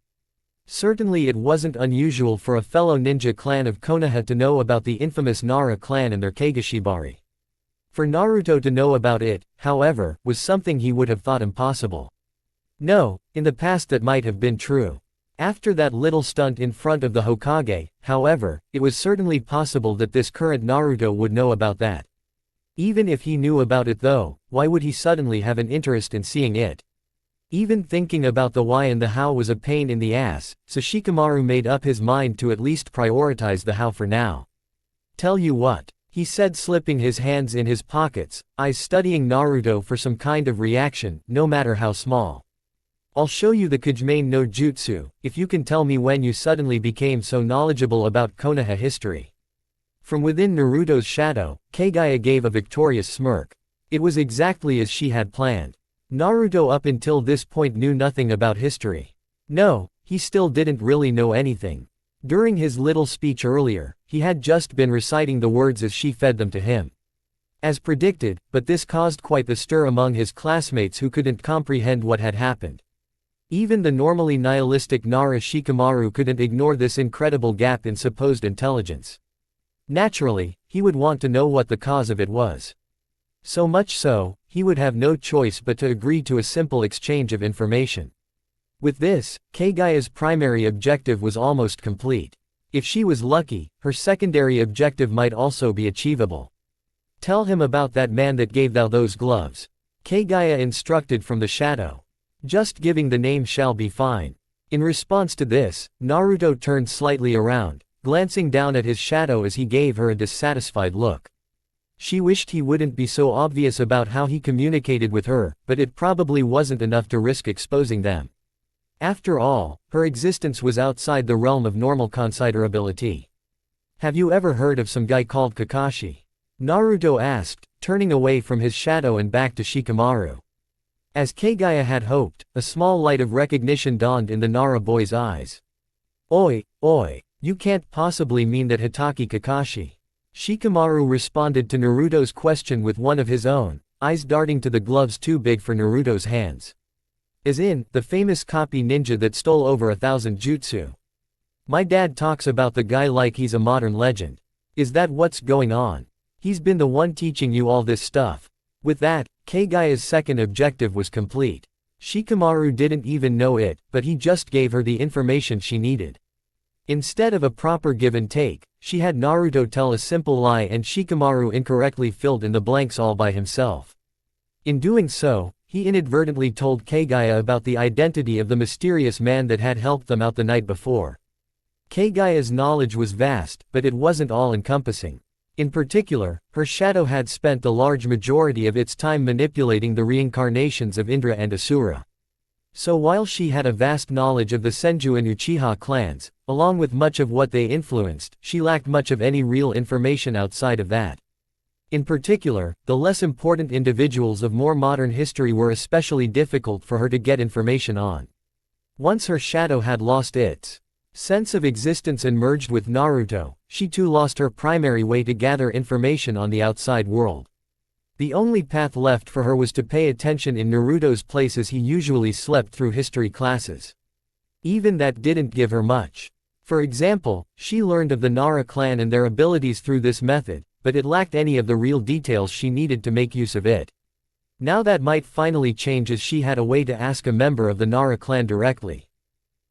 Certainly it wasn't unusual for a fellow ninja clan of Konoha to know about the infamous Nara clan and their Kagashibari. For Naruto to know about it, however, was something he would have thought impossible. No, in the past that might have been true. After that little stunt in front of the Hokage, however, it was certainly possible that this current Naruto would know about that. Even if he knew about it though, why would he suddenly have an interest in seeing it? Even thinking about the why and the how was a pain in the ass, so Shikamaru made up his mind to at least prioritize the how for now. Tell you what, he said, slipping his hands in his pockets, eyes studying Naruto for some kind of reaction, no matter how small. I'll show you the Kujimane no Jutsu, if you can tell me when you suddenly became so knowledgeable about Konoha history. From within Naruto's shadow, Kaguya gave a victorious smirk. It was exactly as she had planned. Naruto up until this point knew nothing about history. No, he still didn't really know anything. During his little speech earlier, he had just been reciting the words as she fed them to him. As predicted, but this caused quite the stir among his classmates who couldn't comprehend what had happened. Even the normally nihilistic Nara Shikamaru couldn't ignore this incredible gap in supposed intelligence. Naturally, he would want to know what the cause of it was. So much so, he would have no choice but to agree to a simple exchange of information. With this, Kaguya's primary objective was almost complete. If she was lucky, her secondary objective might also be achievable. Tell him about that man that gave thou those gloves. Kaguya instructed from the shadow. Just giving the name shall be fine. In response to this, Naruto turned slightly around, glancing down at his shadow as he gave her a dissatisfied look. She wished he wouldn't be so obvious about how he communicated with her, but it probably wasn't enough to risk exposing them. After all, her existence was outside the realm of normal considerability. Have you ever heard of some guy called Kakashi? Naruto asked, turning away from his shadow and back to Shikamaru. As Kaguya had hoped, a small light of recognition dawned in the Nara boy's eyes. Oi, you can't possibly mean that Hitaki Kakashi. Shikamaru responded to Naruto's question with one of his own, eyes darting to the gloves too big for Naruto's hands. As in, the famous copy ninja that stole over 1,000 jutsu. My dad talks about the guy like he's a modern legend. Is that what's going on? He's been the one teaching you all this stuff. With that, Kaguya's second objective was complete. Shikamaru didn't even know it, but he just gave her the information she needed. Instead of a proper give and take, she had Naruto tell a simple lie and Shikamaru incorrectly filled in the blanks all by himself. In doing so, he inadvertently told Kaguya about the identity of the mysterious man that had helped them out the night before. Kaguya's knowledge was vast, but it wasn't all-encompassing. In particular, her shadow had spent the large majority of its time manipulating the reincarnations of Indra and Asura. So while she had a vast knowledge of the Senju and Uchiha clans, along with much of what they influenced, she lacked much of any real information outside of that. In particular, the less important individuals of more modern history were especially difficult for her to get information on. Once her shadow had lost its sense of existence and merged with Naruto, she too lost her primary way to gather information on the outside world. The only path left for her was to pay attention in Naruto's place as he usually slept through history classes. Even that didn't give her much. For example, she learned of the Nara clan and their abilities through this method, but it lacked any of the real details she needed to make use of it. Now that might finally change as she had a way to ask a member of the Nara clan directly.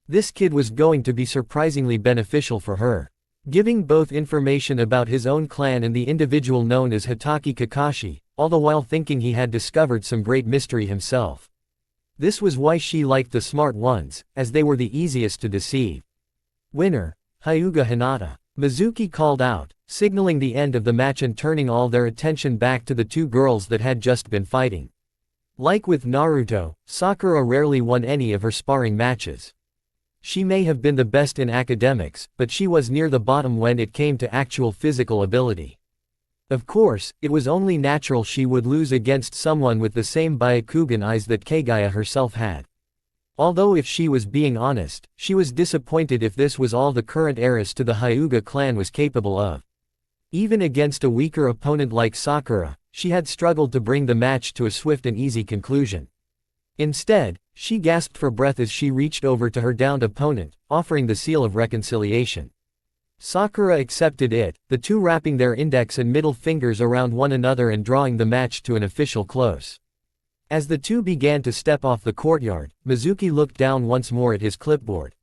This kid was going to be surprisingly beneficial for her. Giving both information about his own clan and the individual known as Hitaki Kakashi, all the while thinking he had discovered some great mystery himself. This was why she liked the smart ones, as they were the easiest to deceive. Winner, Hyuga Hinata. Mizuki called out, signaling the end of the match and turning all their attention back to the two girls that had just been fighting. Like with Naruto, Sakura rarely won any of her sparring matches. She may have been the best in academics, but she was near the bottom when it came to actual physical ability. Of course, it was only natural she would lose against someone with the same Byakugan eyes that Kaguya herself had. Although if she was being honest, she was disappointed if this was all the current heiress to the Hyuga clan was capable of. Even against a weaker opponent like Sakura, she had struggled to bring the match to a swift and easy conclusion. Instead, she gasped for breath as she reached over to her downed opponent, offering the seal of reconciliation. Sakura accepted it, the two wrapping their index and middle fingers around one another and drawing the match to an official close. As the two began to step off the courtyard, Mizuki looked down once more at his clipboard.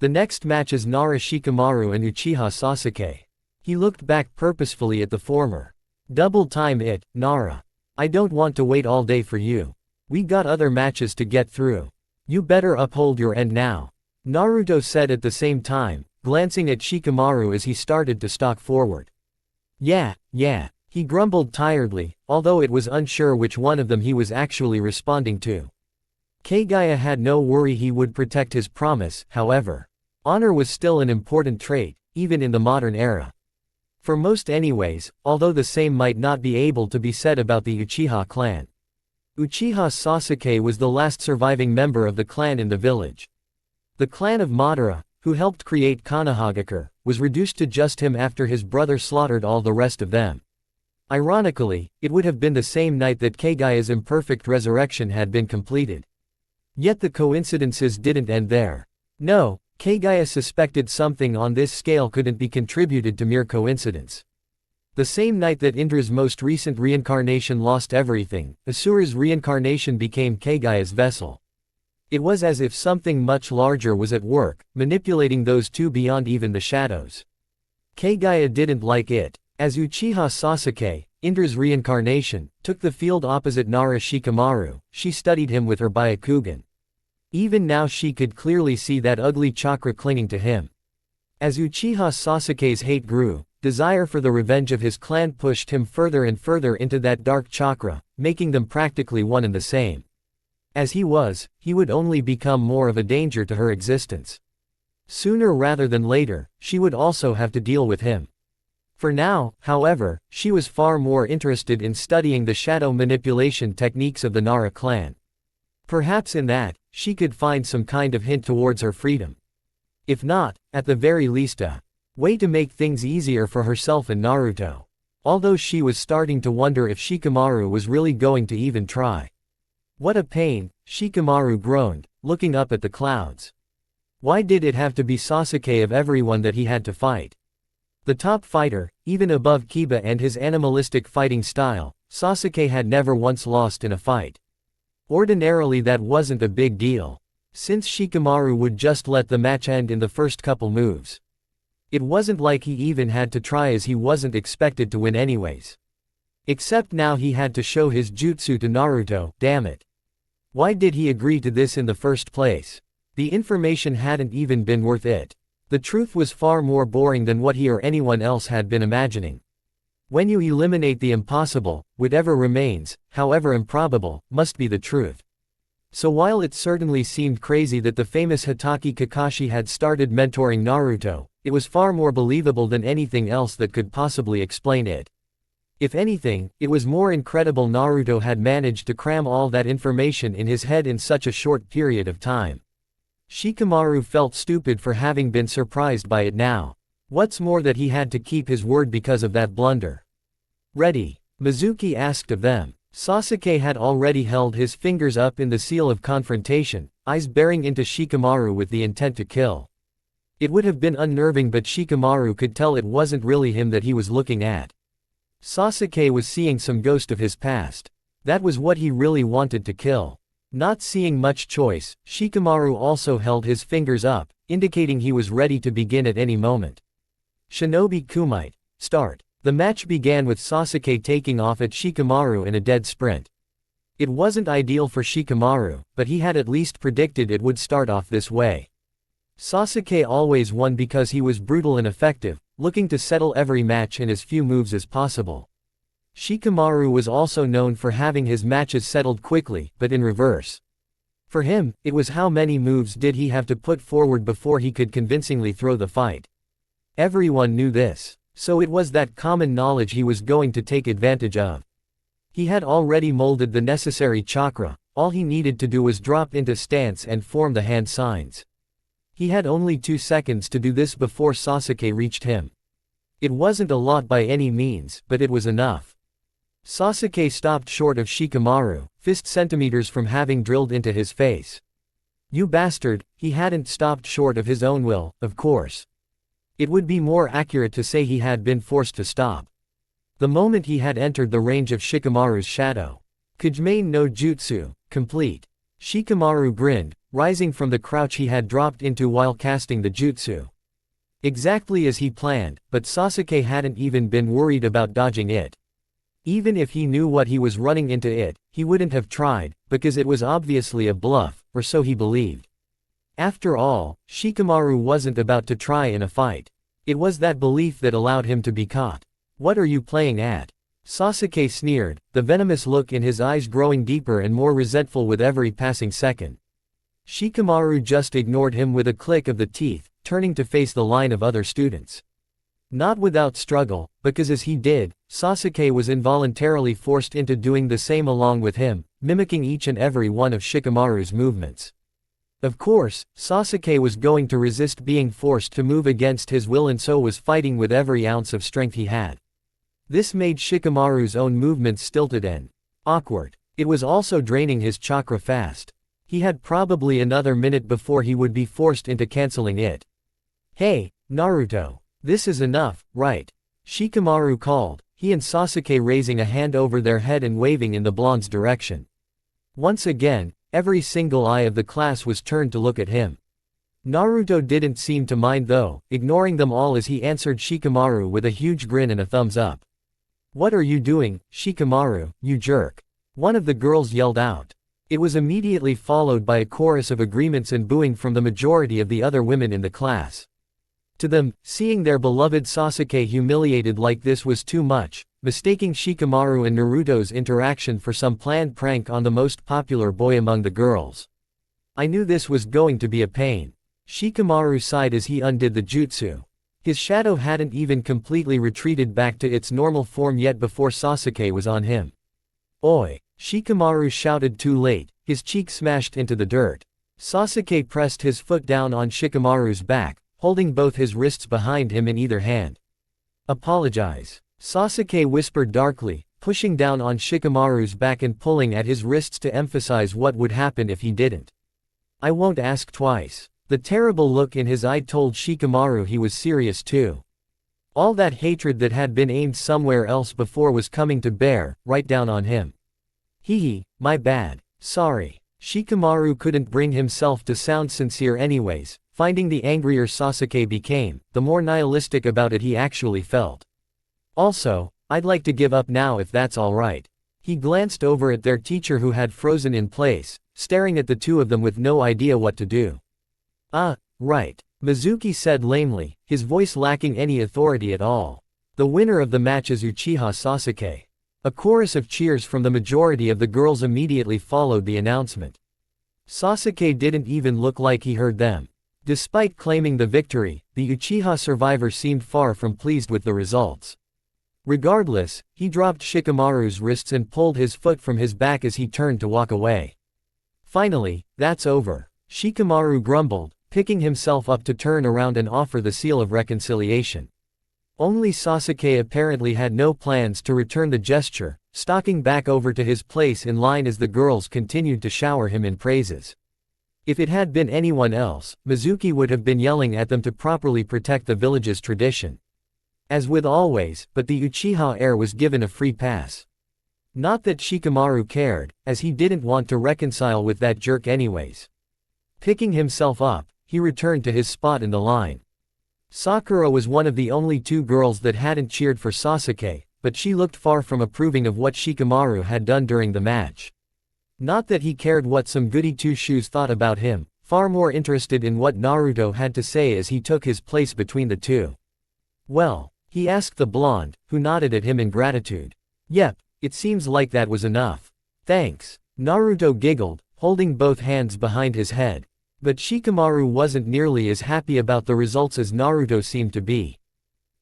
The next match is Nara Shikamaru and Uchiha Sasuke. He looked back purposefully at the former. Double time it, Nara. I don't want to wait all day for you. We got other matches to get through. You better uphold your end now. Naruto said at the same time, glancing at Shikamaru as he started to stalk forward. Yeah. He grumbled tiredly, although it was unsure which one of them he was actually responding to. Kaguya had no worry he would protect his promise, however. Honor was still an important trait, even in the modern era. For most anyways, although the same might not be able to be said about the Uchiha clan. Uchiha Sasuke was the last surviving member of the clan in the village. The clan of Madara, who helped create Konohagakure, was reduced to just him after his brother slaughtered all the rest of them. Ironically, it would have been the same night that Kaguya's imperfect resurrection had been completed. Yet the coincidences didn't end there. No, Kaguya suspected something on this scale couldn't be contributed to mere coincidence. The same night that Indra's most recent reincarnation lost everything, Asura's reincarnation became Kaguya's vessel. It was as if something much larger was at work, manipulating those two beyond even the shadows. Kaguya didn't like it. As Uchiha Sasuke, Indra's reincarnation, took the field opposite Nara Shikamaru, she studied him with her Byakugan. Even now she could clearly see that ugly chakra clinging to him. As Uchiha Sasuke's hate grew, desire for the revenge of his clan pushed him further and further into that dark chakra, making them practically one and the same. As he would only become more of a danger to her existence. Sooner rather than later, she would also have to deal with him. For now, however, she was far more interested in studying the shadow manipulation techniques of the Nara clan. Perhaps in that, she could find some kind of hint towards her freedom. If not, at the very least a way to make things easier for herself and Naruto. Although she was starting to wonder if Shikamaru was really going to even try. What a pain, Shikamaru groaned, looking up at the clouds. Why did it have to be Sasuke of everyone that he had to fight? The top fighter, even above Kiba and his animalistic fighting style, Sasuke had never once lost in a fight. Ordinarily that wasn't a big deal. Since Shikamaru would just let the match end in the first couple moves. It wasn't like he even had to try as he wasn't expected to win anyways. Except now he had to show his jutsu to Naruto, damn it. Why did he agree to this in the first place? The information hadn't even been worth it. The truth was far more boring than what he or anyone else had been imagining. When you eliminate the impossible, whatever remains, however improbable, must be the truth. So while it certainly seemed crazy that the famous Hatake Kakashi had started mentoring Naruto, it was far more believable than anything else that could possibly explain it. If anything, it was more incredible Naruto had managed to cram all that information in his head in such a short period of time. Shikamaru felt stupid for having been surprised by it now. What's more that he had to keep his word because of that blunder. Ready? Mizuki asked of them. Sasuke had already held his fingers up in the seal of confrontation, eyes bearing into Shikamaru with the intent to kill. It would have been unnerving, but Shikamaru could tell it wasn't really him that he was looking at. Sasuke was seeing some ghost of his past. That was what he really wanted to kill. Not seeing much choice, Shikamaru also held his fingers up, indicating he was ready to begin at any moment. Shinobi Kumite, start. The match began with Sasuke taking off at Shikamaru in a dead sprint. It wasn't ideal for Shikamaru, but he had at least predicted it would start off this way. Sasuke always won because he was brutal and effective, looking to settle every match in as few moves as possible. Shikamaru was also known for having his matches settled quickly, but in reverse. For him, it was how many moves did he have to put forward before he could convincingly throw the fight. Everyone knew this. So it was that common knowledge he was going to take advantage of. He had already molded the necessary chakra, all he needed to do was drop into stance and form the hand signs. He had only 2 seconds to do this before Sasuke reached him. It wasn't a lot by any means, but it was enough. Sasuke stopped short of Shikamaru, fist centimeters from having drilled into his face. You bastard, he hadn't stopped short of his own will, of course. It would be more accurate to say he had been forced to stop. The moment he had entered the range of Shikamaru's shadow. Kujumain no Jutsu, complete. Shikamaru grinned, rising from the crouch he had dropped into while casting the jutsu. Exactly as he planned, but Sasuke hadn't even been worried about dodging it. Even if he knew what he was running into it, he wouldn't have tried, because it was obviously a bluff, or so he believed. After all, Shikamaru wasn't about to try in a fight. It was that belief that allowed him to be caught. What are you playing at? Sasuke sneered, the venomous look in his eyes growing deeper and more resentful with every passing second. Shikamaru just ignored him with a click of the teeth, turning to face the line of other students. Not without struggle, because as he did, Sasuke was involuntarily forced into doing the same along with him, mimicking each and every one of Shikamaru's movements. Of course, Sasuke was going to resist being forced to move against his will and so was fighting with every ounce of strength he had. This made Shikamaru's own movements stilted and awkward. It was also draining his chakra fast. He had probably another minute before he would be forced into canceling it. "Hey, Naruto. This is enough, right?" Shikamaru called, he and Sasuke raising a hand over their head and waving in the blonde's direction. Once again, every single eye of the class was turned to look at him. Naruto didn't seem to mind though, ignoring them all as he answered Shikamaru with a huge grin and a thumbs up. "What are you doing, Shikamaru, you jerk?" one of the girls yelled out. It was immediately followed by a chorus of agreements and booing from the majority of the other women in the class. To them, seeing their beloved Sasuke humiliated like this was too much, mistaking Shikamaru and Naruto's interaction for some planned prank on the most popular boy among the girls. "I knew this was going to be a pain." Shikamaru sighed as he undid the jutsu. His shadow hadn't even completely retreated back to its normal form yet before Sasuke was on him. "Oi!" Shikamaru shouted too late, his cheek smashed into the dirt. Sasuke pressed his foot down on Shikamaru's back, holding both his wrists behind him in either hand. "Apologize," Sasuke whispered darkly, pushing down on Shikamaru's back and pulling at his wrists to emphasize what would happen if he didn't. "I won't ask twice." The terrible look in his eye told Shikamaru he was serious too. All that hatred that had been aimed somewhere else before was coming to bear, right down on him. "Hee, my bad. Sorry." Shikamaru couldn't bring himself to sound sincere anyways, finding the angrier Sasuke became, the more nihilistic about it he actually felt. "Also, I'd like to give up now if that's alright." He glanced over at their teacher who had frozen in place, staring at the two of them with no idea what to do. Right," Mizuki said lamely, his voice lacking any authority at all. "The winner of the match is Uchiha Sasuke." A chorus of cheers from the majority of the girls immediately followed the announcement. Sasuke didn't even look like he heard them. Despite claiming the victory, the Uchiha survivor seemed far from pleased with the results. Regardless, he dropped Shikamaru's wrists and pulled his foot from his back as he turned to walk away. "Finally, that's over," Shikamaru grumbled, picking himself up to turn around and offer the seal of reconciliation. Only Sasuke apparently had no plans to return the gesture, stalking back over to his place in line as the girls continued to shower him in praises. If it had been anyone else, Mizuki would have been yelling at them to properly protect the village's tradition. As with always, but the Uchiha heir was given a free pass. Not that Shikamaru cared, as he didn't want to reconcile with that jerk anyways. Picking himself up, he returned to his spot in the line. Sakura was one of the only two girls that hadn't cheered for Sasuke, but she looked far from approving of what Shikamaru had done during the match. Not that he cared what some goody two-shoes thought about him, far more interested in what Naruto had to say as he took his place between the two. "Well?" he asked the blonde, who nodded at him in gratitude. "Yep, it seems like that was enough. Thanks." Naruto giggled, holding both hands behind his head. But Shikamaru wasn't nearly as happy about the results as Naruto seemed to be.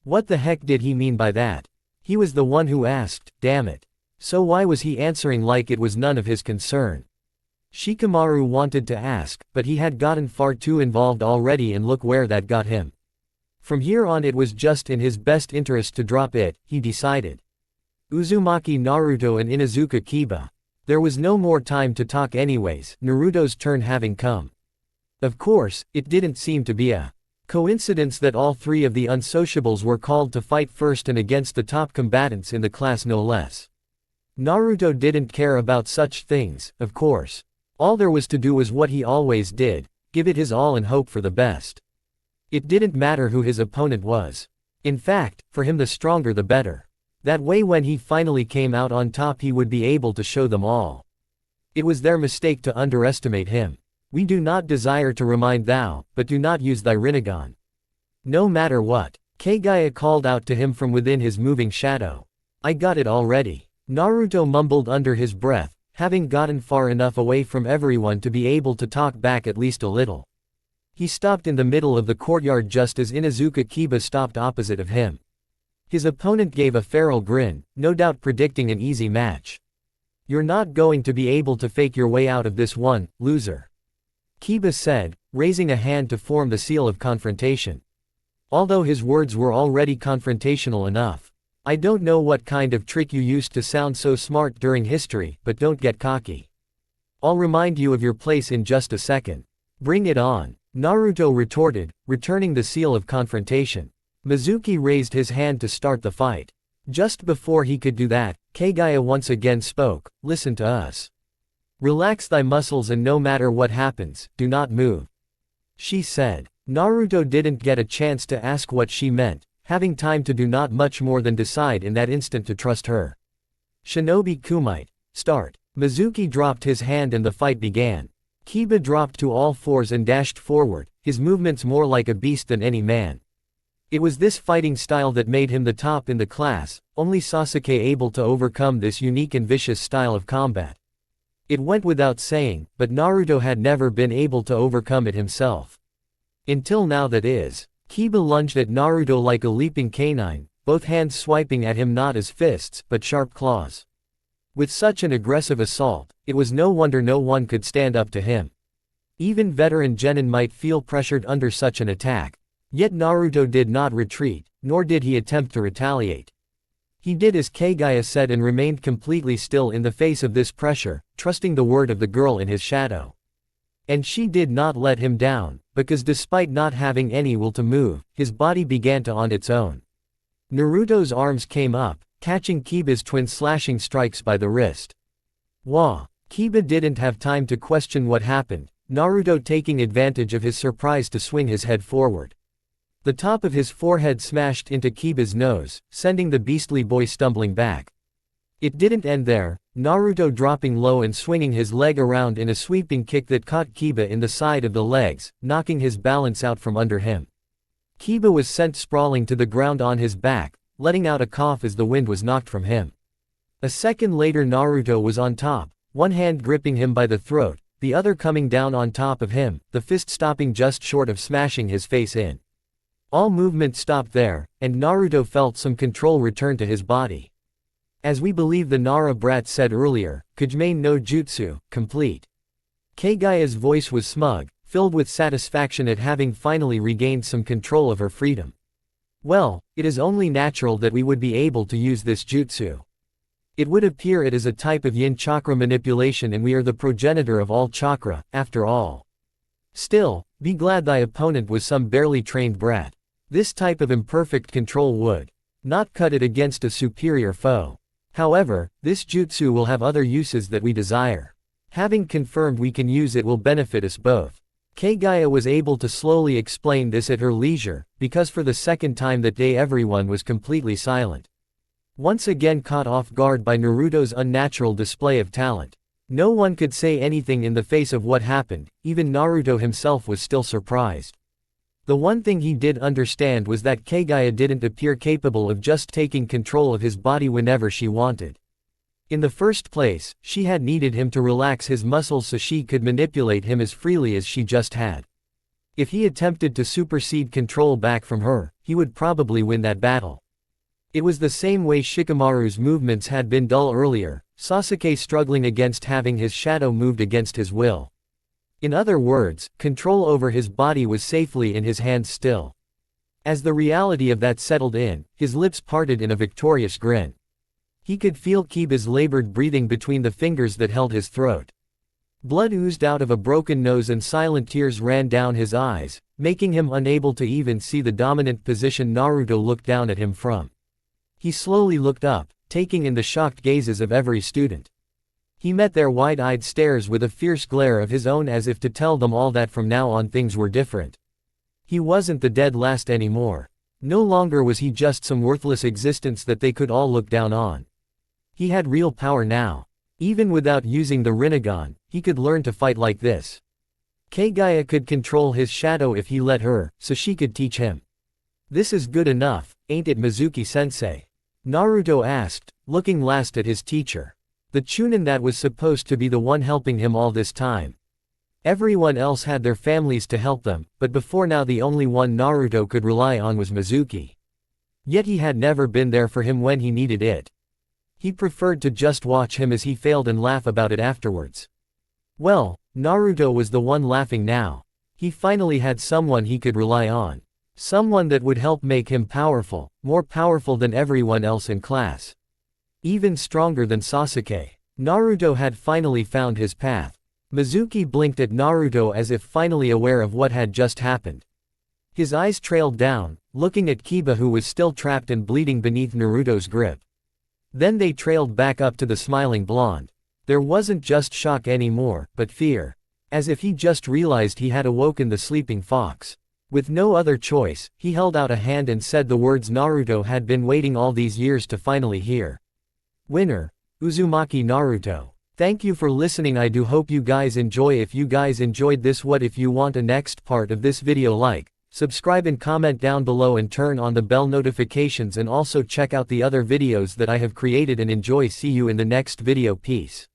What the heck did he mean by that? He was the one who asked, damn it. So why was he answering like it was none of his concern? Shikamaru wanted to ask, but he had gotten far too involved already and look where that got him. From here on it was just in his best interest to drop it, he decided. Uzumaki Naruto and Inuzuka Kiba. There was no more time to talk anyways, Naruto's turn having come. Of course, it didn't seem to be a coincidence that all three of the unsociables were called to fight first and against the top combatants in the class no less. Naruto didn't care about such things, of course. All there was to do was what he always did, give it his all and hope for the best. It didn't matter who his opponent was. In fact, for him the stronger the better. That way when he finally came out on top he would be able to show them all. It was their mistake to underestimate him. We do not desire to remind thou, but do not use thy Rinnegan. No matter what, Kaguya called out to him from within his moving shadow. I got it already. Naruto mumbled under his breath, having gotten far enough away from everyone to be able to talk back at least a little. He stopped in the middle of the courtyard just as Inuzuka Kiba stopped opposite of him. His opponent gave a feral grin, no doubt predicting an easy match. You're not going to be able to fake your way out of this one, loser. Kiba said, raising a hand to form the seal of confrontation. Although his words were already confrontational enough. I don't know what kind of trick you used to sound so smart during history, but don't get cocky. I'll remind you of your place in just a second. Bring it on, Naruto retorted, returning the seal of confrontation. Mizuki raised his hand to start the fight. Just before he could do that, Kaguya once again spoke, listen to us. Relax thy muscles and no matter what happens, do not move. She said. Naruto didn't get a chance to ask what she meant, having time to do not much more than decide in that instant to trust her. Shinobi Kumite, start. Mizuki dropped his hand and the fight began. Kiba dropped to all fours and dashed forward, his movements more like a beast than any man. It was this fighting style that made him the top in the class, only Sasuke able to overcome this unique and vicious style of combat. It went without saying, but Naruto had never been able to overcome it himself. Until now, that is. Kiba lunged at Naruto like a leaping canine, both hands swiping at him not as fists, but sharp claws. With such an aggressive assault, it was no wonder no one could stand up to him. Even veteran genin might feel pressured under such an attack. Yet Naruto did not retreat, nor did he attempt to retaliate. He did as Kaguya said and remained completely still in the face of this pressure, trusting the word of the girl in his shadow. And she did not let him down, because despite not having any will to move, his body began to on its own. Naruto's arms came up, catching Kiba's twin slashing strikes by the wrist. Wah! Kiba didn't have time to question what happened, Naruto taking advantage of his surprise to swing his head forward. The top of his forehead smashed into Kiba's nose, sending the beastly boy stumbling back. It didn't end there, Naruto dropping low and swinging his leg around in a sweeping kick that caught Kiba in the side of the legs, knocking his balance out from under him. Kiba was sent sprawling to the ground on his back, letting out a cough as the wind was knocked from him. A second later Naruto was on top, one hand gripping him by the throat, the other coming down on top of him, the fist stopping just short of smashing his face in. All movement stopped there, and Naruto felt some control return to his body. As we believe the Nara brat said earlier, Kujime no Jutsu, complete. Kaguya's voice was smug, filled with satisfaction at having finally regained some control of her freedom. Well, it is only natural that we would be able to use this jutsu. It would appear it is a type of yin chakra manipulation and we are the progenitor of all chakra, after all. Still, be glad thy opponent was some barely trained brat. This type of imperfect control would not cut it against a superior foe. However, this jutsu will have other uses that we desire. Having confirmed we can use it will benefit us both. Kaguya was able to slowly explain this at her leisure, because for the second time that day everyone was completely silent. Once again caught off guard by Naruto's unnatural display of talent. No one could say anything in the face of what happened, even Naruto himself was still surprised. The one thing he did understand was that Kaguya didn't appear capable of just taking control of his body whenever she wanted. In the first place, she had needed him to relax his muscles so she could manipulate him as freely as she just had. If he attempted to supersede control back from her, he would probably win that battle. It was the same way Shikamaru's movements had been dull earlier, Sasuke struggling against having his shadow moved against his will. In other words, control over his body was safely in his hands still. As the reality of that settled in, his lips parted in a victorious grin. He could feel Kiba's labored breathing between the fingers that held his throat. Blood oozed out of a broken nose and silent tears ran down his eyes, making him unable to even see the dominant position Naruto looked down at him from. He slowly looked up, taking in the shocked gazes of every student. He met their wide-eyed stares with a fierce glare of his own as if to tell them all that from now on things were different. He wasn't the dead last anymore. No longer was he just some worthless existence that they could all look down on. He had real power now. Even without using the Rinnegan, he could learn to fight like this. Kaguya could control his shadow if he let her, so she could teach him. This is good enough, ain't it Mizuki-sensei? Naruto asked, looking last at his teacher. The Chunin that was supposed to be the one helping him all this time. Everyone else had their families to help them, but before now the only one Naruto could rely on was Mizuki. Yet he had never been there for him when he needed it. He preferred to just watch him as he failed and laugh about it afterwards. Well, Naruto was the one laughing now. He finally had someone he could rely on. Someone that would help make him powerful, more powerful than everyone else in class. Even stronger than Sasuke. Naruto had finally found his path. Mizuki blinked at Naruto as if finally aware of what had just happened. His eyes trailed down, looking at Kiba who was still trapped and bleeding beneath Naruto's grip. Then they trailed back up to the smiling blonde. There wasn't just shock anymore, but fear. As if he just realized he had awoken the sleeping fox. With no other choice, he held out a hand and said the words Naruto had been waiting all these years to finally hear. Winner, Uzumaki Naruto. Thank you for listening. I do hope you guys enjoy. If you guys enjoyed this, what if you want a next part of this video, like, subscribe and comment down below and turn on the bell notifications, and also check out the other videos that I have created and enjoy. See you in the next video. Peace.